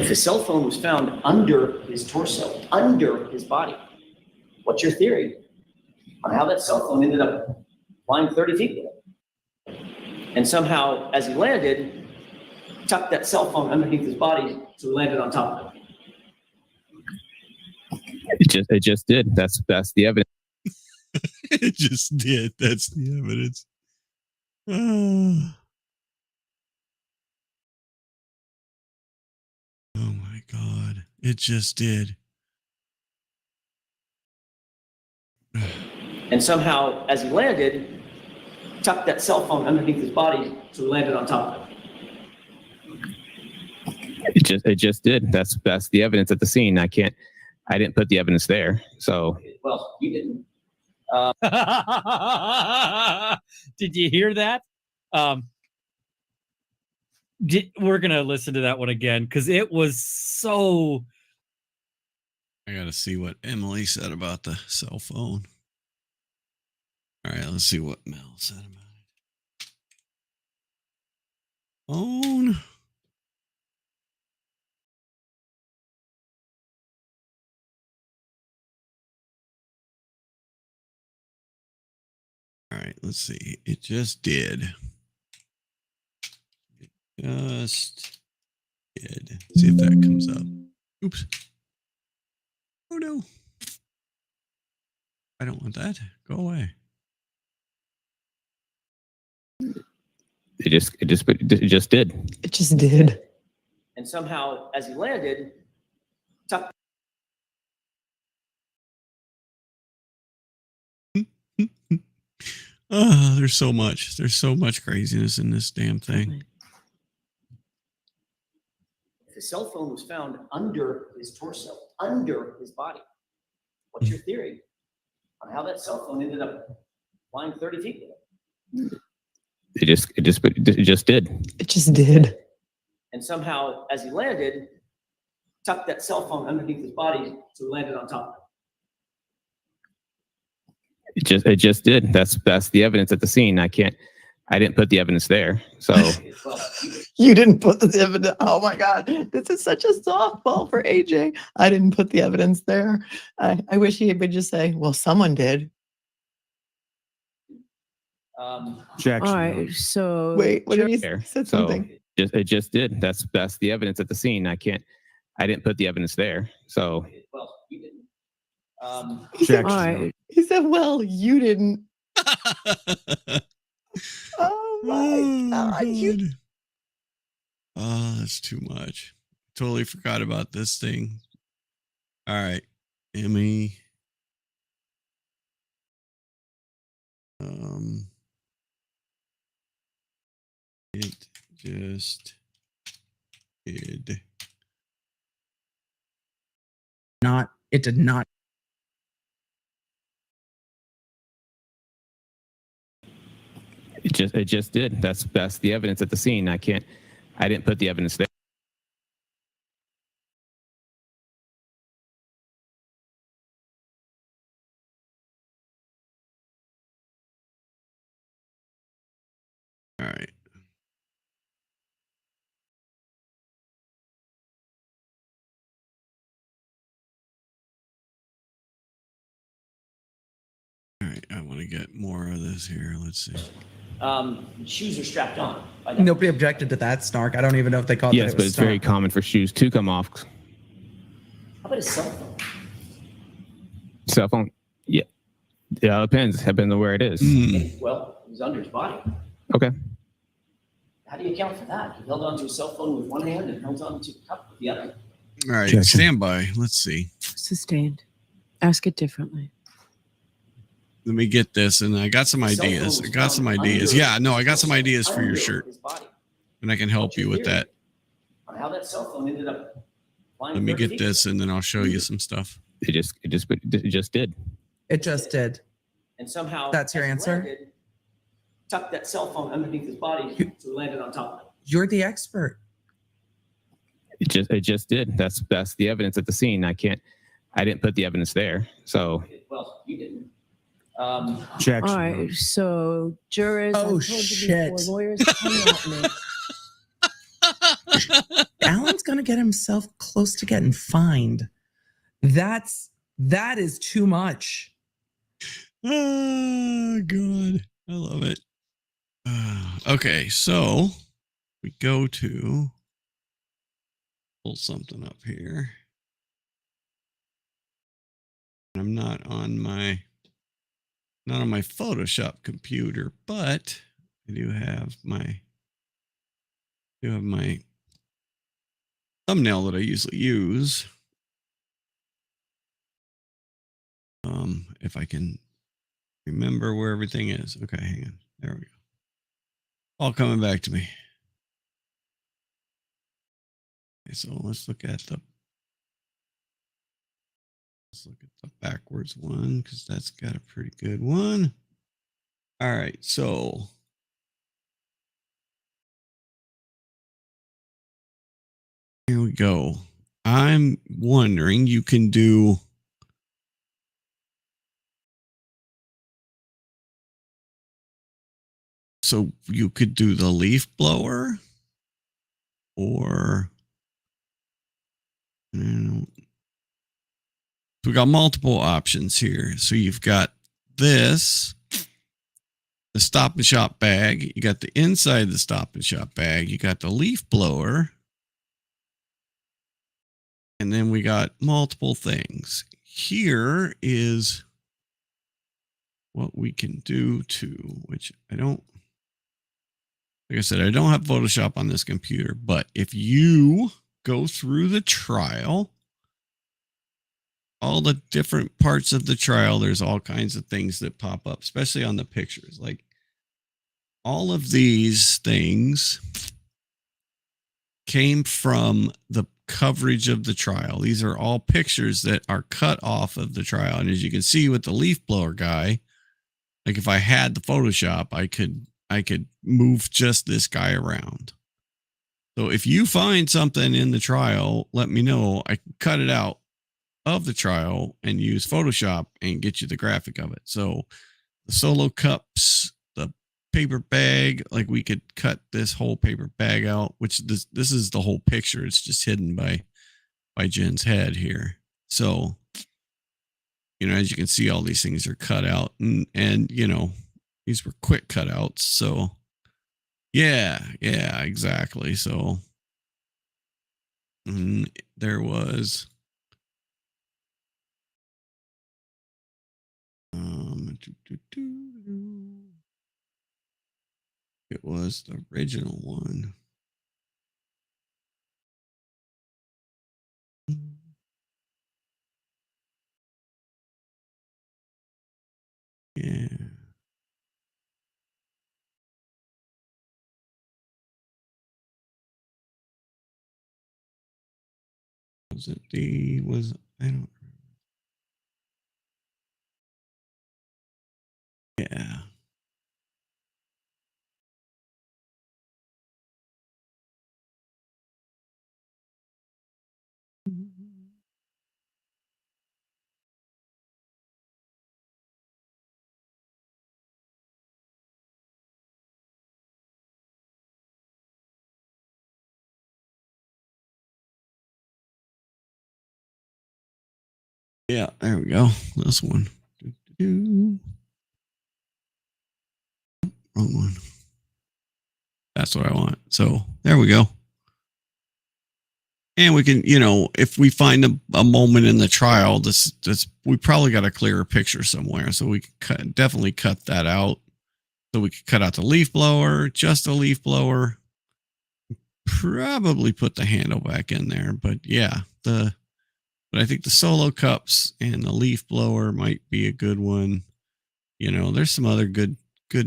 If his cell phone was found under his torso, under his body, what's your theory on how that cell phone ended up flying 30 feet? And somehow, as he landed, tucked that cell phone underneath his body, so he landed on top of it. It just did. That's the evidence. It just did. That's the evidence. Oh my God. It just did. And somehow, as he landed, tucked that cell phone underneath his body, so he landed on top of it. It just did. That's the evidence at the scene. I didn't put the evidence there. So Well, you didn't. Did you hear that? We're gonna listen to that one again because it was so. I gotta see what Emily said about the cell phone. All right, let's see what Mel said about it. Phone. All right, let's see. It just did. It just did. See if that comes up. Oops. Oh no. I don't want that. Go away. it just did. It just did. And somehow, as he landed, tucked. Oh, there's so much. There's so much craziness in this damn thing. If his cell phone was found under his torso, under his body, what's your theory on how that cell phone ended up flying 30 feet? It just did. It just did. And somehow, as he landed, tucked that cell phone underneath his body, so he landed on top of it. It just did. That's the evidence at the scene. I didn't put the evidence there. So You didn't put the evidence. Oh my God. This is such a softball for AJ. I didn't put the evidence there. I wish he would just say, well, someone did. All right. So Wait, what did he There. said So something? it just did. That's the evidence at the scene. I didn't put the evidence there. So Well, you didn't. He said, all right. he said, well, you didn't. Oh my God. God. Oh, that's too much. Totally forgot about this thing. All right, Emmy. It just did. It did not. it just did. That's the evidence at the scene. I didn't put the evidence there. All right. All right, I want to get more of this here. Let's see. Shoes are strapped on. By that. Nobody objected to that, Snark. I don't even know if they called Yes, it. but it's very common for shoes to come off. How about his cell phone? Cell phone. Yeah. Yeah, it depends on where it is. Well, it was under his body. Okay. How do you account for that? He held onto his cell phone with one hand and held onto the cup with the other. All right, stand by. Let's see. Sustained. Ask it differently. let me get this, and I got some ideas. I got some ideas. Yeah, no, I got some ideas for your shirt, and I can help you with that. How that cell phone ended up flying. Let me get this, and then I'll show you some stuff. It just did. It just did. And somehow That's your as it answer? landed, tucked that cell phone underneath his body, so he landed on top of it. You're the expert. It just did. That's the evidence at the scene. I didn't put the evidence there. So Well, you didn't. All right, so jurors. Oh, I told you shit. before, lawyers come at me. Alan's gonna get himself close to getting fined. That is too much. Oh God, I love it. Okay, so we go to pull something up here. I'm not on my Photoshop computer, but I do have my thumbnail that I usually use. If I can remember where everything is. Okay, hang on. There we go. All coming back to me. Okay, so let's look at the backwards one, because that's got a pretty good one. All right, so here we go. I'm wondering, you can do so you could do the leaf blower, or I don't know. We got multiple options here. So you've got this, the Stop and Shop bag. You got the inside the Stop and Shop bag. You got the leaf blower. And then we got multiple things. Here is what we can do to, which I don't, like I said, I don't have Photoshop on this computer, but if you go through the trial, all the different parts of the trial, there's all kinds of things that pop up, especially on the pictures. Like all of these things came from the coverage of the trial. These are all pictures that are cut off of the trial. And as you can see with the leaf blower guy, like if I had the Photoshop, I could move just this guy around. So if you find something in the trial, let me know. I can cut it out of the trial and use Photoshop and get you the graphic of it. So the solo cups, the paper bag, like we could cut this whole paper bag out, which this is the whole picture. It's just hidden by Jen's head here. So, you know, as you can see, all these things are cut out, and you know, these were quick cutouts. So yeah, exactly. So there was it was the original one. Yeah. Was it I don't yeah. Yeah, there we go. This one. Wrong one. That's what I want. So there we go. And we can, you know, if we find a moment in the trial, this we probably got a clearer picture somewhere. So we can definitely cut that out. So we could cut out the leaf blower, just a leaf blower. Probably put the handle back in there, but yeah, but I think the solo cups and the leaf blower might be a good one. You know, there's some other good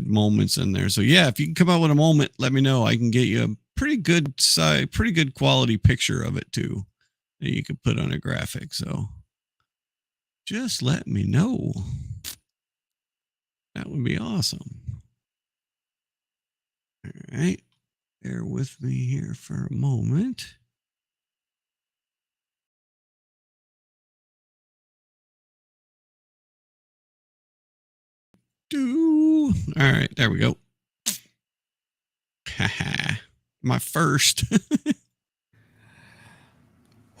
moments in there. So yeah, if you can come out with a moment, let me know. I can get you a pretty good quality picture of it too that you could put on a graphic. So just let me know. That would be awesome. All right. Bear with me here for a moment. All right, there we go. My first.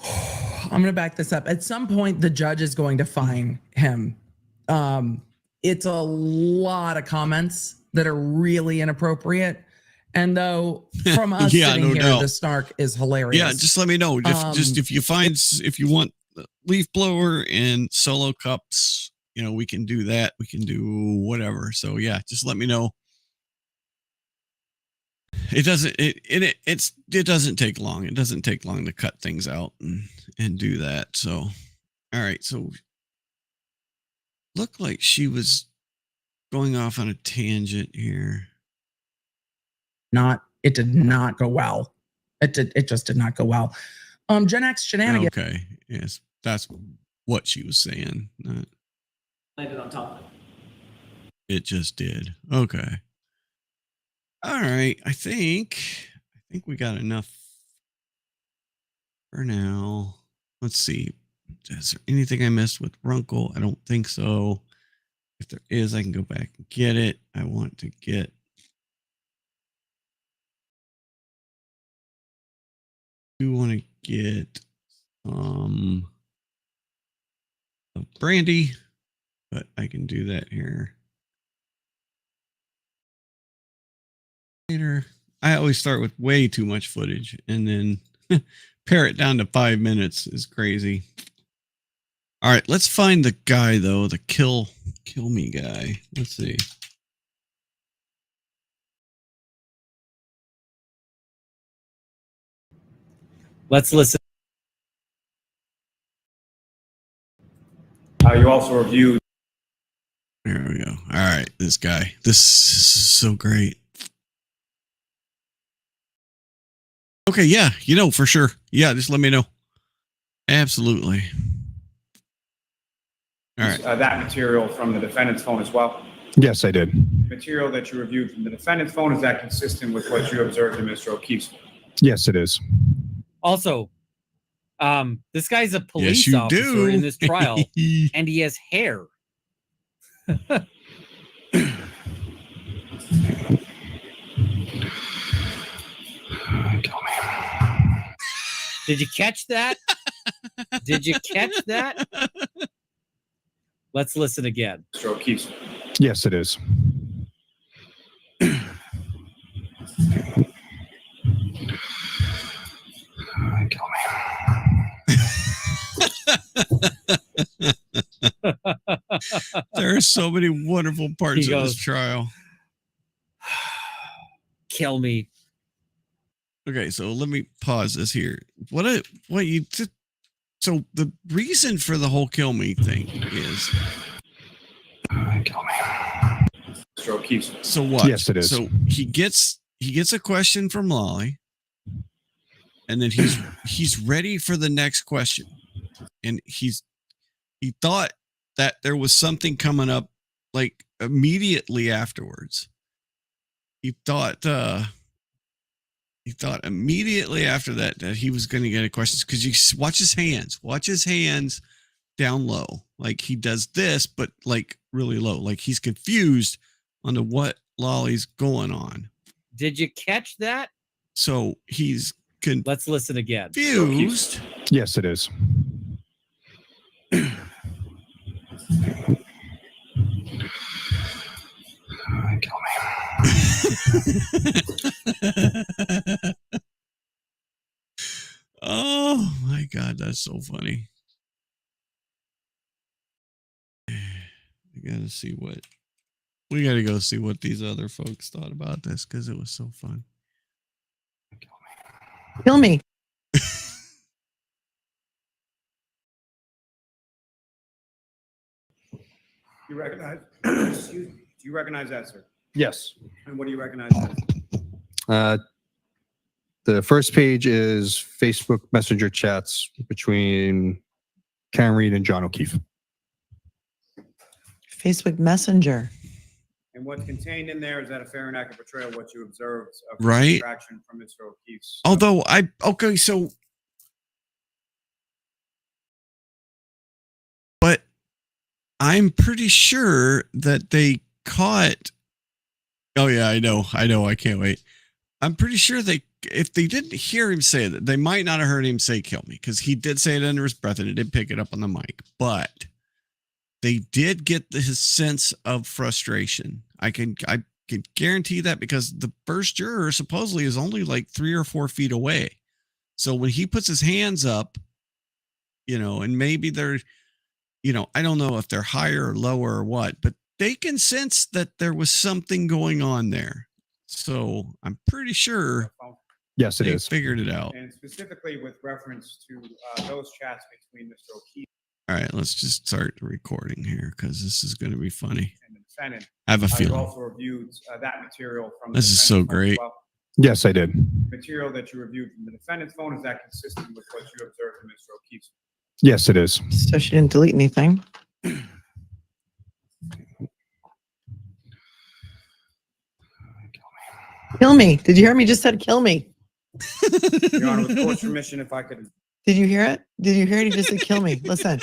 I'm going to back this up. At some point, the judge is going to fine him. It's a lot of comments that are really inappropriate. And though from us sitting here, the snark is hilarious. Yeah, just let me know. Just if you want leaf blower and solo cups, you know, we can do that. We can do whatever. So yeah, just let me know. It doesn't take long. It doesn't take long to cut things out and do that. So all right, so looked like she was going off on a tangent here. It did not go well. It just did not go well. Gen X shenanigans. Okay. Yes, that's what she was saying. Landed on top of it. It just did. Okay. All right. I think we got enough for now. Let's see. Is there anything I missed with Runkle? I don't think so. If there is, I can go back and get it. I want to get brandy, but I can do that here later. I always start with way too much footage and then pare it down to 5 minutes is crazy. All right, let's find the guy though, the kill me guy. Let's see. Let's listen. You also reviewed. There we go. All right, this guy. This is so great. Okay, yeah, you know, for sure. Yeah, just let me know. Absolutely. All right. That material from the defendant's phone as well. Yes, I did. The material that you reviewed from the defendant's phone, is that consistent with what you observed in Mr. O'Keefe's phone? Yes, it is. Also, this guy's a police officer in this trial, and he has hair. Did you catch that? Did you catch that? Let's listen again. Mr. O'Keefe's phone. Yes, it is. Kill me. There are so many wonderful parts of this trial. Kill me. Okay, so let me pause this here. So the reason for the whole kill me thing is kill me. Mr. O'Keefe's phone. So what? Yes, it is. So he gets a question from Lolly, and then he's ready for the next question, and he thought that there was something coming up like immediately afterwards. He thought immediately after that he was going to get a question, because you watch his hands down low, like he does this, but like really low, like he's confused on what Lolly's going on. Did you catch that? So he's let's listen again. Confused. Yes, it is. Kill me. Oh my God, that's so funny. We got to go see what these other folks thought about this, because it was so fun. Kill me. You recognize Excuse me. Do you recognize that, sir? Yes. And what do you recognize as? The first page is Facebook Messenger chats between Karen Reed and John O'Keefe. Facebook Messenger. And what's contained in there, is that a fair and accurate portrayal of what you observed of Right. interaction from Mr. O'Keefe's? Although okay, so, but I'm pretty sure that they caught. Oh yeah, I know. I can't wait. I'm pretty sure if they didn't hear him say that, they might not have heard him say "kill me," because he did say it under his breath and it did pick it up on the mic. But they did get his sense of frustration. I can guarantee that, because the first juror supposedly is only like 3 or 4 feet away. So when he puts his hands up, and maybe they're, I don't know if they're higher or lower or what, but they can sense that there was something going on there. So I'm pretty sure Yes, it they is. figured it out. And specifically with reference to those chats between Mr. O'Keefe All right, let's just start the recording here, because this is going to be funny. and the defendant, I have a you feeling. also reviewed that material from. This the is so defendant's phone as great. well. Yes, I did. Material that you reviewed from the defendant's phone, is that consistent with what you observed in Mr. O'Keefe's? Yes, it is. So she didn't delete anything. Kill me. Did you hear me? Just said kill me. Your Honor, with the court's permission, if I could. Did you hear it? Did you hear it? He just said kill me. Listen.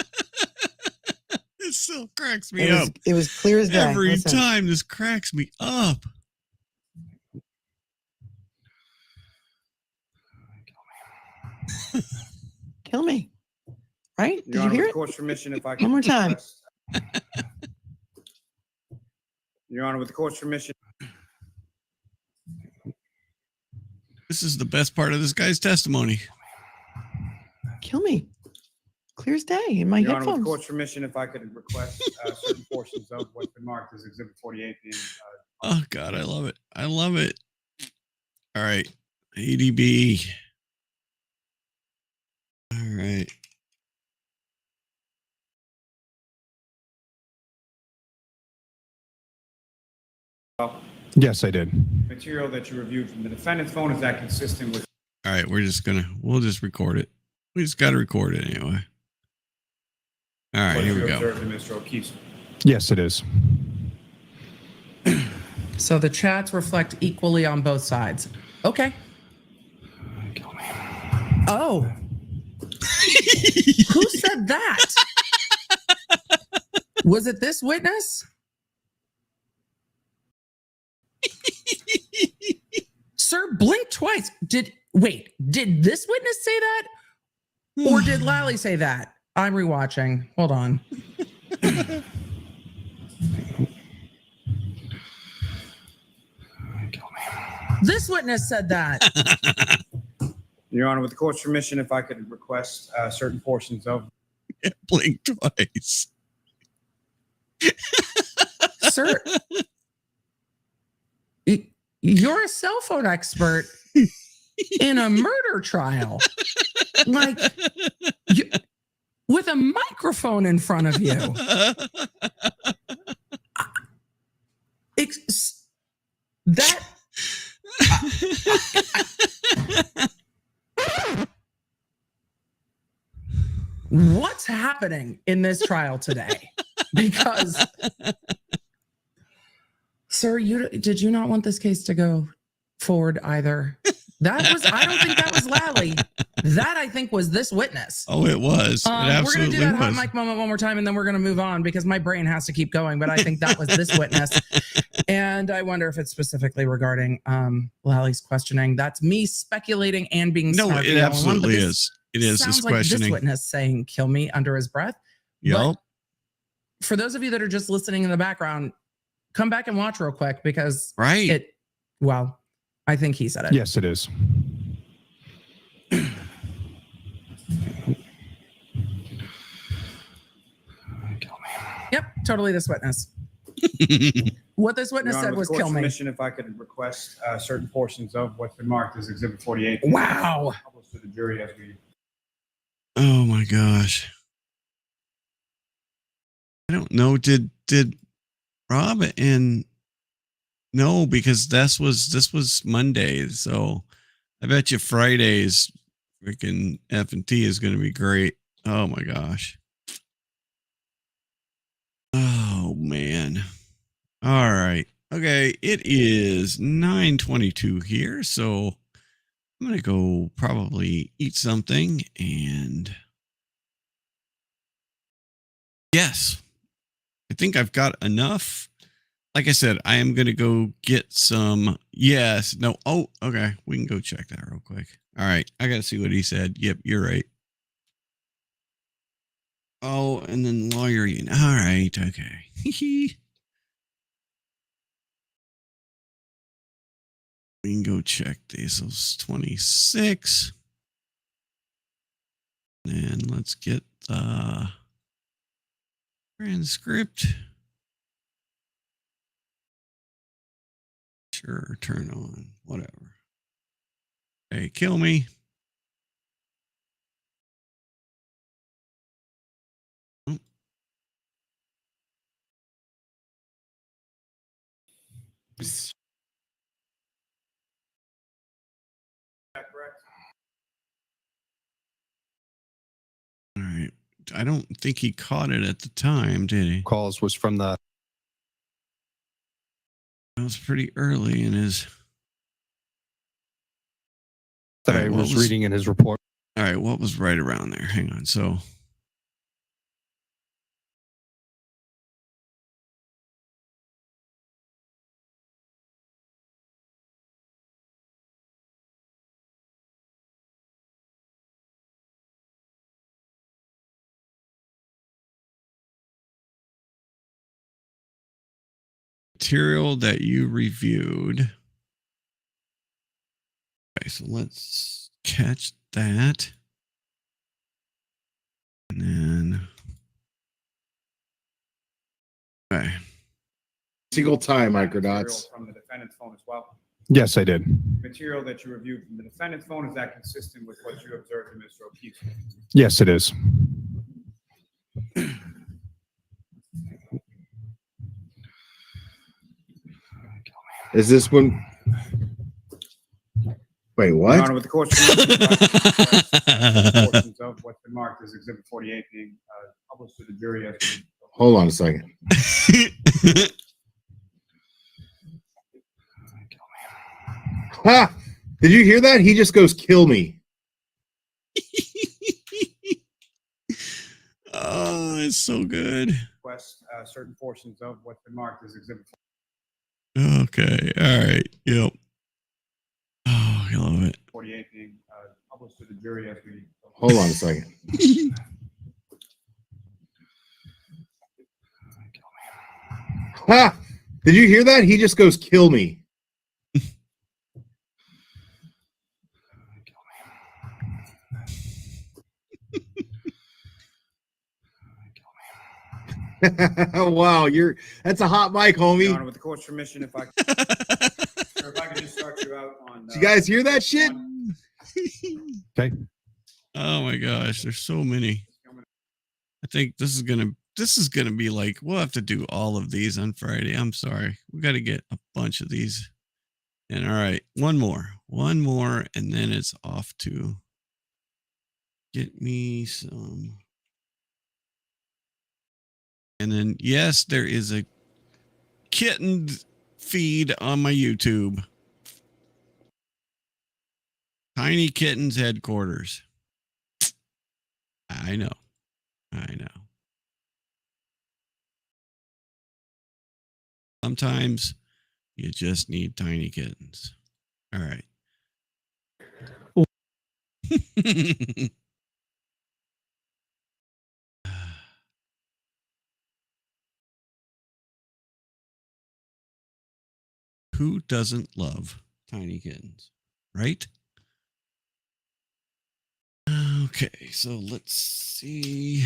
It still cracks me up. It was clear as day. Every Listen. time this cracks me up. Kill me. Right? Did Your you Honor, hear with it? the court's permission, if I could. One more time. Your Honor, with the court's permission. This is the best part of this guy's testimony. Kill me. Clear as day in my Your Honor, with the headphones. court's permission, if I could request certain portions of what's been marked as Exhibit 48 being. Oh, God, I love it. I love it. All right. ADB. All right. Yes, I did. Material that you reviewed from the defendant's phone, is that consistent with? All right. We'll just record it. We just got to record it anyway. All right. What Here you we go. observed in Mr. O'Keefe's? Yes, it is. So the chats reflect equally on both sides. Okay. Oh. Who said that? Was it this witness? Sir, blink twice. Did this witness say that? Or did Lally say that? I'm rewatching. Hold on. This witness said that. Your Honor, with the court's permission, if I could request certain portions of. Blink twice. Sir, you're a cell phone expert in a murder trial. Like, with a microphone in front of you. That. What's happening in this trial today? Because, sir, did you not want this case to go forward either? I don't think that was Lally. That, I think, was this witness. Oh, it was. It We're going to absolutely do that hot was. mic moment one more time, and then we're going to move on because my brain has to keep going. But I think that was this witness. And I wonder if it's specifically regarding Lally's questioning. That's me speculating and being No, smart. it absolutely is. It is Sounds this like this questioning. witness saying "kill me" under his breath. Yep. But for those of you that are just listening in the background, come back and watch real quick because Right. Well, I think he said it. Yes, it is. Yep, totally this witness. What this witness Your Honor, said with was the court's "kill me." permission, if I could request certain portions of what's been marked as Exhibit 48. Wow. Published to the jury as we. Oh my gosh. I don't know. Did Rob, and no, because this was Monday, so I bet you Friday's freaking F&T is going to be great. Oh my gosh. Oh man. All right. Okay, it is 9:22 here, so I'm going to go probably eat something, and yes, I think I've got enough. Like I said, I am going to go get some. Yes. No. Oh, okay. We can go check that real quick. All right. I got to see what he said. Yep. You're right. Oh, and then lawyer. All right. Okay. We can go check these. Those 26. And let's get the transcript. Sure. Turn on. Whatever. Hey, kill me. Oh. All right. I don't think he caught it at the time, did he? Calls was from the. That was pretty early in his. That All right, I what was reading in his report. All right, what was right around there? Hang on. So material that you reviewed. Okay, so let's catch that. And then okay. Single time, Microdots. From the defendant's phone as well. Yes, I did. Material that you reviewed from the defendant's phone, is that consistent with what you observed in Mr. O'Keefe's phone? Yes, it is. Is this one? Wait, what? Your Honor, with the court's permission, portions of what's been marked as Exhibit 48 being published to the jury as. Hold on a second. Ha! Did you hear that? He just goes, "Kill me." Oh, it's so good. Request certain portions of what's been marked as Exhibit. Okay. All right. Yep. Oh, I love it. 48 being published to the jury as we. Hold on a second. Ha! Did you hear that? He just goes, "Kill me." Wow, that's a hot mic, homie. Your Honor, with the court's permission, if I could just start you out on. Did you guys hear that shit? Okay. Oh my gosh, there's so many. I think this is gonna be like, we'll have to do all of these on Friday. I'm sorry. We got to get a bunch of these. And all right, one more, and then it's off to get me some. And then yes, there is a kitten feed on my YouTube. Tiny Kittens Headquarters. I know. Sometimes you just need tiny kittens. All right. Who doesn't love tiny kittens, right? Okay, so let's see.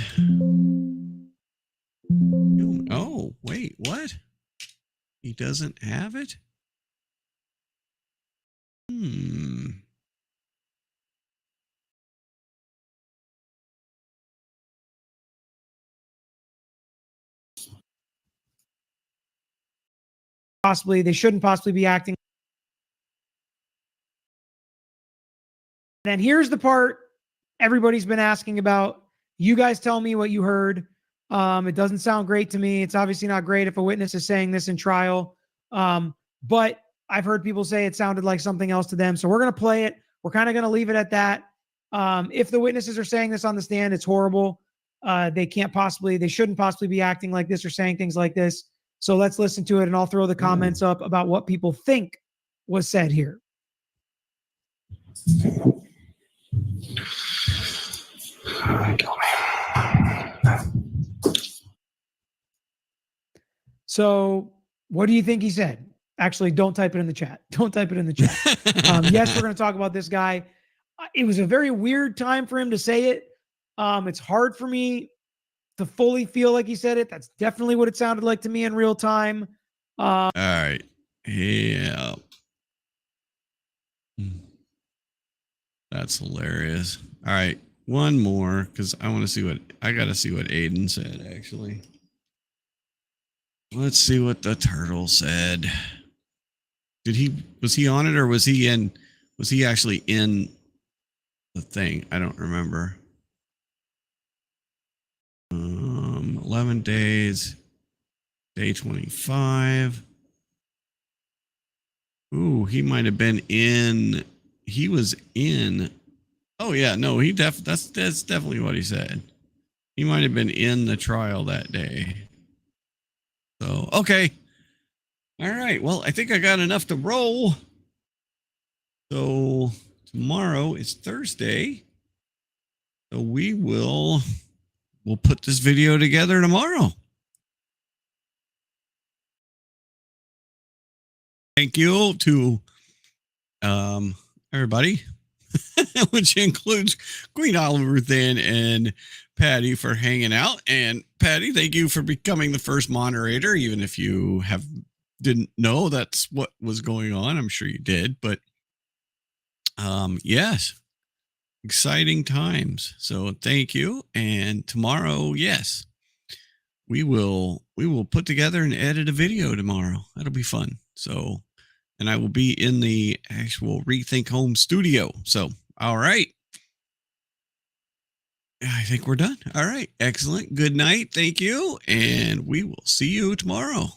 Oh, wait, what? He doesn't have it? they shouldn't possibly be acting. Then here's the part everybody's been asking about. You guys tell me what you heard. It doesn't sound great to me. It's obviously not great if a witness is saying this in trial. But I've heard people say it sounded like something else to them. So we're going to play it. We're kind of going to leave it at that. If the witnesses are saying this on the stand, it's horrible. They shouldn't possibly be acting like this or saying things like this. So let's listen to it, and I'll throw the comments up about what people think was said here. So what do you think he said? Actually, don't type it in the chat. Don't type it in the chat. Yes, we're going to talk about this guy. It was a very weird time for him to say it. It's hard for me to fully feel like he said it. That's definitely what it sounded like to me in real time. All right. Yeah. That's hilarious. All right. One more, because I got to see what Aiden said, actually. Let's see what the turtle said. Was he on it, or was he actually in the thing? I don't remember. 11 days, day 25. Ooh, he might have been in. He was in. Oh yeah, no, that's definitely what he said. He might have been in the trial that day. So, okay. All right. Well, I think I got enough to roll. So tomorrow is Thursday. So we'll put this video together tomorrow. Thank you to everybody, which includes Queen Oliver Thin and Patty for hanging out. And Patty, thank you for becoming the first moderator, even if you didn't know that's what was going on. I'm sure you did, but yes, exciting times. So thank you. And tomorrow, yes, we will put together and edit a video tomorrow. That'll be fun. So, and I will be in the actual Rethink Home studio. So, all right. I think we're done. All right. Excellent. Good night. Thank you. And we will see you tomorrow.